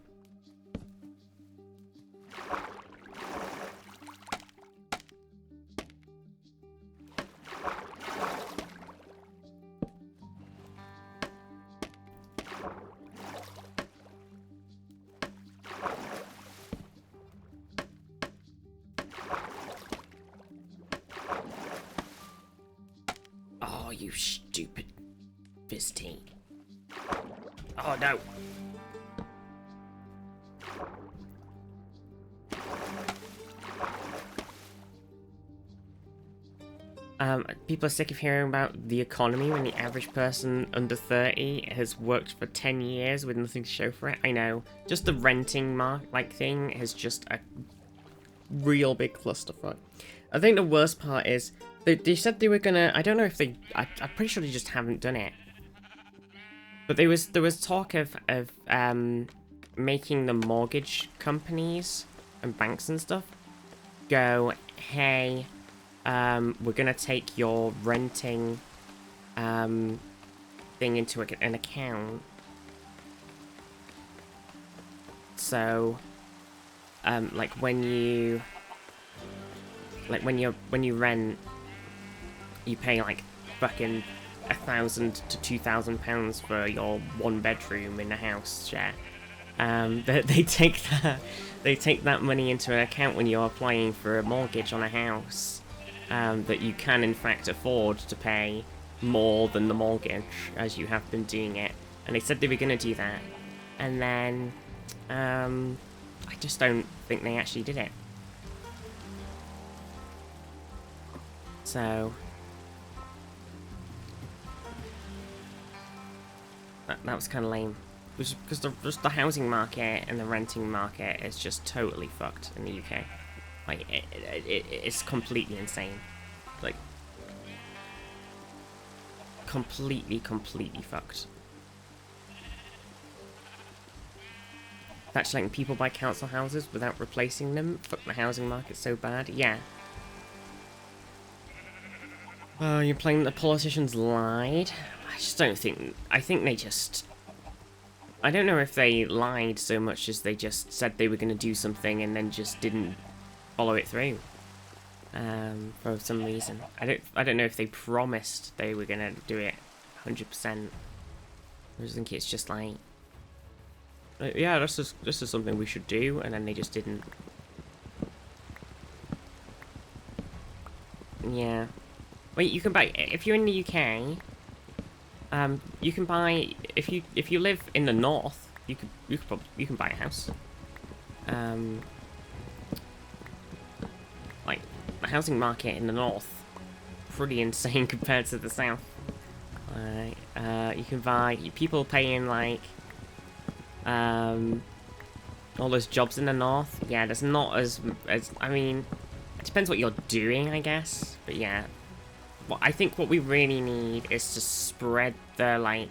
Oh, you stupid fisty. Oh, no. People are sick of hearing about the economy when the average person under 30 has worked for 10 years with nothing to show for it. I know. Just the renting thing is just a real big clusterfuck. I think the worst part is They said they were gonna. I don't know if they. I'm pretty sure they just haven't done it. But there was talk of making the mortgage companies and banks and stuff go, hey, we're gonna take your renting thing into an account. So, like when you rent, you pay like fucking £1,000 to £2,000 for your 1 bedroom in a house share. They take that money into an account when you're applying for a mortgage on a house, that you can in fact afford to pay more than the mortgage as you have been doing it. And they said they were going to do that, and then I just don't think they actually did it. So that was kind of lame. Because just the housing market and the renting market is just totally fucked in the UK. Like, it's completely insane. Like, completely fucked. That's letting people buy council houses without replacing them. Fuck, the housing market's so bad. Yeah. You're playing the politicians lied? I just don't think... I think they just... I don't know if they lied so much as they just said they were going to do something and then just didn't follow it through. For some reason. I don't know if they promised they were going to do it 100%. I just think it's just like... yeah, this is something we should do, and then they just didn't. Yeah. Wait, you can buy... If you're in the UK... you can buy if you live in the north, you can buy a house. Like the housing market in the north, pretty insane compared to the south. You can buy people paying like all those jobs in the north. Yeah, there's not as I mean, it depends what you're doing, I guess. But yeah. I think what we really need is to spread the, like,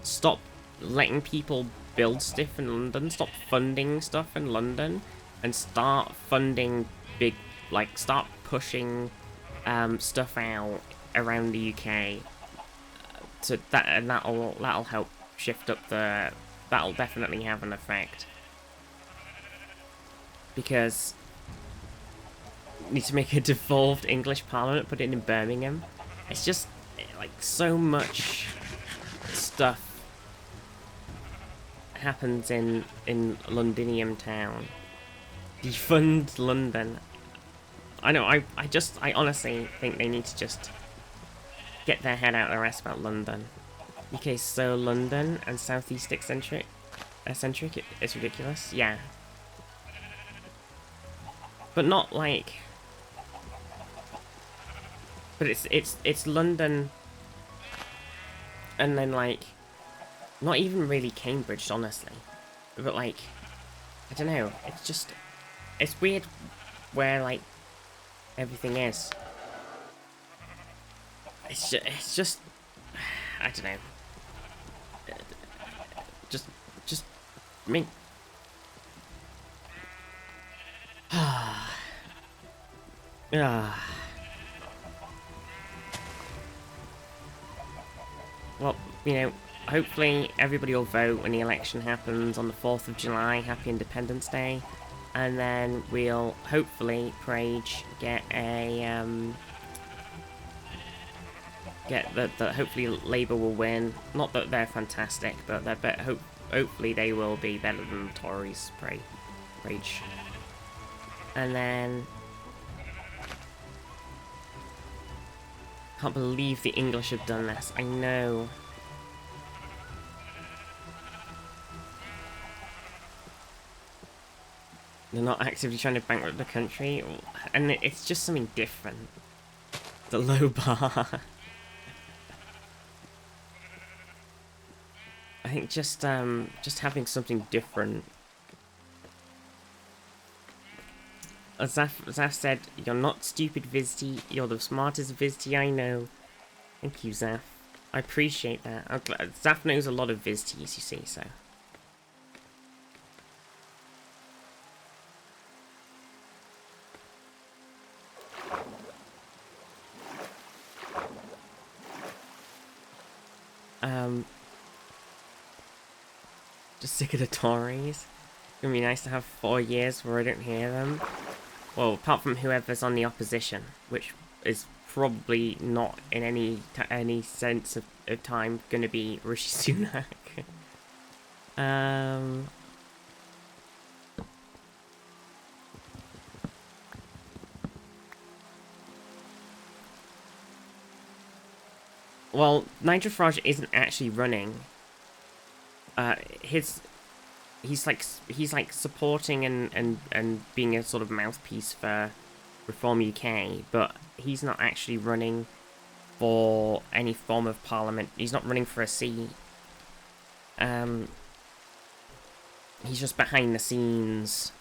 stop letting people build stuff in London, stop funding stuff in London, and start funding big, like, start pushing stuff out around the UK. To that, and that'll help shift up the, that'll definitely have an effect. Because need to make a devolved English Parliament, put it in Birmingham. It's just like so much stuff happens in Londinium town. Defund London. I know. I honestly think they need to just get their head out of their ass about London. Okay, so London and Southeast eccentric, it's ridiculous. Yeah, but not like. But it's London, and then like, not even really Cambridge, honestly. But like, I don't know. It's just, it's weird where like everything is. It's just, I don't know. Just me. Well, you know, hopefully everybody will vote when the election happens on the 4th of July. Happy Independence Day. And then we'll hopefully, Prage, get a, hopefully Labour will win. Not that they're fantastic, but hopefully they will be better than the Tories, Prage. And then... Can't believe the English have done this. I know. They're not actively trying to bankrupt the country, and it's just something different. The low bar. I think just having something different. Zaf said, "You're not stupid, Vizty. You're the smartest Vizty I know." Thank you, Zaf. I appreciate that. Zaf knows a lot of Vizties, you see, so. Just sick of the Tories. It's gonna be nice to have 4 years where I don't hear them. Well, apart from whoever's on the opposition, which is probably not in any sense of time gonna be Rishi Sunak. Well, Nigel Farage isn't actually running. He's like supporting and being a sort of mouthpiece for Reform UK, but he's not actually running for any form of parliament. He's not running for a seat. He's just behind the scenes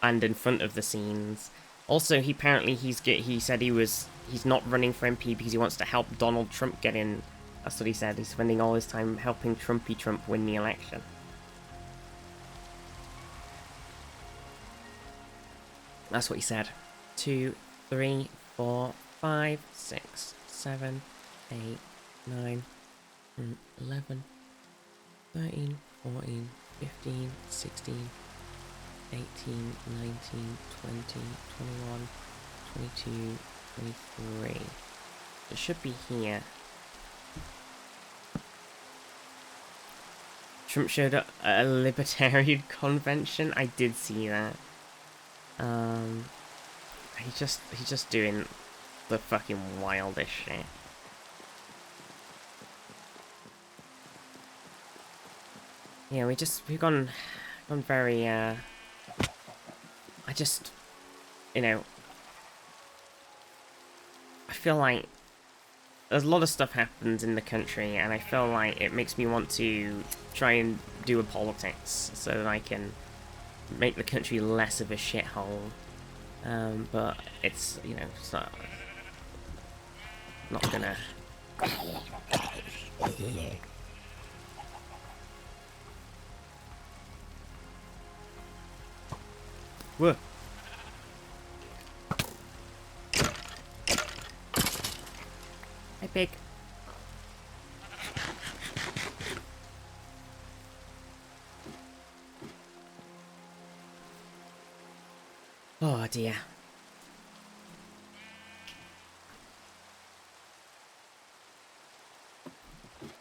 and in front of the scenes. Also, he said he's not running for MP because he wants to help Donald Trump get in. That's what he said. He's spending all his time helping Trumpy Trump win the election. That's what he said. 2, 3, 4, 5, 6, 7, 8, 9, 11, 13, 14, 15, 16, 18, 19, 20, 21, 22, 23. It should be here. Trump showed up at a libertarian convention. I did see that. He's just doing the fucking wildest shit. Yeah, we've gone very, I just, I feel like there's a lot of stuff happens in the country, and I feel like it makes me want to try and do a politics so that I can make the country less of a shithole. But it's, it's not gonna. Whoa. Hi, pig. Oh dear.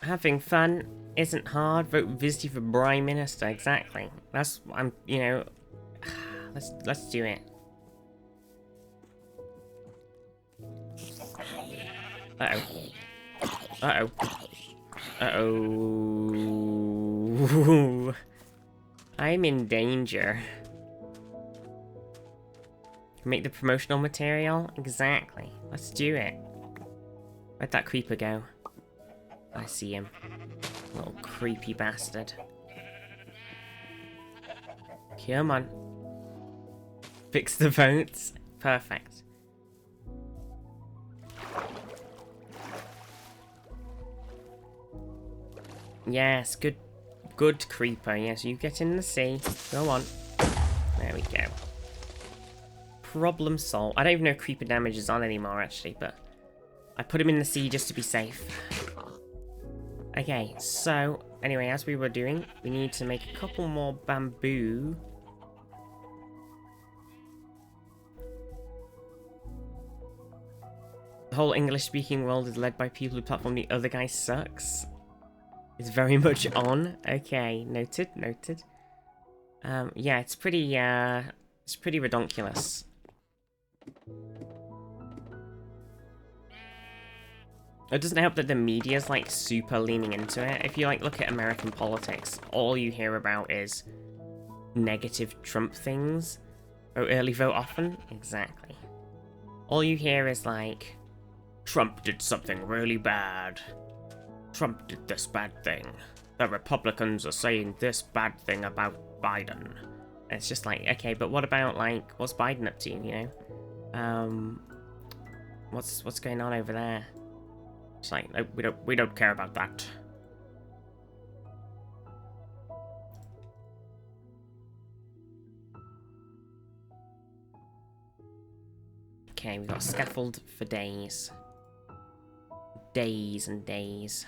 Having fun isn't hard. Vote Vizty for Prime Minister. Exactly. That's let's do it. Uh-oh. I'm in danger. Make the promotional material? Exactly. Let's do it. Where'd that creeper go? I see him. Little creepy bastard. Come on. Fix the votes. Perfect. Yes, good creeper. Yes, you get in the sea. Go on. There we go. Problem solved. I don't even know if creeper damage is on anymore, actually, but I put him in the sea just to be safe. Okay, so, anyway, as we were doing, we need to make a couple more bamboo. The whole English-speaking world is led by people who platform the other guy sucks. It's very much on. Okay, noted. Yeah, it's pretty redonkulous. It doesn't help that the media's like super leaning into it. If you like look at American politics, all you hear about is negative Trump things. Oh, early vote often? Exactly. All you hear is like, Trump did something really bad. Trump did this bad thing. The Republicans are saying this bad thing about Biden. It's just like, okay, but what about, like, what's Biden up to, you know? What's going on over there? It's like, no, we don't care about that. Okay, we've got scaffold for days. Days and days.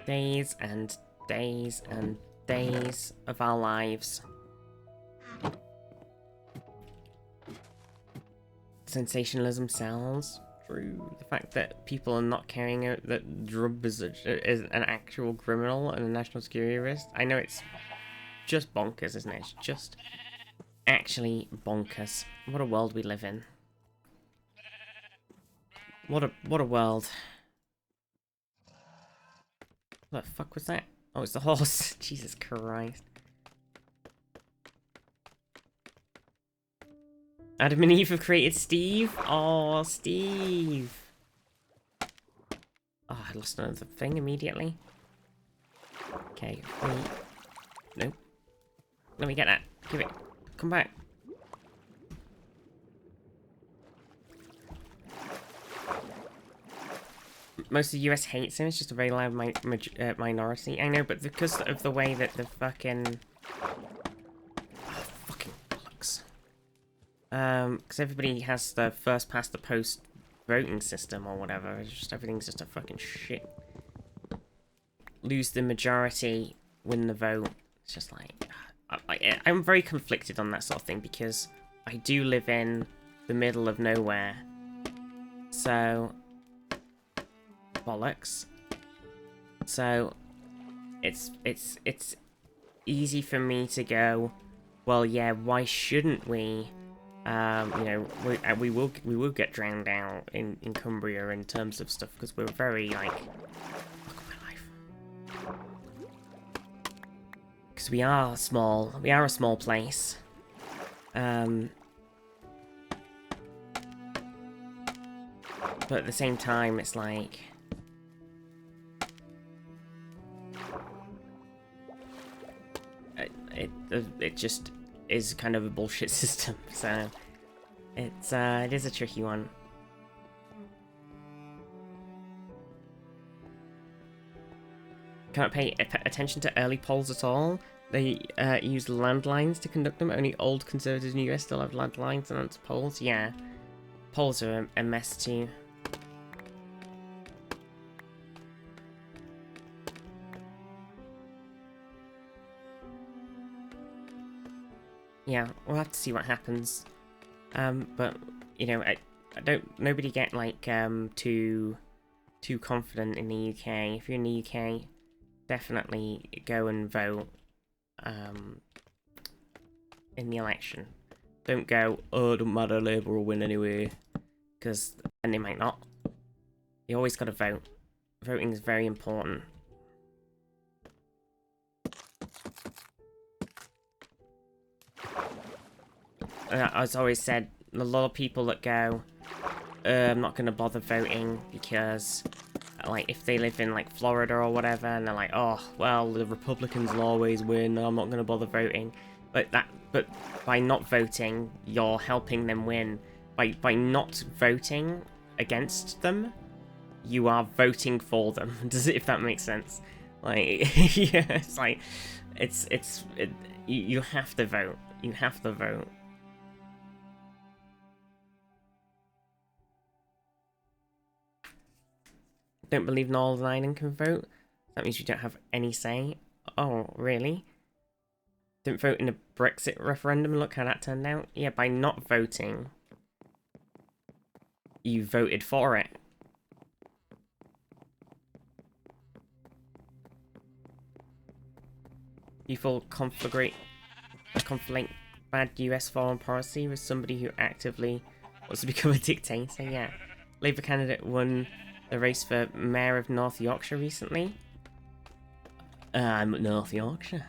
Days and days and days of our lives. Sensationalism sells. True. The fact that people are not carrying out that drug is an actual criminal and a national security risk. I know it's just bonkers, isn't it? It's just actually bonkers. What a world we live in. What a world. What the fuck was that? Oh, it's the horse. Jesus Christ. Adam and Eve have created Steve. Oh, Steve. Oh, I lost another thing immediately. Okay, wait. Nope. Let me get that. Give it. Come back. Most of the US hates him. It's just a very loud minority. I know, but because of the way that the fucking... Oh, fucking bollocks. Because everybody has the first past the post voting system or whatever. It's just everything's just a fucking shit. Lose the majority, win the vote. It's just like... I'm very conflicted on that sort of thing because I do live in the middle of nowhere. So... bollocks. So it's easy for me to go, well, yeah, why shouldn't we? You know, we will get drowned out in Cumbria in terms of stuff because we're very like, look at my life, because we are small. We are a small place. But at the same time, it's like. It just is kind of a bullshit system, so it is a tricky one. Can't pay attention to early polls at all. They use landlines to conduct them. Only old conservatives in the US still have landlines and answer polls. Yeah, polls are a mess too. Yeah, we'll have to see what happens. But you know, I don't. Nobody get like too confident in the UK. If you're in the UK, definitely go and vote. In the election, don't go. Oh, it doesn't matter. Labour will win anyway, because and they might not. You always got to vote. Voting is very important. As always said, a lot of people that go, I'm not going to bother voting because, like, if they live in, like, Florida or whatever, and they're like, oh, well, the Republicans will always win, I'm not going to bother voting. But by not voting, you're helping them win. By not voting against them, you are voting for them. If that makes sense. Like, yeah, it's like, you have to vote. You have to vote. Don't believe Northern Ireland can vote? That means you don't have any say? Oh, really? Didn't vote in a Brexit referendum, look how that turned out? Yeah, by not voting, you voted for it. People conflate bad US foreign policy with somebody who actively wants to become a dictator, yeah. Labour candidate won the race for Mayor of North Yorkshire recently. North Yorkshire.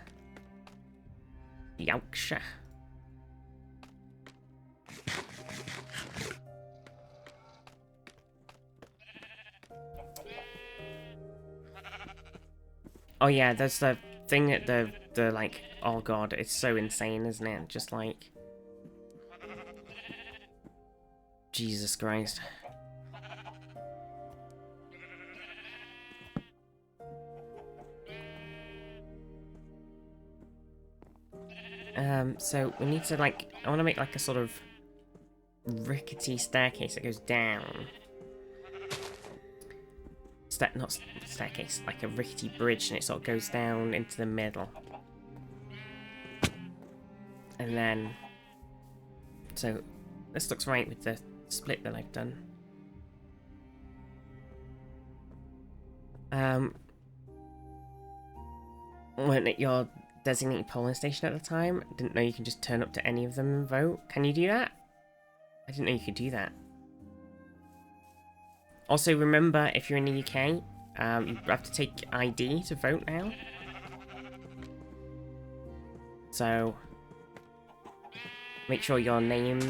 Yorkshire. Oh yeah, there's the thing that the like, oh god, it's so insane, isn't it? Just like, Jesus Christ. So we need to like, I want to make like a sort of rickety staircase that goes down. Not staircase, like a rickety bridge, and it sort of goes down into the middle. And then, so this looks right with the split that I've done. Weren't it your designated polling station at the time? Didn't know you can just turn up to any of them and vote. Can you do that? I didn't know you could do that. Also, remember, if you're in the UK, you have to take ID to vote now. So, make sure your name,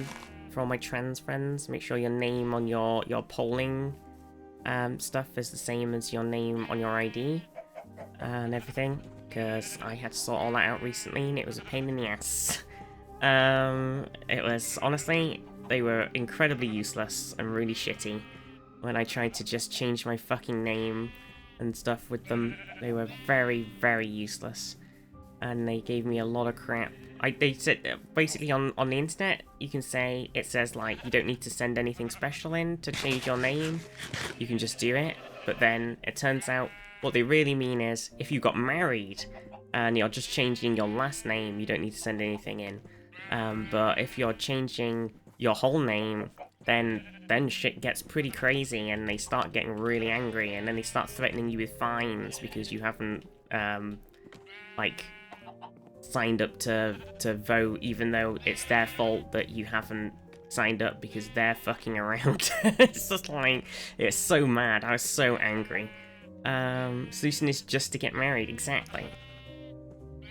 for all my trans friends, make sure your name on your polling stuff is the same as your name on your ID and everything, because I had to sort all that out recently and it was a pain in the ass. It was, honestly, they were incredibly useless and really shitty. When I tried to just change my fucking name and stuff with them, they were very, very useless. And they gave me a lot of crap. They said, basically on the internet, you can say, it says like, you don't need to send anything special in to change your name. You can just do it. But then it turns out, what they really mean is, if you got married and you're just changing your last name, you don't need to send anything in. But if you're changing your whole name, then shit gets pretty crazy and they start getting really angry and then they start threatening you with fines because you haven't, like, signed up to vote, even though it's their fault that you haven't signed up because they're fucking around. It's just like, it's so mad. I was so angry. Solution is just to get married, exactly.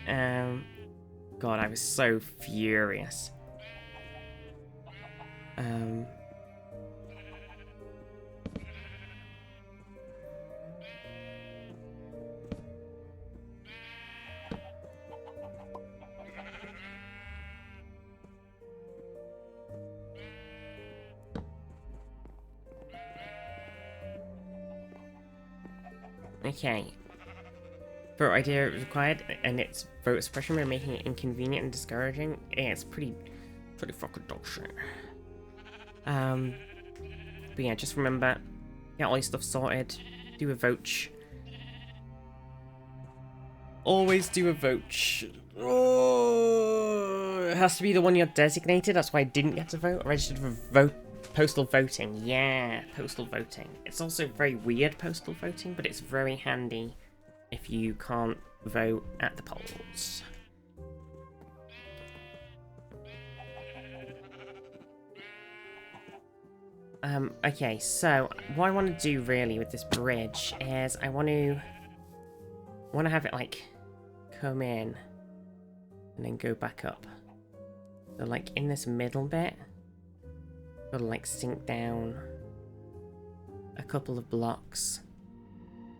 God, I was so furious. Okay. Vote idea required, and its vote suppression by making it inconvenient and discouraging. Yeah, it's pretty fucking dog shit. But yeah, just remember, get all your stuff sorted, do a vote. Always do a vote. Oh, it has to be the one you're designated, that's why I didn't get to vote. I registered for postal voting. Yeah, postal voting. It's also very weird postal voting, but it's very handy if you can't vote at the polls. Okay, so what I want to do really with this bridge is I want to have it like come in and then go back up. So like in this middle bit, gotta like sink down a couple of blocks.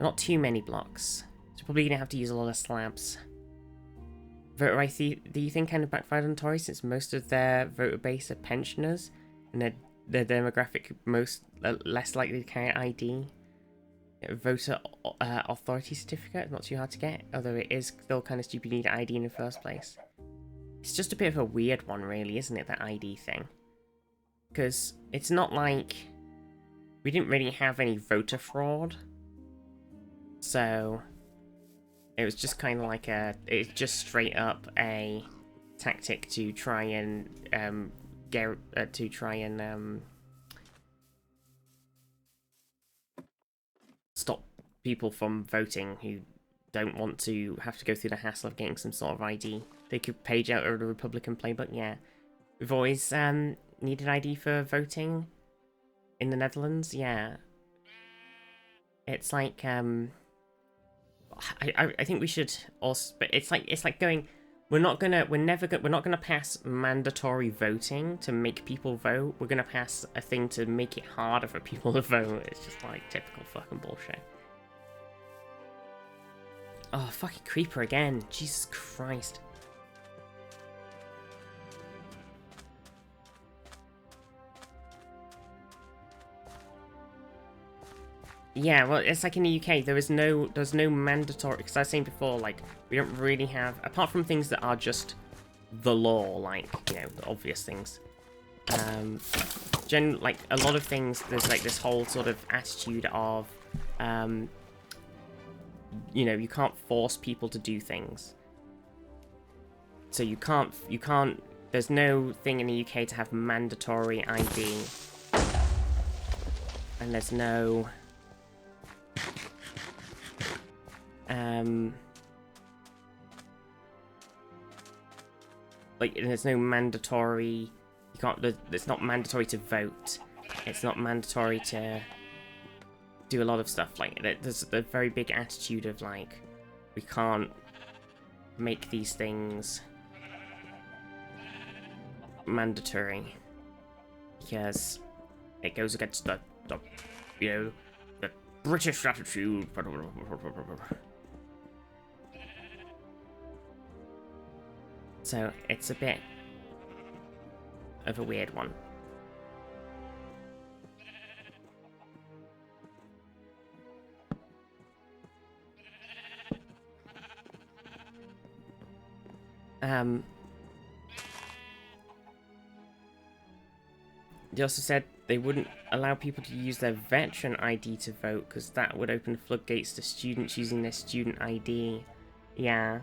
Not too many blocks. So probably gonna have to use a lot of slabs. Voter ID, do you think kind of backfired on Tories since most of their voter base are pensioners and their demographic less likely to carry ID? Voter authority certificate, not too hard to get, although it is still kind of stupid you need ID in the first place. It's just a bit of a weird one really, isn't it, that ID thing? Because it's not like we didn't really have any voter fraud, so it was just kind of like it's just straight up a tactic to try and stop people from voting who don't want to have to go through the hassle of getting some sort of ID. They could page out a Republican playbook, yeah. We've always needed ID for voting in the Netherlands, yeah. It's like I think we should also, but it's like going, we're not gonna pass mandatory voting to make people vote. We're gonna pass a thing to make it harder for people to vote. It's just like typical fucking bullshit. Oh, fucking creeper again. Jesus Christ. Yeah, well, it's like in the UK, there's no mandatory, because I was saying before, like, we don't really have, apart from things that are just the law, like, you know, the obvious things. Like, a lot of things, there's, like, this whole sort of attitude of, you know, you can't force people to do things. So you can't, there's no thing in the UK to have mandatory ID. And there's no... like, there's no mandatory, you can't, it's not mandatory to vote, it's not mandatory to do a lot of stuff, like, there's a very big attitude of, like, we can't make these things mandatory, because it goes against the you know, the British attitude. So it's a bit of a weird one. They also said they wouldn't allow people to use their veteran ID to vote because that would open floodgates to students using their student ID. Yeah.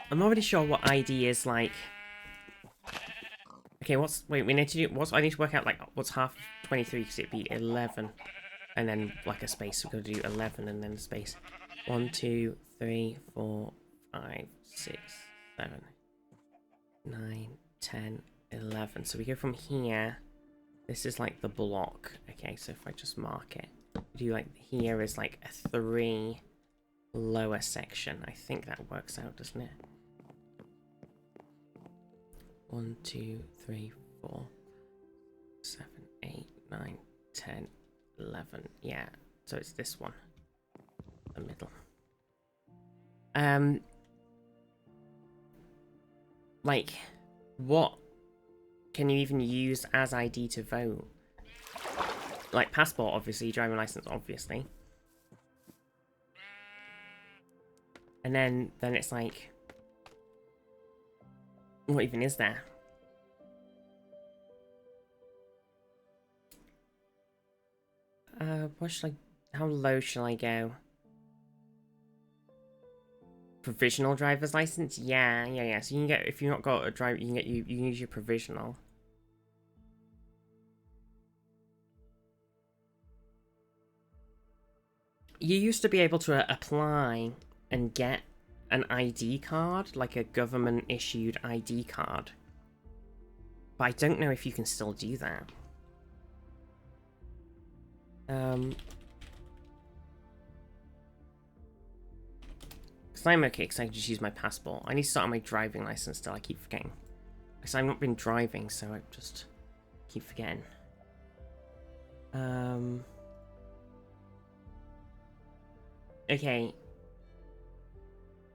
I'm not really sure what ID is like. Okay, wait, we need to do, I need to work out, like, what's half of 23, because it'd be 11. And then, like, a space, we're going to do 11 and then a space. 1, 2, 3, 4, 5, 6, 7, 9, 10, 11. So we go from here. This is, like, the block. Okay, so if I just mark it. We do, like, here is, like, a 3 lower section. I think that works out, doesn't it? 1, 2, 3, 4, 7, 8, 9, 10, 11. Yeah, so it's this one. The middle. Like, what can you even use as ID to vote? Like, passport, obviously. Driving license, obviously. And then it's like... what even is there? What should I... how low shall I go? Provisional driver's license? Yeah. So you can get, if you've not got a driver, you can use your provisional. You used to be able to apply and get an ID card, like a government issued ID card. But I don't know if you can still do that. Because I'm okay, because I can just use my passport. I need to start on my driving license still, I keep forgetting. Because I've not been driving, so I just keep forgetting. Okay.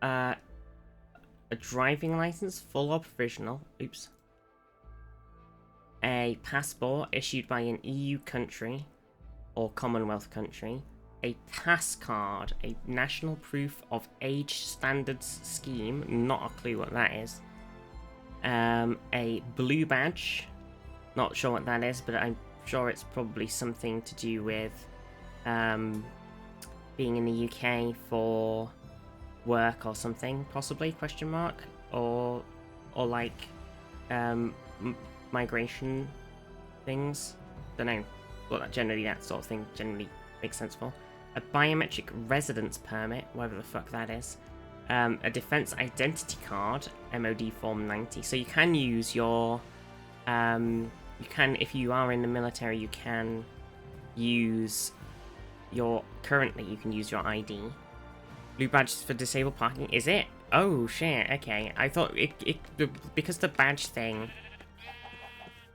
A driving license, full or provisional. Oops. A passport issued by an EU country or Commonwealth country. A pass card, a national proof of age standards scheme. Not a clue what that is. A blue badge. Not sure what that is, but I'm sure it's probably something to do with being in the UK for work or something, possibly, question mark, or like migration things. Don't know. Well, generally that sort of thing generally makes sense for. A biometric residence permit, whatever the fuck that is. A defense identity card, MOD Form 90. So you can use your, you can, if you are in the military, you can use your, currently you can use your ID. Blue badge for disabled parking. Is it? Oh shit. Okay. I thought because the badge thing.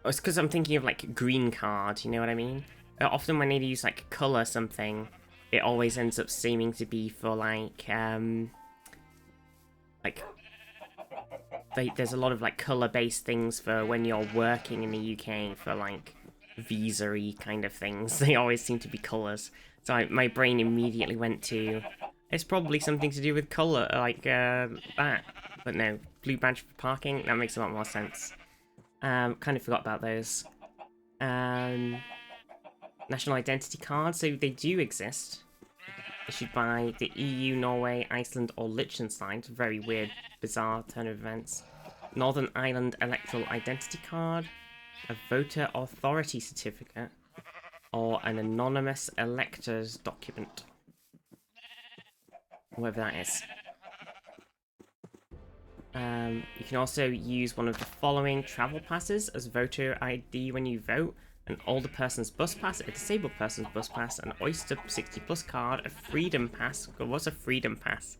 It's because I'm thinking of like green card. You know what I mean? Often when they use like color something, it always ends up seeming to be for like there's a lot of like color-based things for when you're working in the UK for like visa-y kind of things. They always seem to be colors. So my brain immediately went to, it's probably something to do with color, like that. But no, blue badge for parking, that makes a lot more sense. Kind of forgot about those. National identity cards, so they do exist. Issued by the EU, Norway, Iceland, or Liechtenstein. It's a very weird, bizarre turn of events. Northern Ireland Electoral Identity Card, a Voter Authority Certificate, or an Anonymous Elector's Document. Whatever that is. You can also use one of the following travel passes as voter ID when you vote: an older person's bus pass, a disabled person's bus pass, an Oyster 60 Plus card, a Freedom Pass. What's a Freedom Pass?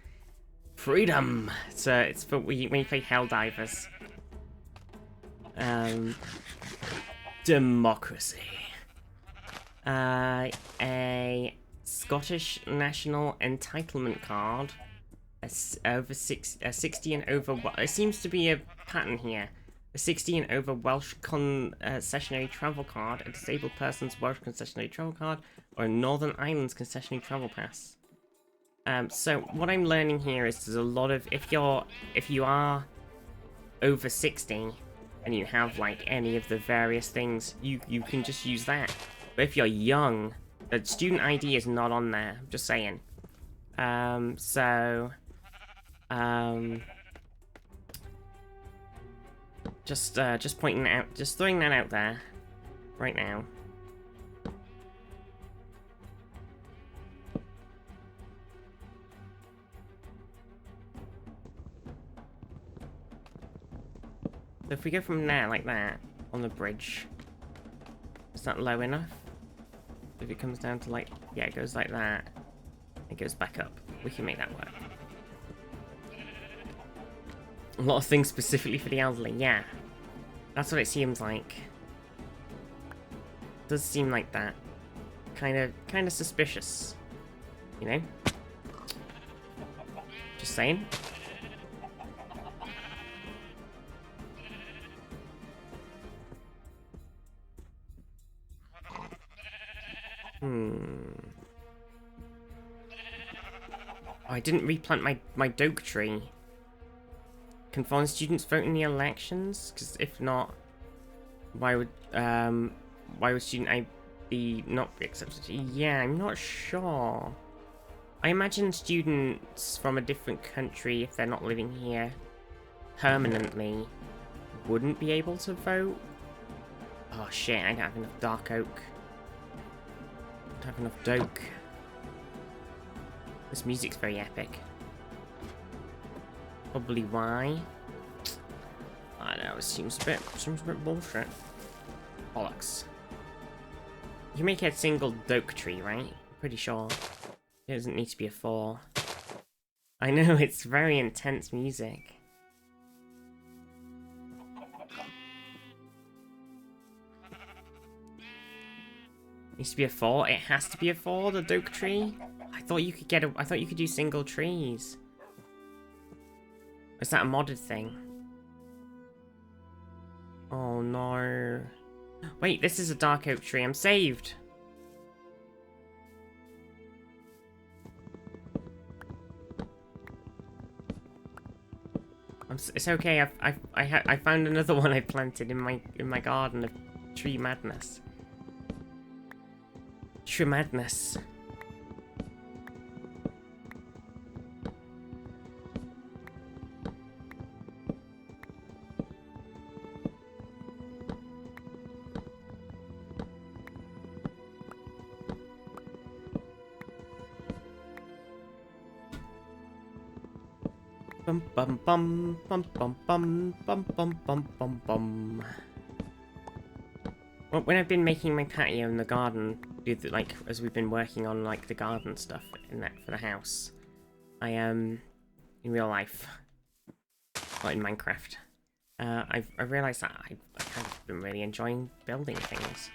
Freedom! So it's for when you play Helldivers. Democracy. A Scottish National Entitlement card. A 60 and over. It seems to be a pattern here. A 60 and over Welsh concessionary travel card, a disabled person's Welsh concessionary travel card, or a Northern Ireland's concessionary travel pass. So what I'm learning here is there's a lot of, if you are over 60 and you have like any of the various things, you can just use that. But if you're young, the student ID is not on there. I'm just saying. Just pointing out, just throwing that out there, right now. So if we go from there, like that, on the bridge, is that low enough? If it comes down to like, yeah, it goes like that, it goes back up. We can make that work. A lot of things specifically for the elderly, yeah. That's what it seems like. Does seem like that. Kind of suspicious. You know? Just saying. Oh, I didn't replant my doke tree. Can foreign students vote in the elections? Because if not, why would student ID not be accepted? Yeah, I'm not sure. I imagine students from a different country, if they're not living here permanently, wouldn't be able to vote. Oh shit, I don't have enough dark oak. I don't have enough doke. This music's very epic. Probably why. I know, it seems a bit bullshit. Bollocks. You can make a single doke tree, right? Pretty sure. It doesn't need to be a 4. I know, it's very intense music. Needs to be a 4? It has to be a 4, the doke tree? I thought you could do single trees. Is that a modded thing? Oh no. Wait, this is a dark oak tree. I'm saved. It's okay. I found another one I planted in my garden of tree madness. Tree madness. Bum bum bum bum bum bum bum bum bum bum bum. Well, when I've been making my patio in the garden, like as we've been working on like the garden stuff in that for the house, I am in real life, not in Minecraft. I realised that I've kind of been really enjoying building things.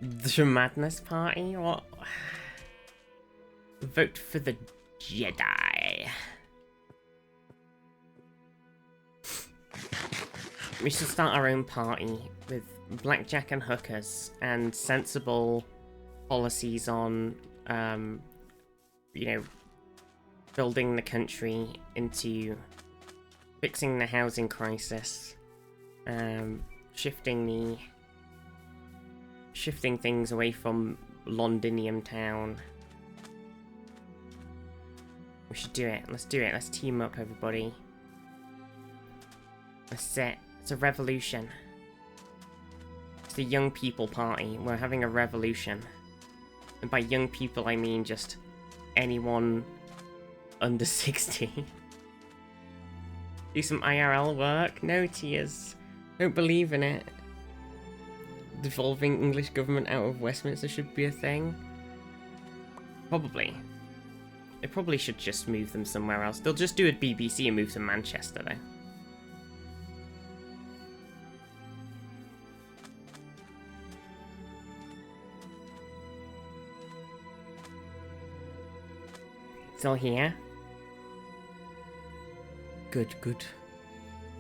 The Madness Party? What? Vote for the Jedi. We should start our own party with blackjack and hookers and sensible policies on, you know, building the country into fixing the housing crisis, shifting things away from Londinium town. We should do it. Let's do it. Let's team up, everybody. That's it. It's a revolution. It's the young people party. We're having a revolution. And by young people, I mean just anyone under 60. Do some IRL work? No tears. Don't believe in it. Devolving English government out of Westminster should be a thing. Probably. They probably should just move them somewhere else. They'll just do a BBC and move to Manchester, though. Still here? Good, good.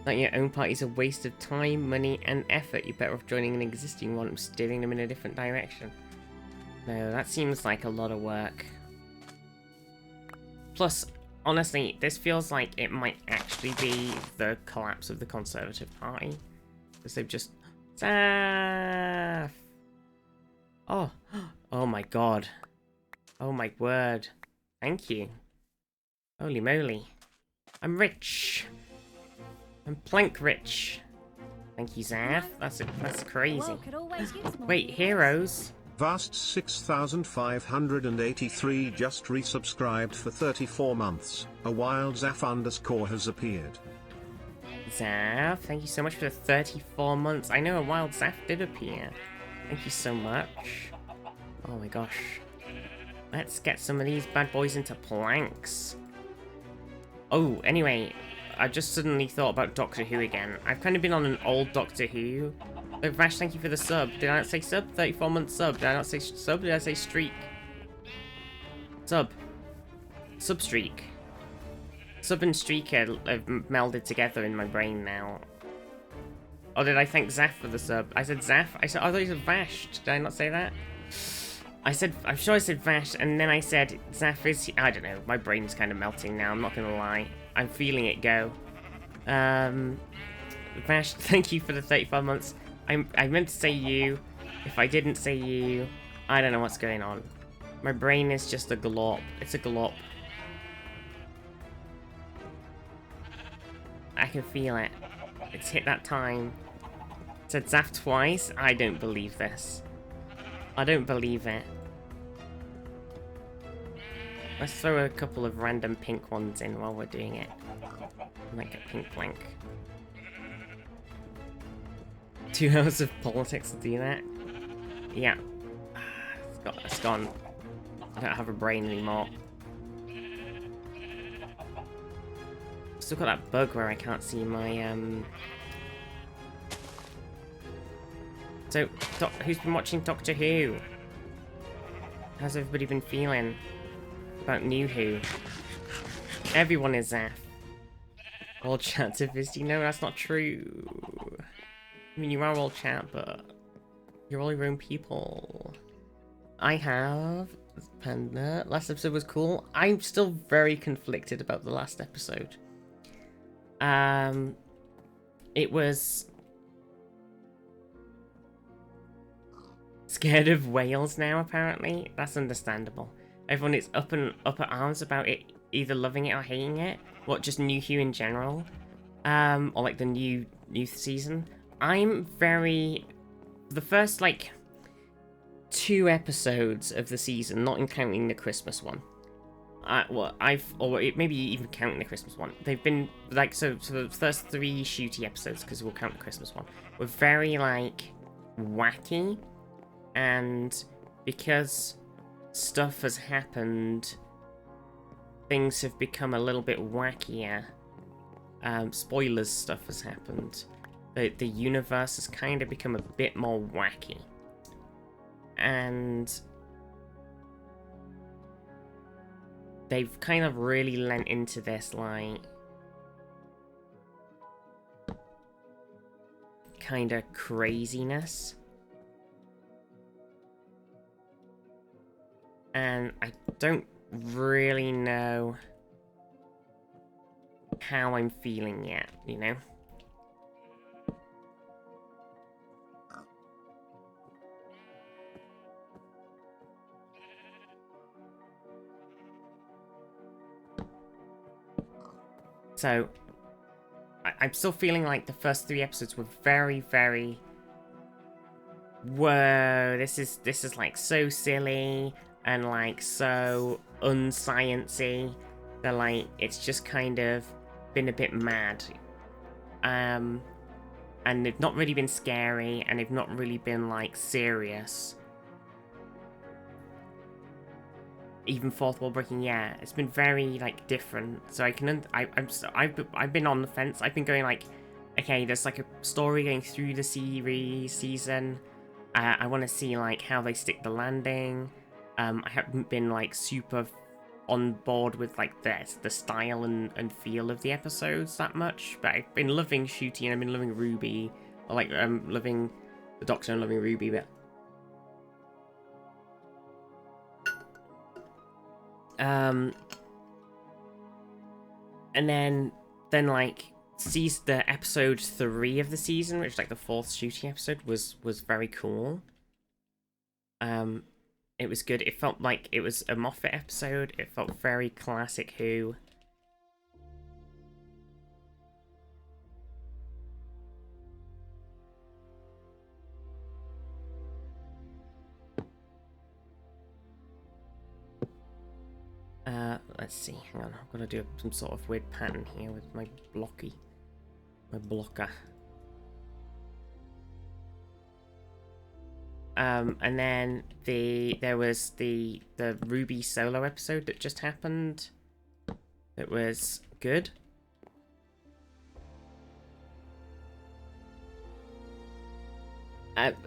Starting your own party's a waste of time, money, and effort. You're better off joining an existing one and steering them in a different direction. No, that seems like a lot of work. Plus, honestly, this feels like it might actually be the collapse of the Conservative Party. Because they've just... Staff! Oh. Oh my god. Oh my word. Thank you. Holy moly. I'm rich. I'm plank rich. Thank you, Zaf. That's crazy. Wait, heroes? Vast 6583 just resubscribed for 34 months. A wild Zaf _ has appeared. Zaf, thank you so much for the 34 months. I know a wild Zaf did appear. Thank you so much. Oh my gosh. Let's get some of these bad boys into planks. Oh, anyway, I just suddenly thought about Doctor Who again. I've kind of been on an old Doctor Who. Oh, Vash, thank you for the sub. Did I not say sub? 34-month sub. Did I not say sub? Did I say streak? Sub. Sub streak. Sub and streak have melded together in my brain now. Oh, did I thank Zaf for the sub? I said Zaf? I thought you said Vash. Did I not say that? I'm sure I said Vash, and then I said Zaf is... I don't know. My brain's kind of melting now. I'm not going to lie. I'm feeling it go. Vash, thank you for the 35 months. I meant to say you. If I didn't say you, I don't know what's going on. My brain is just a glop. It's a glop. I can feel it. It's hit that time. It said Zaf twice. I don't believe this. I don't believe it. Let's throw a couple of random pink ones in while we're doing it. Like a pink blank. 2 hours of politics to do that? Yeah. It's gone. I don't have a brain anymore. Still got that bug where I can't see my, So, who's been watching Doctor Who? How's everybody been feeling about New Who? Everyone is Zaf. All chat to Vizzy. No, that's not true. I mean, you are all chat, but you're all your own people. I have Panda. Last episode was cool. I'm still very conflicted about the last episode. It was scared of whales now, apparently. That's understandable. Everyone is up at arms about it, either loving it or hating it. What, just New Who in general? Or like the new season. I'm very... The first, like, 2 episodes of the season, not counting the Christmas one. Maybe even counting the Christmas one. They've been, like, so the first 3 shooty episodes, because we'll count the Christmas one, were very, like, wacky, and because stuff has happened, things have become a little bit wackier. Spoilers, stuff has happened. The universe has kind of become a bit more wacky. And they've kind of really lent into this, like, kind of craziness. And I don't really know how I'm feeling yet, you know? So, I'm still feeling like the first 3 episodes were very, very... Whoa, this is like so silly and like so unsciency that like it's just kind of been a bit mad. And they've not really been scary, and they've not really been like serious. Even fourth wall breaking, yeah, it's been very like different. So I can, I've been on the fence. I've been going like, okay, there's like a story going through the season. I want to see like how they stick the landing. I haven't been like super on board with like the style and feel of the episodes that much, but I've been loving Shooty and I've been loving Ruby. I like loving the Doctor and loving Ruby, but and then like the episode 3 of the season, which is like the 4th Shooty episode, was very cool. It was good. It felt like it was a Moffat episode. It felt very classic Who. Let's see. Hang on. I've got to do some sort of weird pattern here with my blocker. And then there was the Ruby solo episode that just happened. It was good.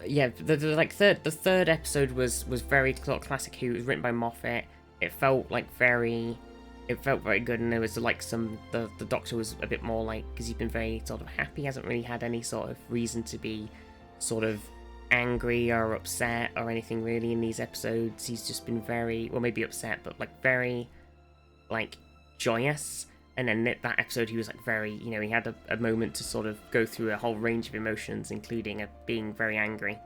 Yeah, the third episode was very classic Who. It was written by Moffat. It felt very good, and there was like the Doctor was a bit more like, because he's been very sort of happy, hasn't really had any sort of reason to be sort of angry or upset or anything really in these episodes. He's just been very, well, maybe upset, but like very like joyous. And then that episode he was like very, you know, he had a moment to sort of go through a whole range of emotions, including being very angry.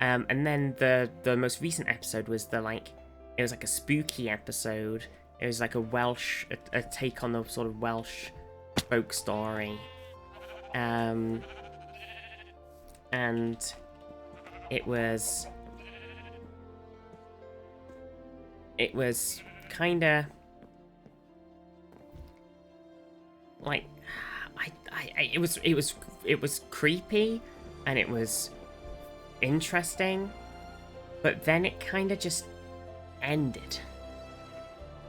And then the most recent episode was it was like a spooky episode. It was like a take on the sort of Welsh folk story. And it was kind of like it was creepy and it was interesting, but then it kind of just ended,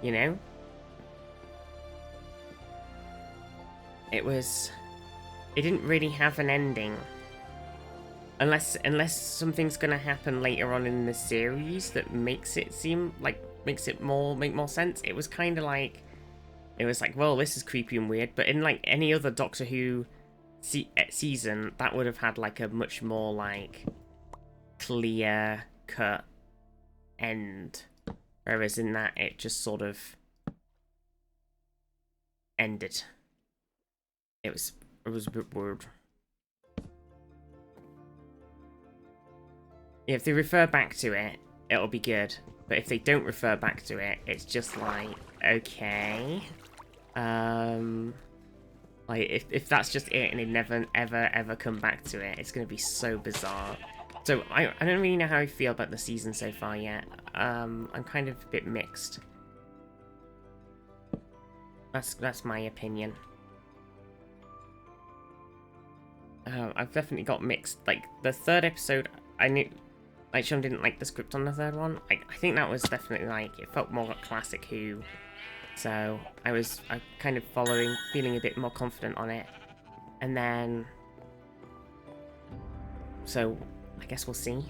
you know? It didn't really have an ending. Unless something's gonna happen later on in the series that makes it make more sense. It was kind of like, well, this is creepy and weird, but in like any other Doctor Who season, that would have had like a much more like clear cut end, whereas in that it just sort of ended. It was a bit weird. If they refer back to it, it'll be good. But if they don't refer back to it, it's just like, okay. Like, if that's just it and they never, ever come back to it, it's going to be so bizarre. So, I don't really know how I feel about the season so far yet. I'm kind of a bit mixed. That's my opinion. I've definitely got mixed. Like, the third episode, I knew, like, Sean didn't like the script on the third one. I think that was definitely, like, it felt more like classic Who. So I kind of feeling a bit more confident on it. And then, so I guess we'll see.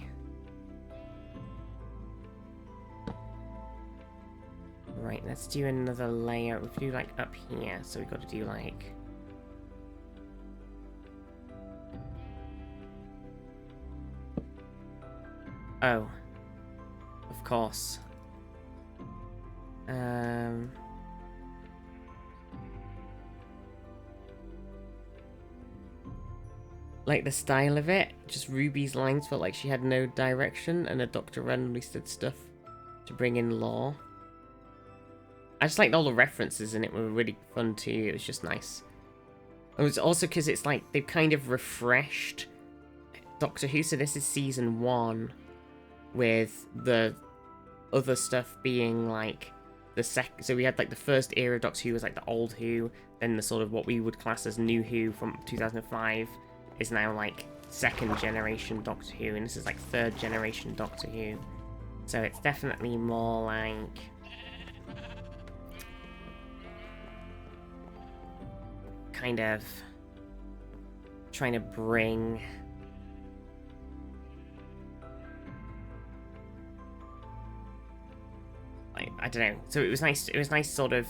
Right, let's do another layer. We do like up here, so we've got to do like... Oh. Of course. Like the style of it, just Ruby's lines felt like she had no direction, and the Doctor randomly said stuff to bring in lore. I just liked all the references in it were really fun too. It was just nice. It was also because it's like they've kind of refreshed Doctor Who, so this is season 1 with the other stuff being like the so we had like the first era of Doctor Who was like the old Who, then the sort of what we would class as new Who from 2005 is now like second generation Doctor Who, and this is like third generation Doctor Who. So it's definitely more like kind of trying to bring I don't know. So it was nice sort of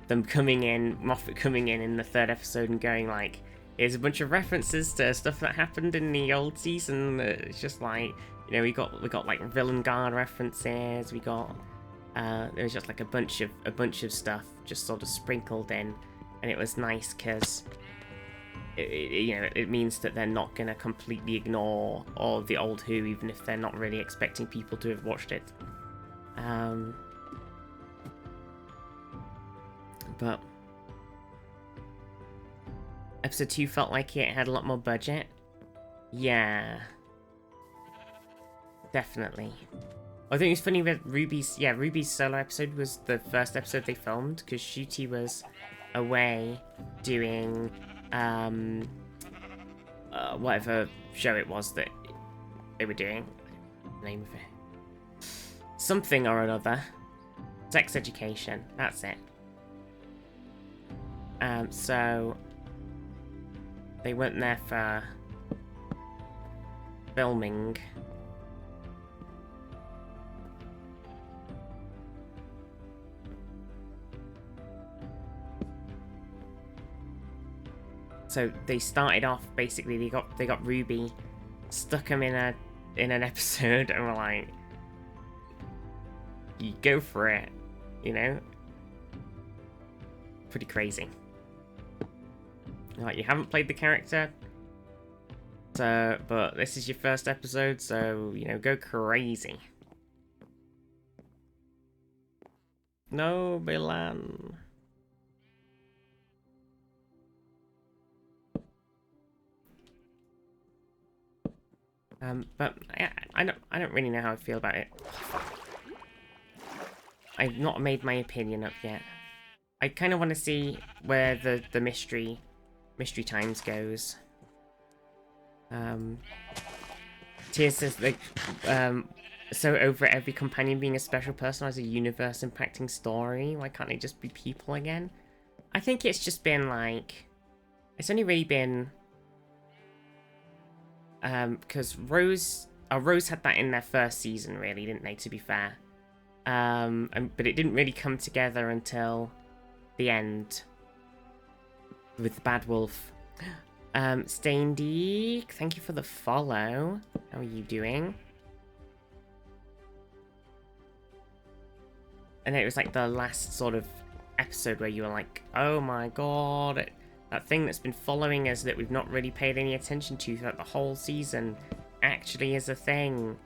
them coming in, Moffat coming in the third episode and going like, here's a bunch of references to stuff that happened in the old season. It's just like, you know, we got like Villain Guard references, we got there was just like a bunch of stuff just sort of sprinkled in, and it was nice because you know, it means that they're not gonna completely ignore all of the old Who, even if they're not really expecting people to have watched it. But episode 2 felt like it had a lot more budget. Yeah, definitely. I think it's funny that Ruby's solo episode was the first episode they filmed because Ncuti was away doing whatever show it was that they were doing. Name of it, something or another. Sex education. That's it. So they weren't there for filming. So they started off basically. They got Ruby, stuck him in an episode, and were like, "You go for it," you know. Pretty crazy. Like, you haven't played the character, so but this is your first episode, so you know, go crazy. No, Milan. But I don't really know how I feel about it. I've not made my opinion up yet. I kind of want to see where the mystery times goes. Tears says like so over every companion being a special person has a universe impacting story. Why can't they just be people again? I think it's just been like, it's only really been because Rose had that in their first season, really, didn't they, to be fair? But it didn't really come together until the end with the Bad Wolf. Staindy, thank you for the follow. How are you doing? And it was like the last sort of episode where you were like, oh my god, that thing that's been following us that we've not really paid any attention to throughout the whole season actually is a thing.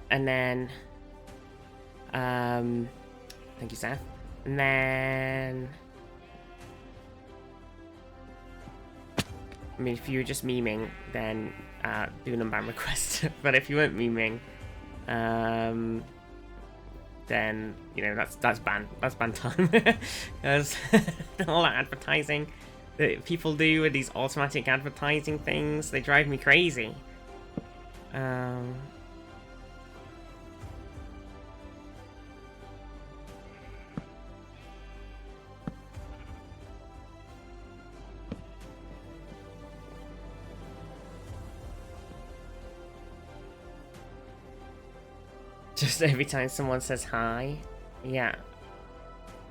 And then, thank you, Seth. And then, I mean, if you were just memeing, then do an unban request. But if you weren't memeing, then you know that's ban time. Because all that advertising that people do with these automatic advertising things, they drive me crazy. Just every time someone says hi. Yeah.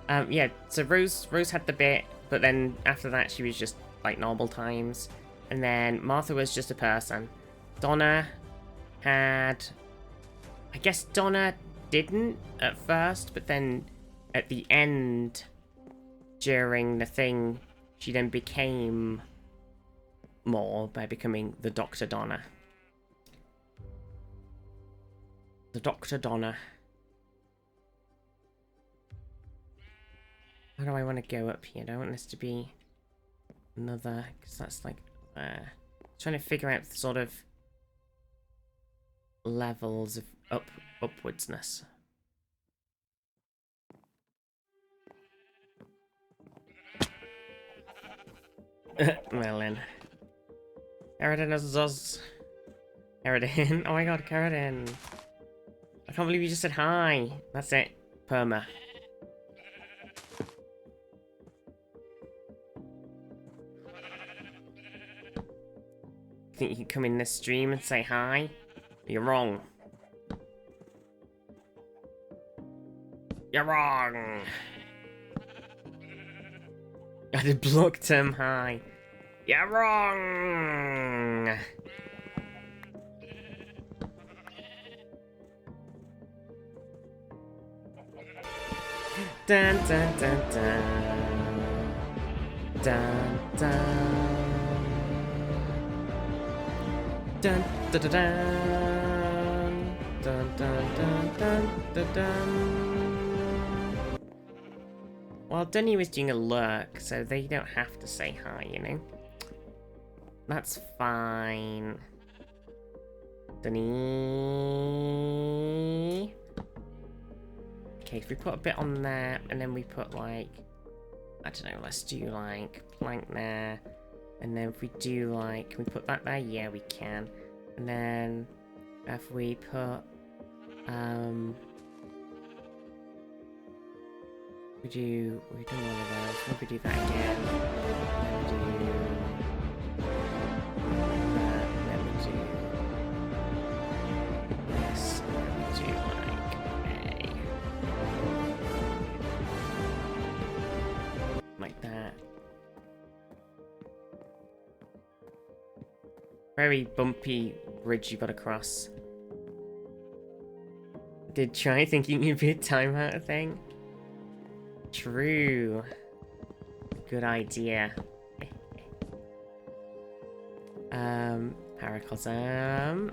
Yeah, so Rose had the bit, but then after that she was just like normal times. And then Martha was just a person. Donna had... I guess Donna didn't at first, but then at the end, during the thing, she then became more by becoming the Dr. Donna. The Dr. Donna. How do I want to go up here? Do I want this to be another... Because that's like... trying to figure out the sort of levels of upwardsness. Merlin. Carradine is Zuz. Carradine. Oh my god, Carradine. I can't believe you just said hi. That's it. Perma. Think you can come in this stream and say hi? You're wrong. You're wrong. I did blocked him. Hi. You're wrong. Dun dun dun dun. Dun dun. Dun dun dun dun dun dun dun dun dun. Well, Dunny was doing a lurk, so they don't have to say hi, you know? That's fine. Dunny. Okay, if we put a bit on there, and then we put like, I don't know, let's do like plank there. And then if we do like, can we put that there? Yeah, we can. And then if we put, we've done one of those. Maybe do that again. Then we do that. Then we do this. And then we do like that. Very bumpy bridge you got to cross. Did try thinking you'd be a timeout thing? True. Good idea. Paracosm.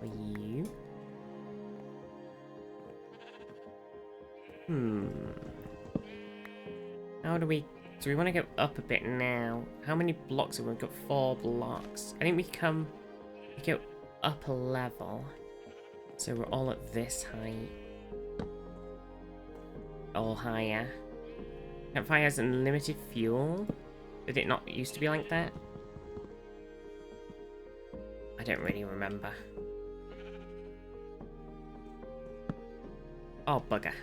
For you. How do we... So we want to go up a bit now. How many blocks have we got? 4 blocks. I think we go up a level. So we're all at this height. All higher. Campfire has unlimited fuel. Did it not used to be like that? I don't really remember. Oh, bugger.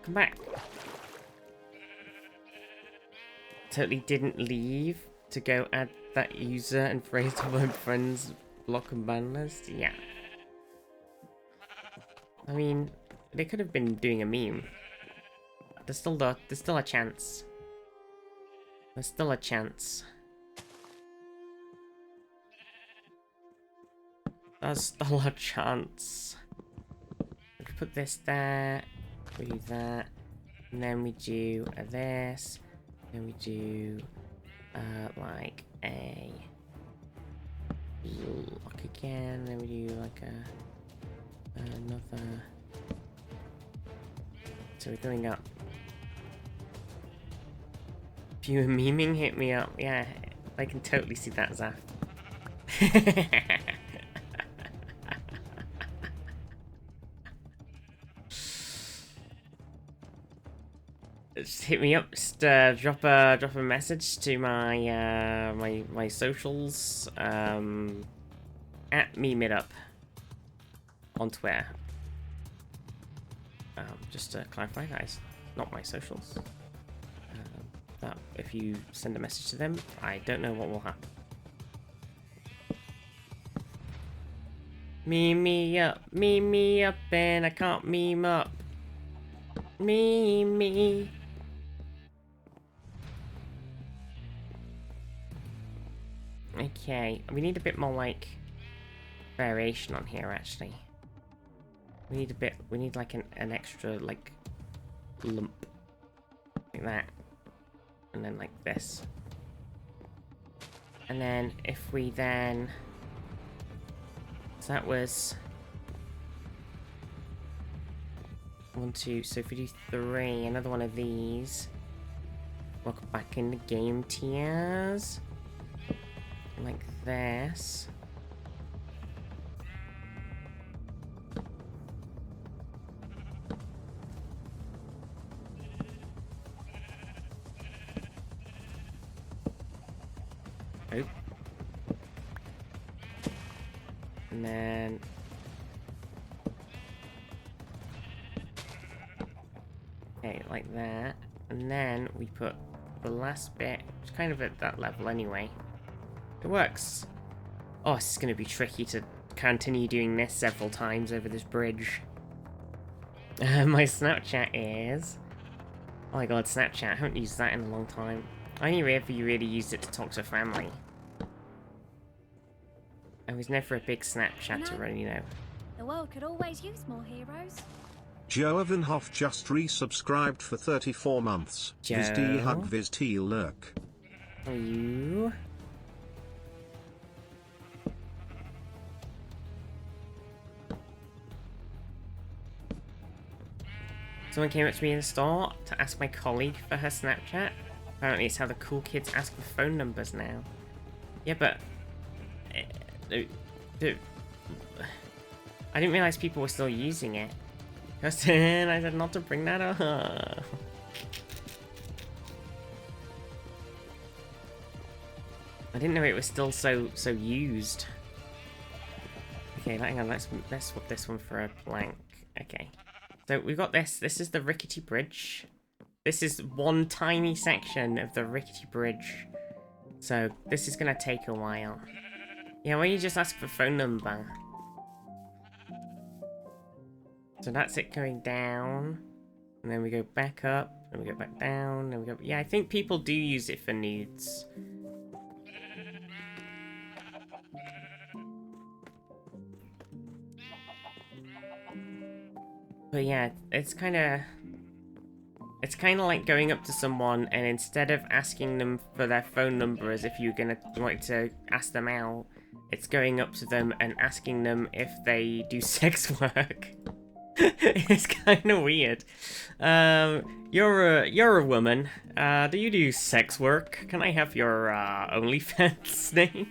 Come back. Totally didn't leave to go add that user and phrase to my friends block and ban list. Yeah. I mean, they could have been doing a meme. There's still a chance. There's still a chance. There's still a chance. We put this there. We do that. And then we do this. Then we do like a lock again. Then we do like another. So we're going up. If you were memeing, hit me up. Yeah, I can totally see that, Zaf. just hit me up. Just drop a message to my my socials. At MeMidUp on Twitter. Just to clarify, guys, not my socials. But if you send a message to them, I don't know what will happen. Meme me up, and I can't meme up. Me. Okay, we need a bit more like variation on here actually. We need like an extra like lump. Like that. And then like this. And then if we then... So that was... 1, 2, so if we do 3, another one of these. Welcome back in the game, tiers. Like this. Oh. And then... Okay, like that. And then we put the last bit, which is kind of at that level anyway. It works. Oh, this is going to be tricky to continue doing this several times over this bridge. My Snapchat is... Oh my god, Snapchat. I haven't used that in a long time. I only ever really used it to talk to family. I was never a big Snapchatter, you know. The world could always use more heroes. Joe Evanhoff just resubscribed for 34 months. Joe? Viz hug viz lurk. Are you? Someone came up to me in the store to ask my colleague for her Snapchat. Apparently it's how the cool kids ask for phone numbers now. Yeah, but... I didn't realize people were still using it. Justin, I said not to bring that up. I didn't know it was still so used. Okay, hang on, let's swap this one for a plank. Okay. So we've got this. This is the rickety bridge. This is one tiny section of the rickety bridge. So this is gonna take a while. Yeah, why don't you just ask for phone number? So that's it going down. And then we go back up, and we go back down, and we go... Yeah, I think people do use it for nudes. But yeah, it's kind of like going up to someone and instead of asking them for their phone number as if you're gonna like to ask them out, it's going up to them and asking them if they do sex work. It's kind of weird. You're a woman. Do you do sex work? Can I have your OnlyFans name?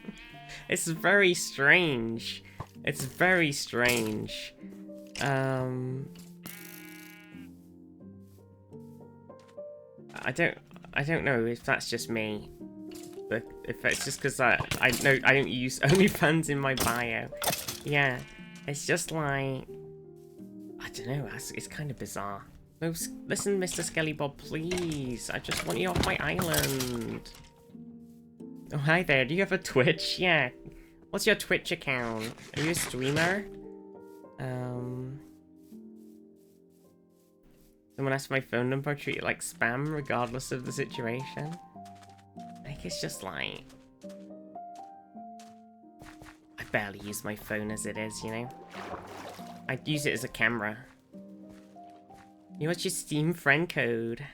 It's very strange. It's very strange. I don't know if that's just me, but if it's just because I don't use OnlyFans in my bio. Yeah, it's just like I don't know. It's kind of bizarre. No, listen, Mr. Skelly Bob, please. I just want you off my island. Oh, hi there. Do you have a Twitch? Yeah. What's your Twitch account? Are you a streamer? Someone asked my phone number, I treat it like spam regardless of the situation. I think it's just like... I barely use my phone as it is, you know? I use it as a camera. You what's your Steam friend code?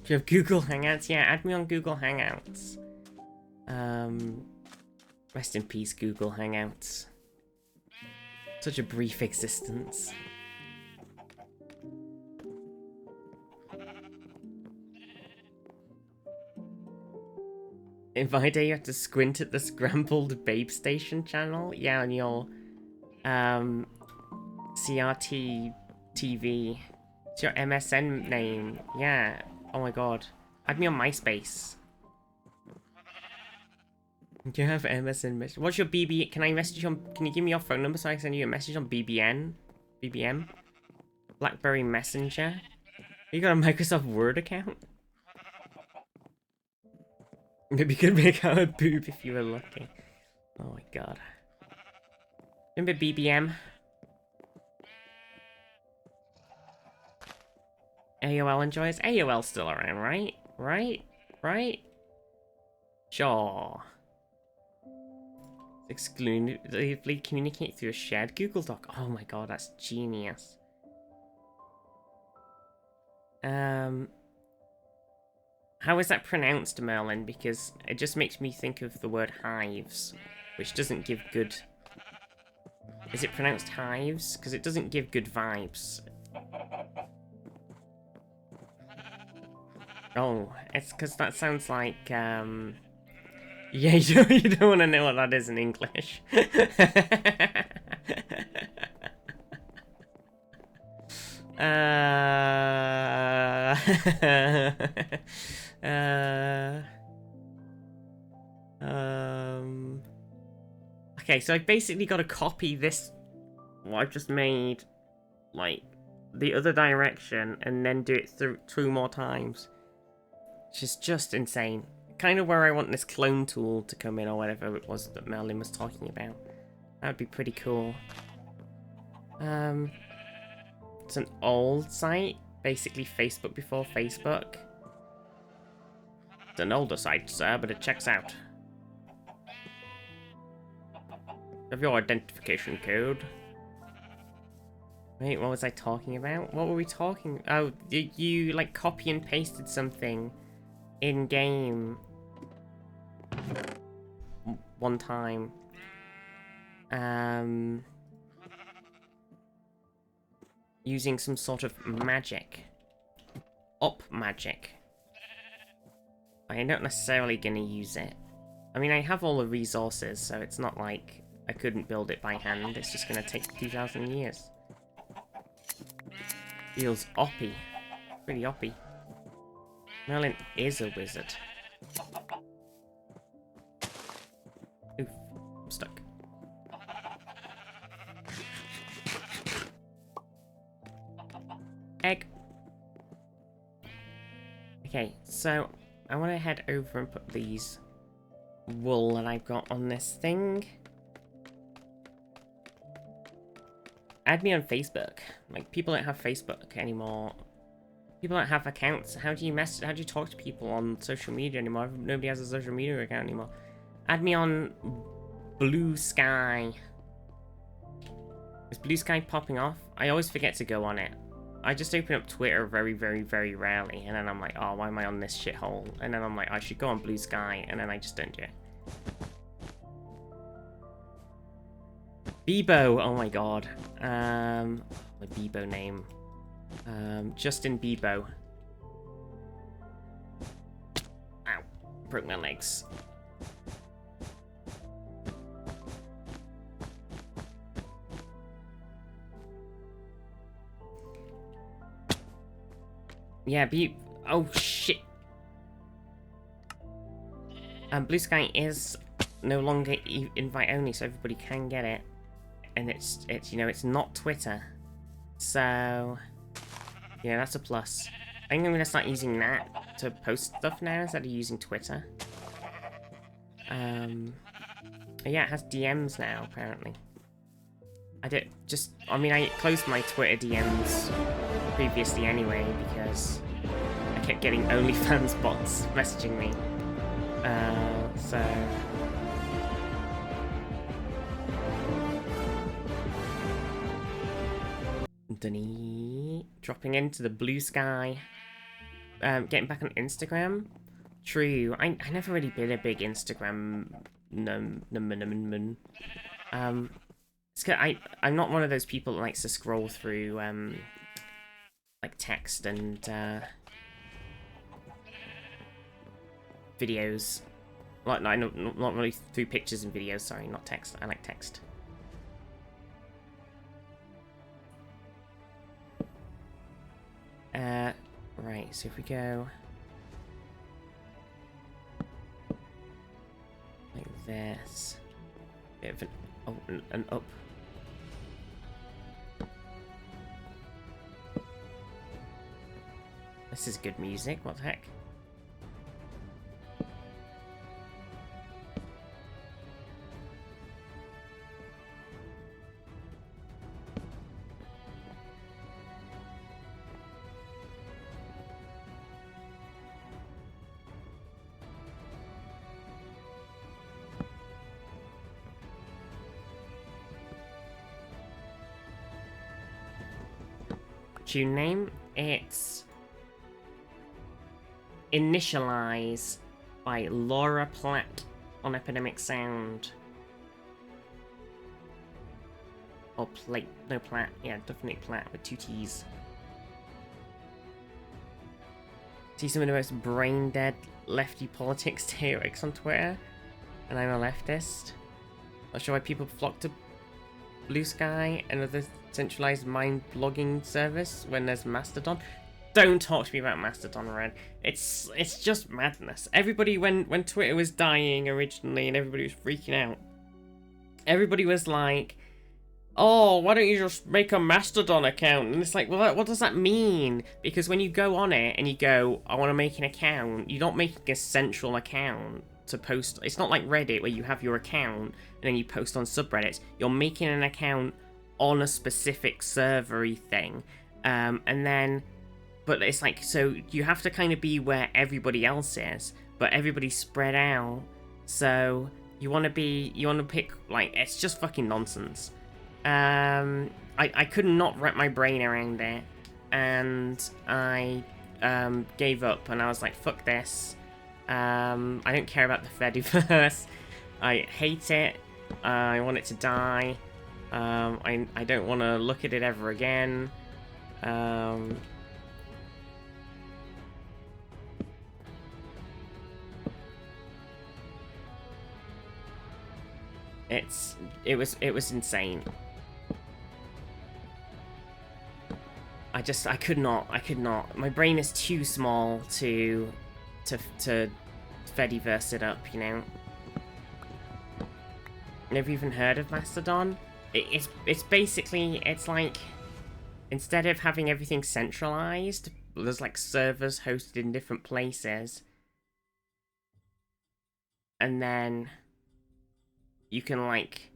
Do you have Google Hangouts? Yeah, add me on Google Hangouts. Rest in peace, Google Hangouts. Such a brief existence. In my day, you have to squint at the Scrambled Babe Station channel. Yeah, on your CRT TV. It's your MSN name. Yeah. Oh my god. Add me on MySpace. Do you have MSN message? What's your BB? Can I message you on? Can you give me your phone number so I can send you a message on BBN? BBM? BlackBerry Messenger? You got a Microsoft Word account? Maybe you could make out a boob if you were lucky. Oh my god. Remember BBM? AOL enjoys? AOL's still around, right? Right? Sure. Exclusively communicate through a shared Google Doc. Oh my god, that's genius. How is that pronounced, Merlin? Because it just makes me think of the word hives, which doesn't give good... Is it pronounced hives? Because it doesn't give good vibes. Oh, it's because that sounds like, Yeah, you don't want to know what that is in English. Okay, so I basically got to copy this, what I've just made, like, the other direction, and then do it through 2 more times. Which is just insane. Kind of where I want this clone tool to come in, or whatever it was that Merlin was talking about. That would be pretty cool. It's an old site, basically Facebook before Facebook. It's an older site, sir, but it checks out. Have your identification code. Wait, what was I talking about? What were we talking? Oh, you like copy and pasted something in game one time. Using some sort of magic. Up magic. I'm not necessarily gonna use it. I mean, I have all the resources, so it's not like I couldn't build it by hand. It's just gonna take 2,000 years. Feels oppy. Pretty oppy. Merlin is a wizard. Oof, I'm stuck. Egg. Okay, so I want to head over and put these wool that I've got on this thing. Add me on Facebook. Like, people don't have Facebook anymore. People don't have accounts. How do you talk to people on social media anymore? Nobody has a social media account anymore. Add me on Blue Sky. Is Blue Sky popping off? I always forget to go on it. I just open up Twitter very, very, very rarely, and then I'm like, oh, why am I on this shithole? And then I'm like, I should go on Blue Sky, and then I just don't do it. Bebo, oh my god. My Bebo name. Justin Bebo. Ow. Broke my legs. Yeah, oh shit. Blue Sky is no longer invite only, so everybody can get it. And it's you know, it's not Twitter. So yeah, that's a plus. I think I'm gonna start using that to post stuff now instead of using Twitter. Yeah, it has DMs now, apparently. I mean, I closed my Twitter DMs previously anyway, because I kept getting OnlyFans bots messaging me. So... Dropping into the Blue Sky. Getting back on Instagram. True. I never really been a big Instagram I'm not one of those people that likes to scroll through like text and videos. Like, no, not really through pictures and videos, sorry, not text. I like text. Right, so if we go like this, bit of an, oh, an up. This is good music, what the heck? Tune name, it's Initialize by Laura Platt on Epidemic Sound. Or Plate, no Platt, yeah, definitely Platt with 2 T's. See some of the most brain-dead lefty politics theorics on Twitter, and I'm a leftist. Not sure why people flock to Blue Sky and other centralized mind blogging service when there's Mastodon. Don't talk to me about Mastodon, Red. It's just madness. Everybody, when Twitter was dying originally and everybody was freaking out, everybody was like, oh, why don't you just make a Mastodon account? And it's like, well, what does that mean? Because when you go on it and you go, I want to make an account, you're not making a central account to post. It's not like Reddit where you have your account and then you post on subreddits. You're making an account on a specific servery thing. And then, but it's like, so you have to kind of be where everybody else is, but everybody's spread out. So you want to pick, like, it's just fucking nonsense. I could not wrap my brain around it, and I gave up, and I was like, fuck this. I don't care about the Fediverse. I hate it. I want it to die. I don't want to look at it ever again. It was insane. I could not. My brain is too small to Fediverse it up, you know. Never even heard of Mastodon. It's basically, it's like, instead of having everything centralized, there's like servers hosted in different places, and then you can like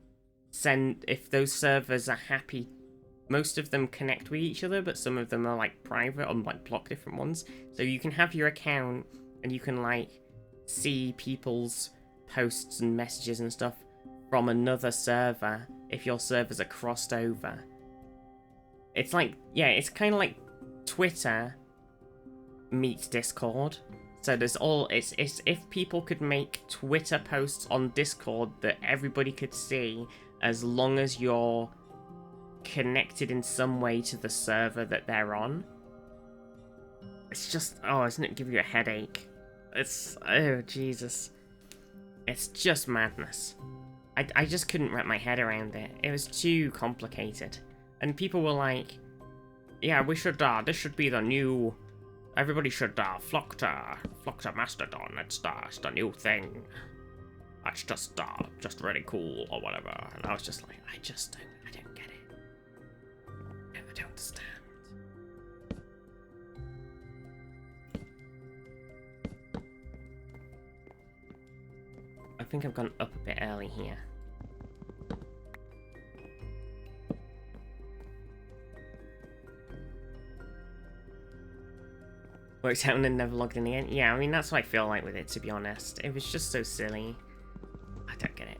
send, if those servers are happy, most of them connect with each other, but some of them are like private or like block different ones. So you can have your account and you can like see people's posts and messages and stuff from another server if your servers are crossed over. It's like, yeah, it's kind of like Twitter meets Discord. So there's it's if people could make Twitter posts on Discord that everybody could see, as long as you're connected in some way to the server that they're on. It's just, oh, isn't it give you a headache? It's, oh, Jesus. It's just madness. I just couldn't wrap my head around it. It was too complicated. And people were like, yeah, we should, this should be the new, everybody should flock to Mastodon. It's the new thing. That's just really cool or whatever. And I was just like, I don't get it. I don't understand. I think I've gone up a bit early here. Worked out and then never logged in again. Yeah, I mean, that's what I feel like with it, to be honest. It was just so silly. I don't get it.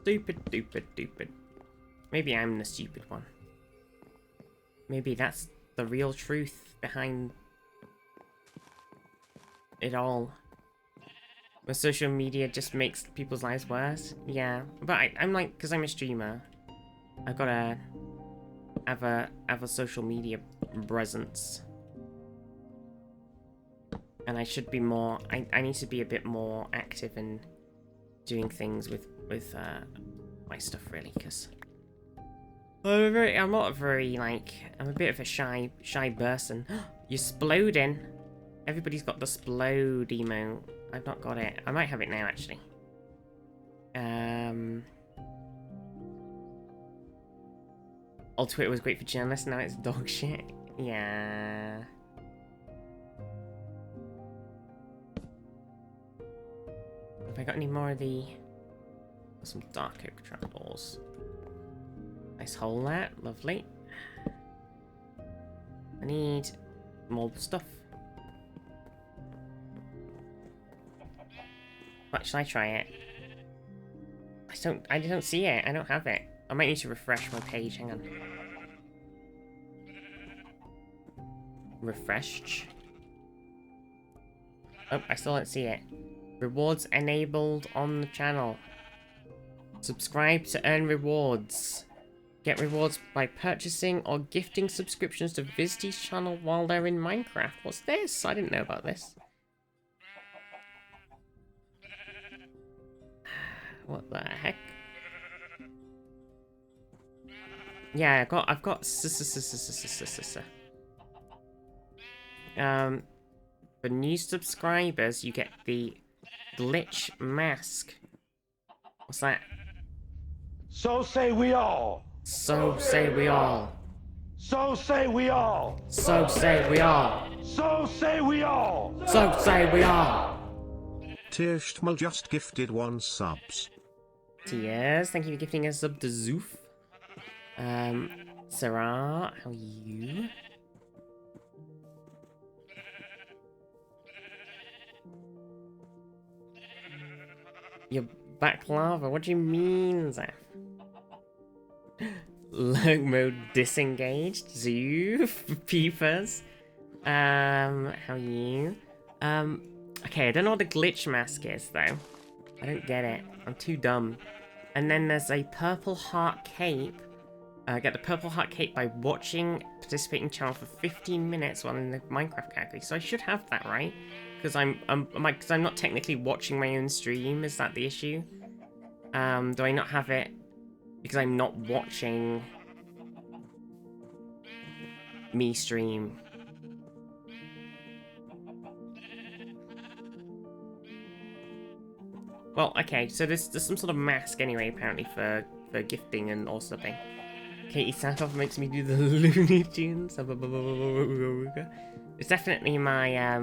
Stupid. Stupid. Maybe I'm the stupid one. Maybe that's the real truth behind it all. Where social media just makes people's lives worse. Yeah, but I'm like, because I'm a streamer, I've got to have a social media presence. And I should be more... I need to be a bit more active in doing things with my stuff, really, because... I'm not a very, like... I'm a bit of a shy person. You're sploding. Everybody's got the splode emote. I've not got it. I might have it now, actually. Old Twitter was great for journalists, now it's dog shit. Yeah. Have I got any more of the... Some dark oak trapdoors. Nice hole there, lovely. I need more stuff. What, should I try it? I don't see it, I don't have it. I might need to refresh my page, hang on. Refreshed. Oh, I still don't see it. Rewards enabled on the channel. Subscribe to earn rewards. Get rewards by purchasing or gifting subscriptions to Vizty's channel while they're in Minecraft. What's this? I didn't know about this. What the heck? Yeah, I've got for new subscribers, you get the glitch mask. What's that? So say we all. So say we all. So say we all. So say we all. So say we all. So say we all. Tirstmal just gifted 1 subs. Tears, thank you for gifting a sub to Zoof. Sarah, how are you? You're back lava? What do you mean, Zaf? Lurk mode disengaged. Zoof. Peepers. How are you? Okay, I don't know what the glitch mask is, though. I don't get it. I'm too dumb. And then there's a purple heart cape. Get the purple heart cape by participating channel for 15 minutes while in the Minecraft category. So I should have that, right? Because I'm not technically watching my own stream. Is that the issue? Do I not have it because I'm not watching me stream? Well, okay, so there's some sort of mask anyway, apparently, for gifting and all something. Katie Santoff makes me do the Looney Tunes. It's definitely my,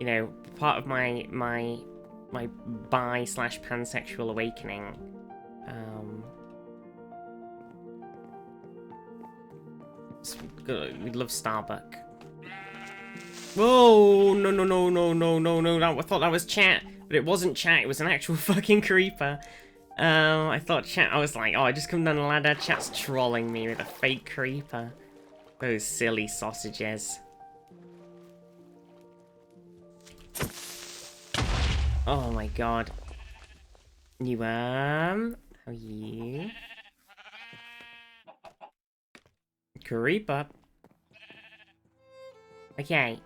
you know, part of my bi/pansexual awakening. We love Starbuck. Whoa! No! I thought that was chat. But it wasn't chat, it was an actual fucking creeper. I thought chat, I was like, oh, I just come down the ladder, chat's trolling me with a fake creeper. Those silly sausages. Oh my god. You, how are you? Creeper. Okay,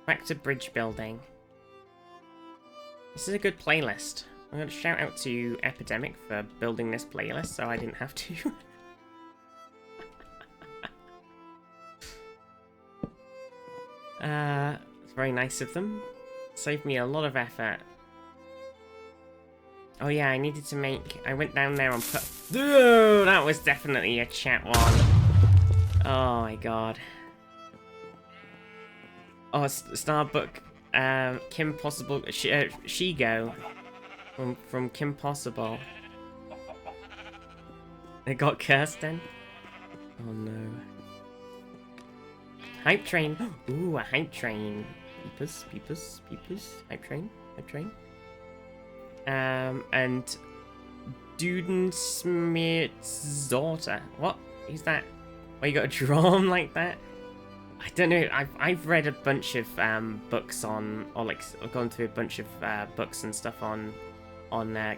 back to bridge building. This is a good playlist. I'm going to shout out to Epidemic for building this playlist so I didn't have to. It's very nice of them. Saved me a lot of effort. Oh yeah, I needed to make... I went down there and put... Ooh, that was definitely a chat one. Oh my god. Oh, Starbuck... Kim Possible, Shigo from Kim Possible. It got cursed then? Oh no. Hype train. Ooh, a hype train. Peepers. Hype train. And Duden Smith's daughter. What? Who's that? Why you got a drum like that? I don't know. I've read a bunch of books on, or like I've gone through a bunch of books and stuff on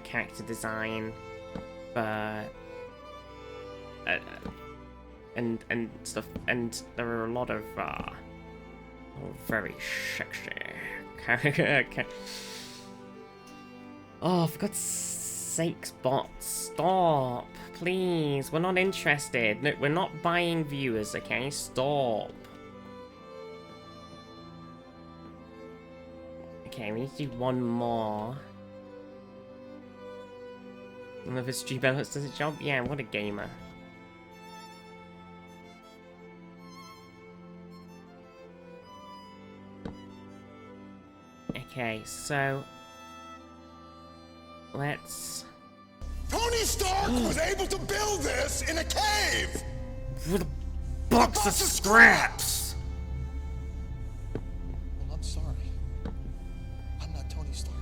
character design, and stuff. And there are a lot of very sexy Okay. Oh, for God's sakes, bots, stop. Please, we're not interested. No, we're not buying viewers, okay? Stop. Okay, we need to do one more. Another stream balance does its job? Yeah, what a gamer. Okay, so let's... Tony Stark was able to build this in a cave! With a box of scraps! Well, I'm sorry. I'm not Tony Stark.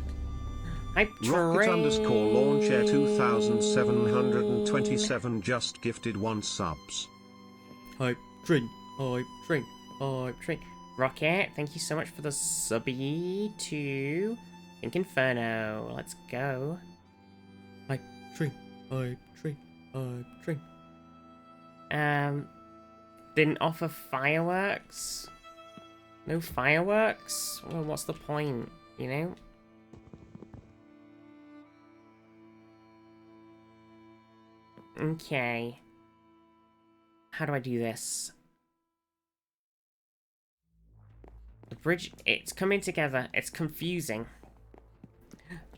Rocket_Launcher 2727 just gifted 1 subs. Hype train, hype train, hype train. Rocket, thank you so much for the subby to Pink Inferno. Let's go. Hype train, hype train, hype train. Didn't offer fireworks? No fireworks? Well, what's the point, you know? Okay. How do I do this? The bridge, it's coming together. It's confusing.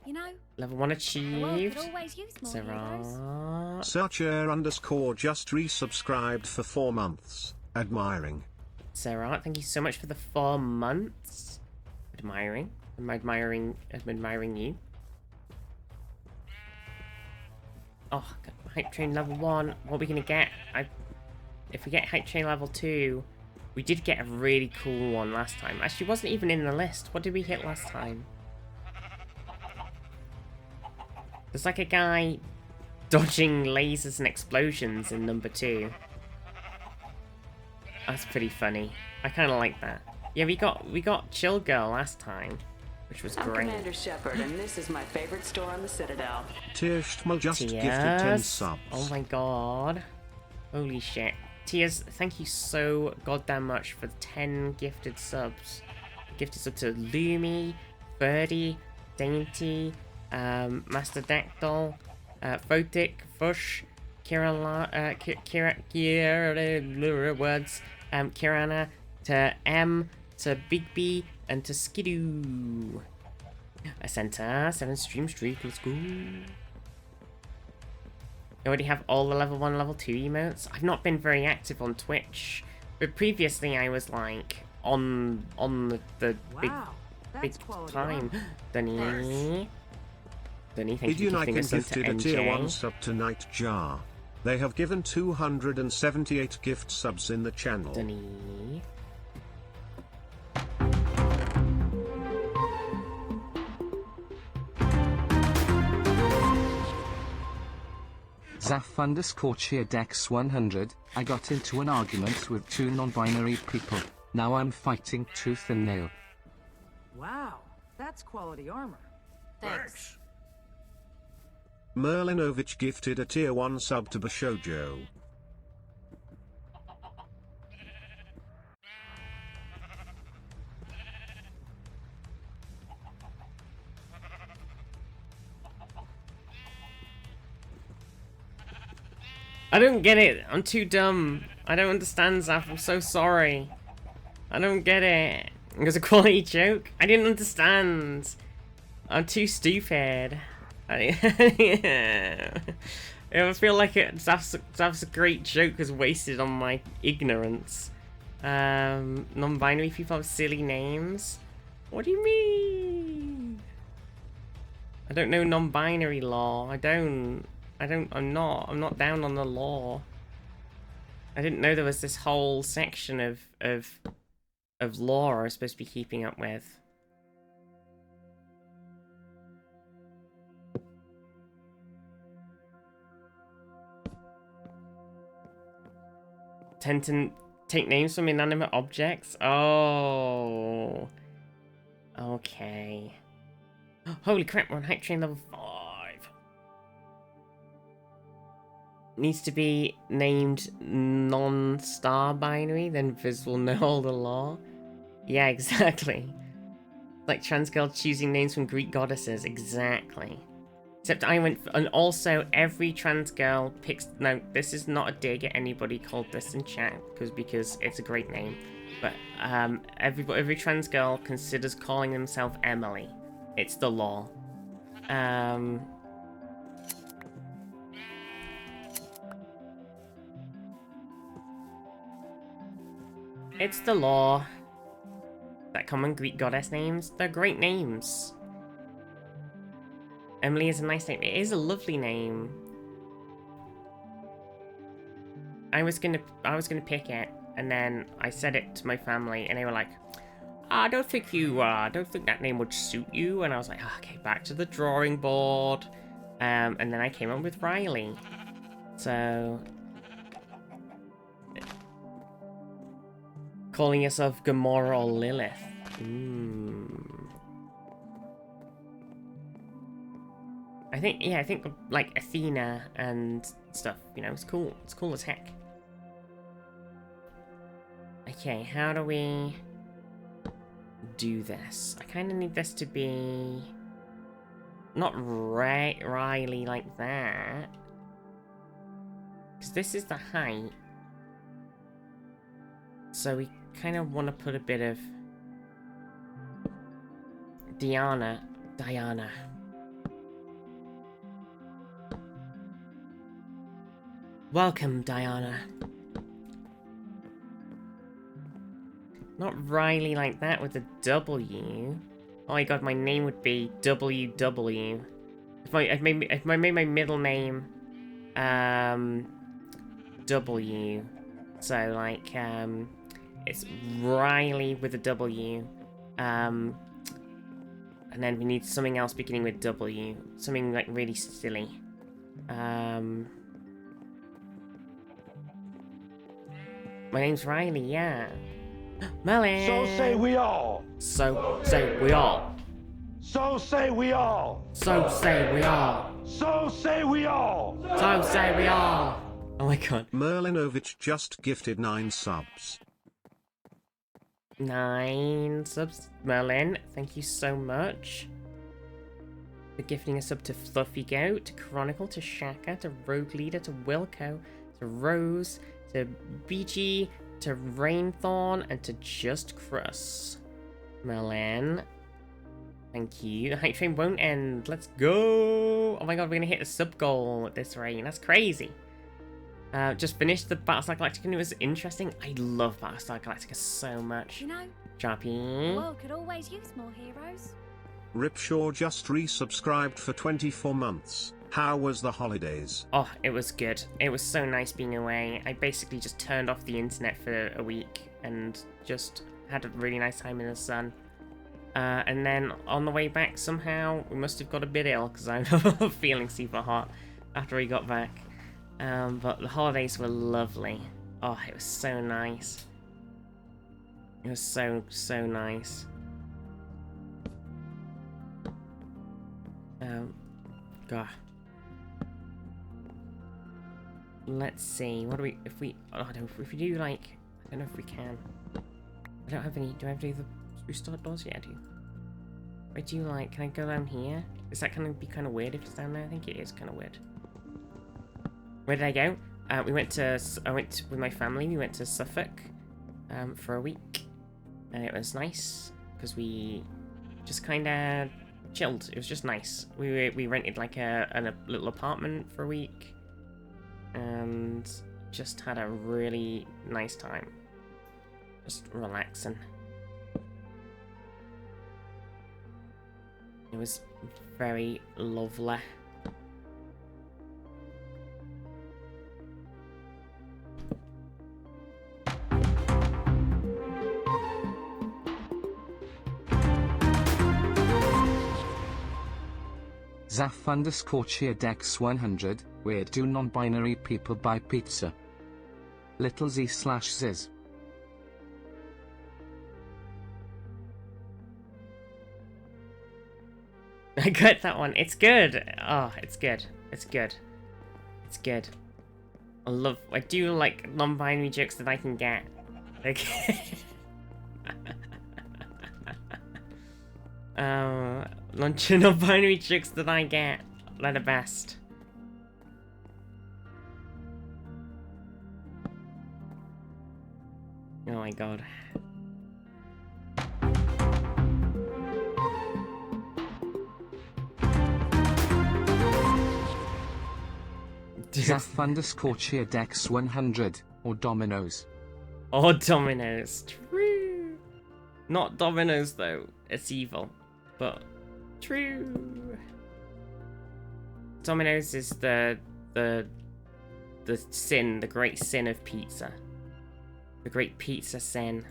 You know, Level 1 the world achieved. could always use more heroes. Sarah. Searcher_ just resubscribed for 4 months. Admiring. Sarah, thank you so much for the 4 months. Admiring. I'm admiring you. Oh, God, Hype Train level 1. What are we gonna get? If we get Hype Train level 2, we did get a really cool one last time. Actually, it wasn't even in the list. What did we hit last time? There's like a guy dodging lasers and explosions in number 2. That's pretty funny. I kind of like that. Yeah, we got Chill Girl last time, which was I'm great. Commander Shepard, and this is my favorite store on the Citadel. Tiershtmal just gifted 10 Tears. subs. Oh my god. Holy shit. Tears, thank you so goddamn much for the 10 gifted subs. Gifted sub to Lumi, Birdie, Dainty, Master Dactyl, Photic, Fush, Kirana, to M, to Big B, and to Skidoo. A center, 7 stream streak, let's go. I already have all the level 1, level 2 emotes. I've not been very active on Twitch, but previously I was like on the big time. Dunny, thank you for giving us some to gifted a tier 1 NJ. sub to Nightjar. They have given 278 gift subs in the channel. Dunny. Zaf_cheerdex100, I got into an argument with 2 non-binary people. Now I'm fighting tooth and nail. Wow, that's quality armor. Thanks. Merlinovich gifted a tier 1 sub to Bashojo. I don't get it. I'm too dumb. I don't understand, Zaf. I'm so sorry. I don't get it. It was a quality joke. I didn't understand. I'm too stupid. I feel like Zaf's a great joke is wasted on my ignorance. Non-binary people have silly names. What do you mean? I don't know non-binary law. I'm not down on the law. I didn't know there was this whole section of law I was supposed to be keeping up with. Tend to take names from inanimate objects? Oh. Okay. Holy crap, we're on Hype Train level 5. Needs to be named non-star binary, then Viz will know all the law. Yeah, exactly. Like trans girls choosing names from Greek goddesses, exactly. Except I went, and also every trans girl picks. No, this is not a dig at anybody called this in chat, because it's a great name. But every trans girl considers calling themselves Emily. It's the law. It's the law. That common Greek goddess names, they're great names. Emily is a nice name. It is a lovely name. I was gonna pick it, and then I said it to my family, and they were like, "I don't think that name would suit you." And I was like, "Okay, back to the drawing board." And then I came up with Riley. So, calling yourself Gamora or Lilith. I think like Athena and stuff, you know, it's cool. It's cool as heck. Okay, how do we do this? I kind of need this to be not Riley like that, because this is the height. So we kind of want to put a bit of Diana. Welcome, Diana. Not Riley like that with a W. Oh my god, my name would be WW. If I made my middle name W. So like it's Riley with a W. And then we need something else beginning with W. Something like really silly. My name's Riley, yeah. Melon! So say we all! So say we all! So say we all! So say we all! So say we all! So say we all! Oh my god. Merlinovich just gifted 9 subs. 9 subs. Merlin, thank you so much for gifting a sub to Fluffy Goat, to Chronicle, to Shaka, to Rogue Leader, to Wilco, to Rose, to BG, to Rainthorn, and to Just Crus. Merlin, thank you. The hype train won't end. Let's go! Oh my god, we're gonna hit a sub goal at this rate. That's crazy. Just finished the Battlestar Galactica and it was interesting. I love Battlestar Galactica so much. You know, Choppy. the world could always use more heroes. Ripshaw just resubscribed for 24 months. How was the holidays? Oh, it was good. It was so nice being away. I basically just turned off the internet for a week and just had a really nice time in the sun. And then on the way back, somehow, we must have got a bit ill because I'm feeling super hot after we got back. But the holidays were lovely. Oh, it was so nice. It was so nice. God. Let's see. What do we? If we? Oh, no, if we do like, I don't know if we can. I don't have any. Do I have to do the restart doors? Yeah, I do. Wait, do you like? Can I go down here? Is that gonna be kind of weird if it's down there? I think it is kind of weird. Where did I go? I went with my family. We went to Suffolk for a week, and it was nice because we just kind of chilled. It was just nice. We rented like a little apartment for a week, and just had a really nice time, just relaxing. It was very lovely. Zaf_cheerdex100, where do non-binary people buy pizza? Little Z/Ziz. I got that one. It's good. Oh, it's good. It's good. It's good. I do like non-binary jokes that I can get. Okay. Non-binary chicks that I get. They're the best. Oh my god. Zaf underscore cheer Dex 100 or Dominoes. Or Dominoes. True. Not Dominoes though. It's evil. But true. Dominoes is the sin, the great sin of pizza. The great pizza sin.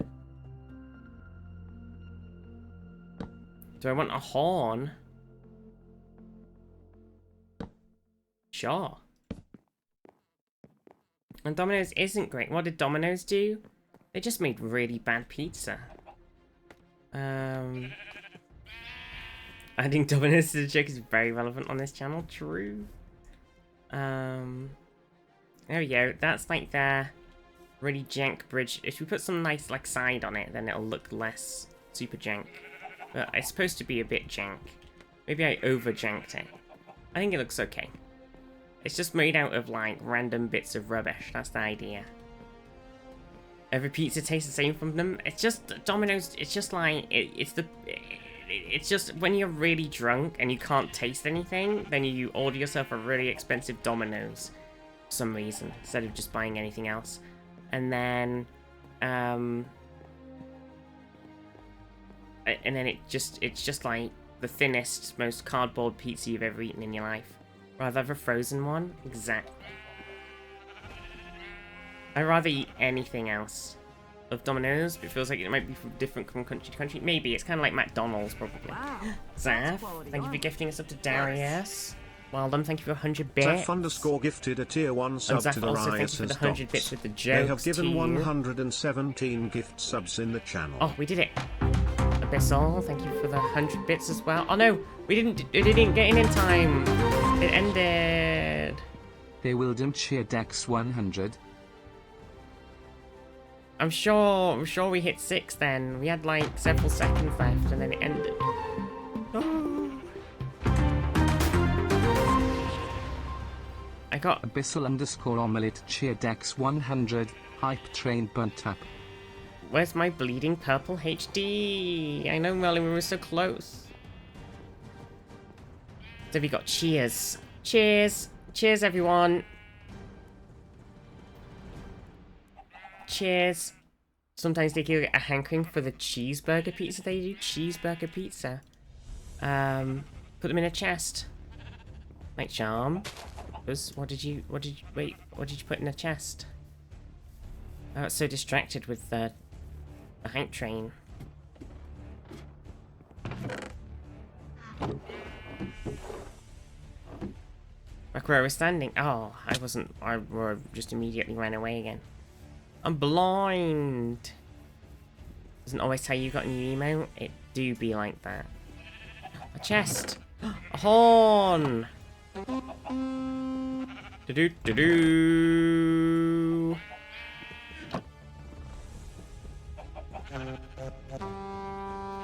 Do I want a horn? Sure. And Domino's isn't great. What did Domino's do? They just made really bad pizza. Adding Domino's to the joke is very relevant on this channel. True. There we go. That's like their really jank bridge. If we put some nice like side on it, then it'll look less super jank. But it's supposed to be a bit jank. Maybe I over janked it. I think it looks okay. It's just made out of like random bits of rubbish. That's the idea. Every pizza tastes the same from them. It's just Domino's. It's just like it's just when you're really drunk and you can't taste anything, then you order yourself a really expensive Domino's for some reason instead of just buying anything else. And then it's just like the thinnest, most cardboard pizza you've ever eaten in your life. Rather have a frozen one? Exactly. I'd rather eat anything else of Domino's, but it feels like it might be different from country to country. Maybe, it's kind of like McDonald's, probably. Wow. Zaf, thank you for gifting us up to Darius. Well done, thank you for 100 bits. Zaf underscore gifted a tier 1 sub Zaf to the also, thank Riot you for the as 100 dots. bits with the jokes. They have given 117 gift subs in the channel. Oh, we did it. Abyssal, thank you for the 100 bits as well. Oh no, it didn't get in time. It ended. They will cheer Dex 100. I'm sure we hit 6 then. We had like several seconds left and then it ended. Oh. I got Abyssal underscore omelette cheer Dex 100 hype train bunt up. Where's my bleeding purple HD? I know, Merlin, we were so close. So we got cheers. Cheers. Cheers, everyone. Cheers. Sometimes they get a hankering for the cheeseburger pizza they do. Cheeseburger pizza. Put them in a chest. Like charm. What did you put in a chest? I was so distracted with the hype train. Back where I was standing. Oh, I wasn't. I just immediately ran away again. I'm blind. Doesn't always tell you got a new emote. It do be like that. A chest. A horn. Do do do.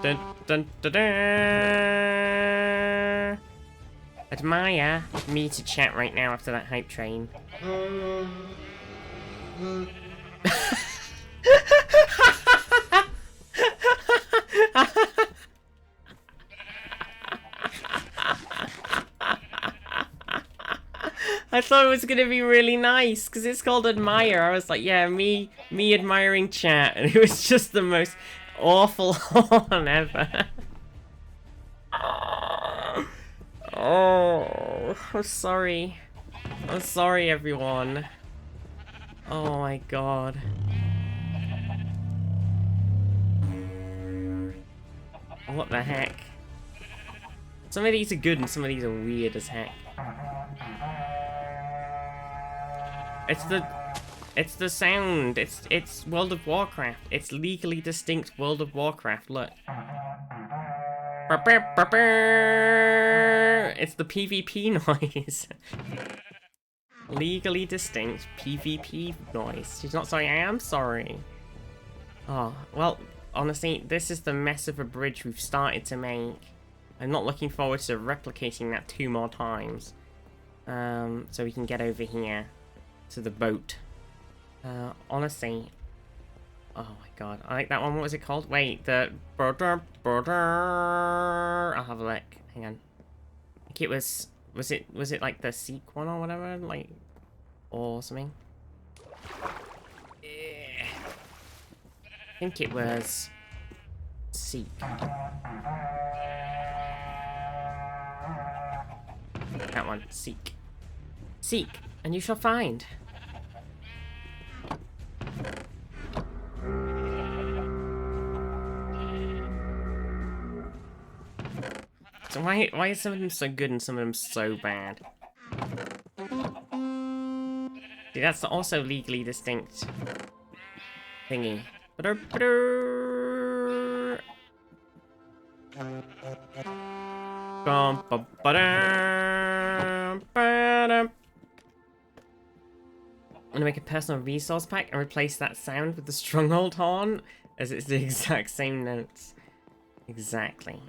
Dun dun dun dun. Admire me to chat right now after that hype train. I thought it was gonna be really nice because it's called Admire. I was like, yeah, me admiring chat, and it was just the most awful horn ever. Oh, I'm sorry. I'm sorry, everyone. Oh my god. What the heck? Some of these are good and some of these are weird as heck. It's the sound. It's World of Warcraft. It's legally distinct World of Warcraft. Look. It's the PvP noise. Legally distinct PvP noise. She's not sorry, I am sorry. Oh, well, honestly, this is the mess of a bridge we've started to make. I'm not looking forward to replicating that 2 more times. So we can get over here to the boat. Honestly, oh my god, I like that one. What was it called? Wait, the border. I'll have a look. Hang on. I think it was it like the Seek one or whatever, like, or something? Yeah. I think it was Seek. That one, Seek. Seek, and you shall find. So why are some of them so good and some of them so bad? See, that's also legally distinct thingy. I'm gonna make a personal resource pack and replace that sound with the stronghold horn, as it's the exact same notes. Exactly.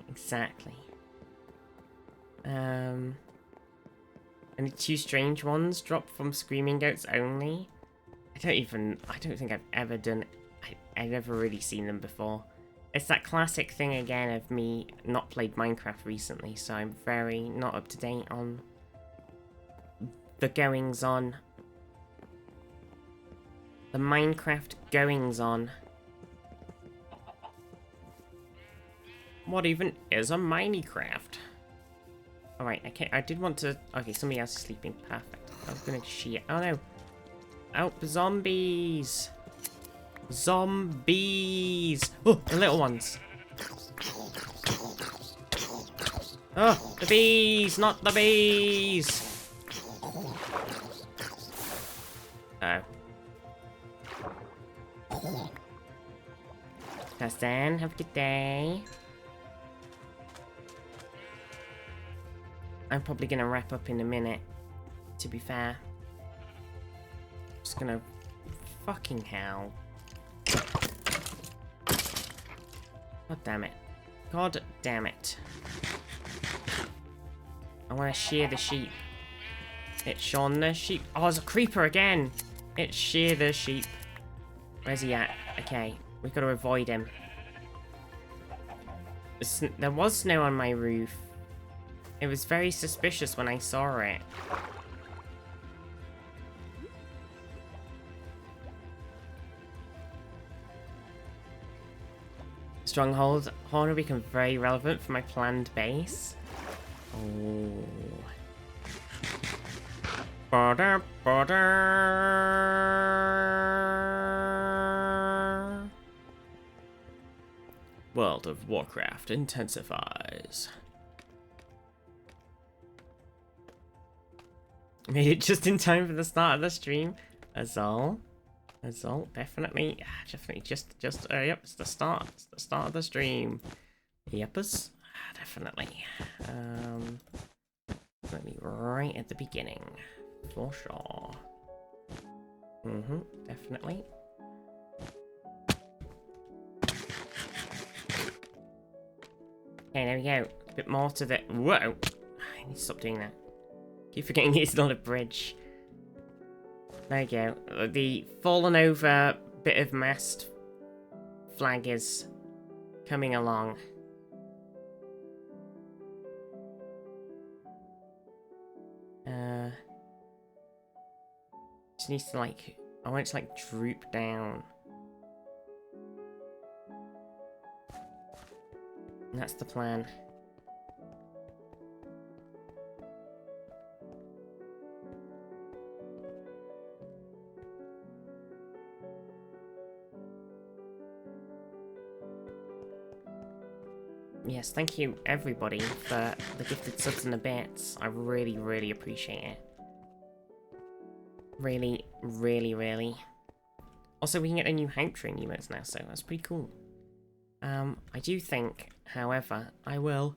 Only 2 strange ones drop from screaming goats only. I don't think I've ever done. I've never really seen them before. It's that classic thing again of me not played Minecraft recently, so I'm very not up to date on the goings on. The Minecraft goings on. What even is a Minecraft? Alright, okay, I did want to... Okay, somebody else is sleeping. Perfect. I was gonna shit. Oh no. Oh, zombies! Zombies! Oh, the little ones. Oh, the bees! Not the bees! Oh. Justin, have a good day. I'm probably gonna wrap up in a minute, to be fair. Just gonna... Fucking hell. God damn it. God damn it. I wanna shear the sheep. It's Shaun the sheep. Oh, there's a creeper again! It's shear the sheep. Where's he at? Okay, we've got to avoid him. There was snow on my roof. It was very suspicious when I saw it. Stronghold horn will become very relevant for my planned base. Oh. Border. World of Warcraft intensifies. Made it just in time for the start of the stream. Azul, definitely, just, yep, it's the start of the stream. Yepers, definitely. Let me right at the beginning, for sure. Definitely. Okay, there we go. A bit more to the... Whoa! I need to stop doing that. Keep forgetting it's not a bridge. There you go. The fallen over bit of mast flag is coming along. Just needs to like... I want it to like droop down. And that's the plan. Yes, thank you everybody for the gifted subs and the bits. I really, really appreciate it. Really, really, really. Also, we can get a new hype train emotes now, so that's pretty cool. I do think, however, I will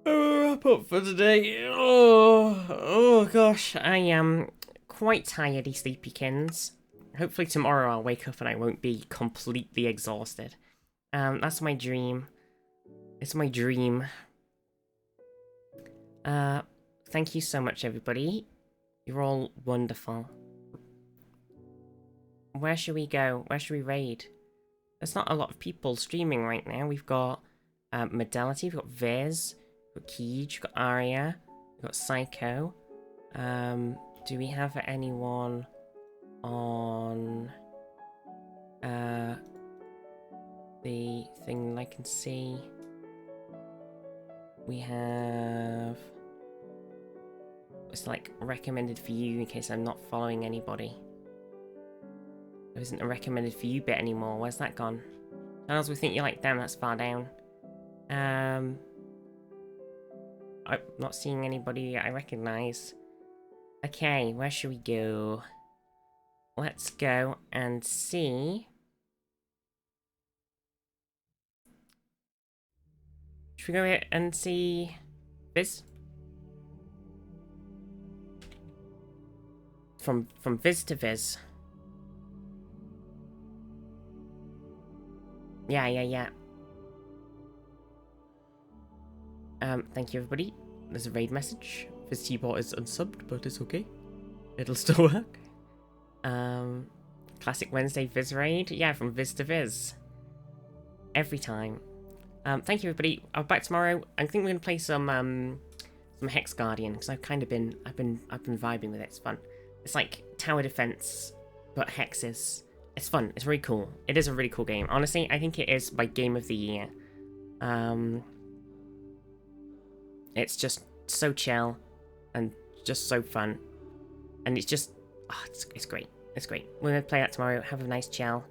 wrap up for today. Oh gosh, I am quite tired, sleepykins. Hopefully tomorrow I'll wake up and I won't be completely exhausted. That's my dream, It's my dream. Thank you so much, everybody. You're all wonderful. Where should we go? Where should we raid? There's not a lot of people streaming right now. We've got Modality, we've got Viz, we've got Keej, we've got Arya, we've got Psycho. Do we have anyone on the thing I can see? We have... It's like recommended for you in case I'm not following anybody. There isn't a recommended for you bit anymore. Where's that gone? Channels we think you like, damn, that's far down. I'm not seeing anybody I recognise. Okay, where should we go? Let's go and see. Should we go here and see Viz? From Viz to Viz. Yeah. Thank you, everybody. There's a raid message. Viz T-Bot is unsubbed, but it's okay. It'll still work. Classic Wednesday Viz raid. Yeah, from Viz to Viz. Every time. Thank you, everybody. I'll be back tomorrow. I think we're gonna play some Hex Guardian because I've been vibing with it. It's fun. It's like tower defense, but hexes. It's fun. It's really cool. It is a really cool game. Honestly, I think it is my game of the year. It's just so chill and just so fun, and it's just it's great. It's great. We're gonna play that tomorrow. Have a nice chill,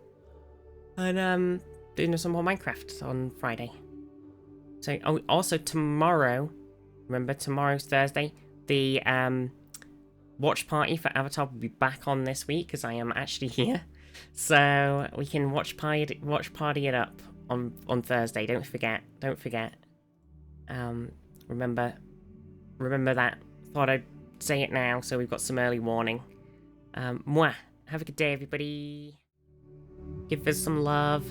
and doing some more Minecraft on Friday. So also tomorrow. Remember, tomorrow's Thursday. The watch party for Avatar will be back on this week because I am actually here, so we can watch party it up on Thursday. Don't forget. Remember that. Thought I'd say it now, so we've got some early warning. Mwah. Have a good day, everybody. Give us some love.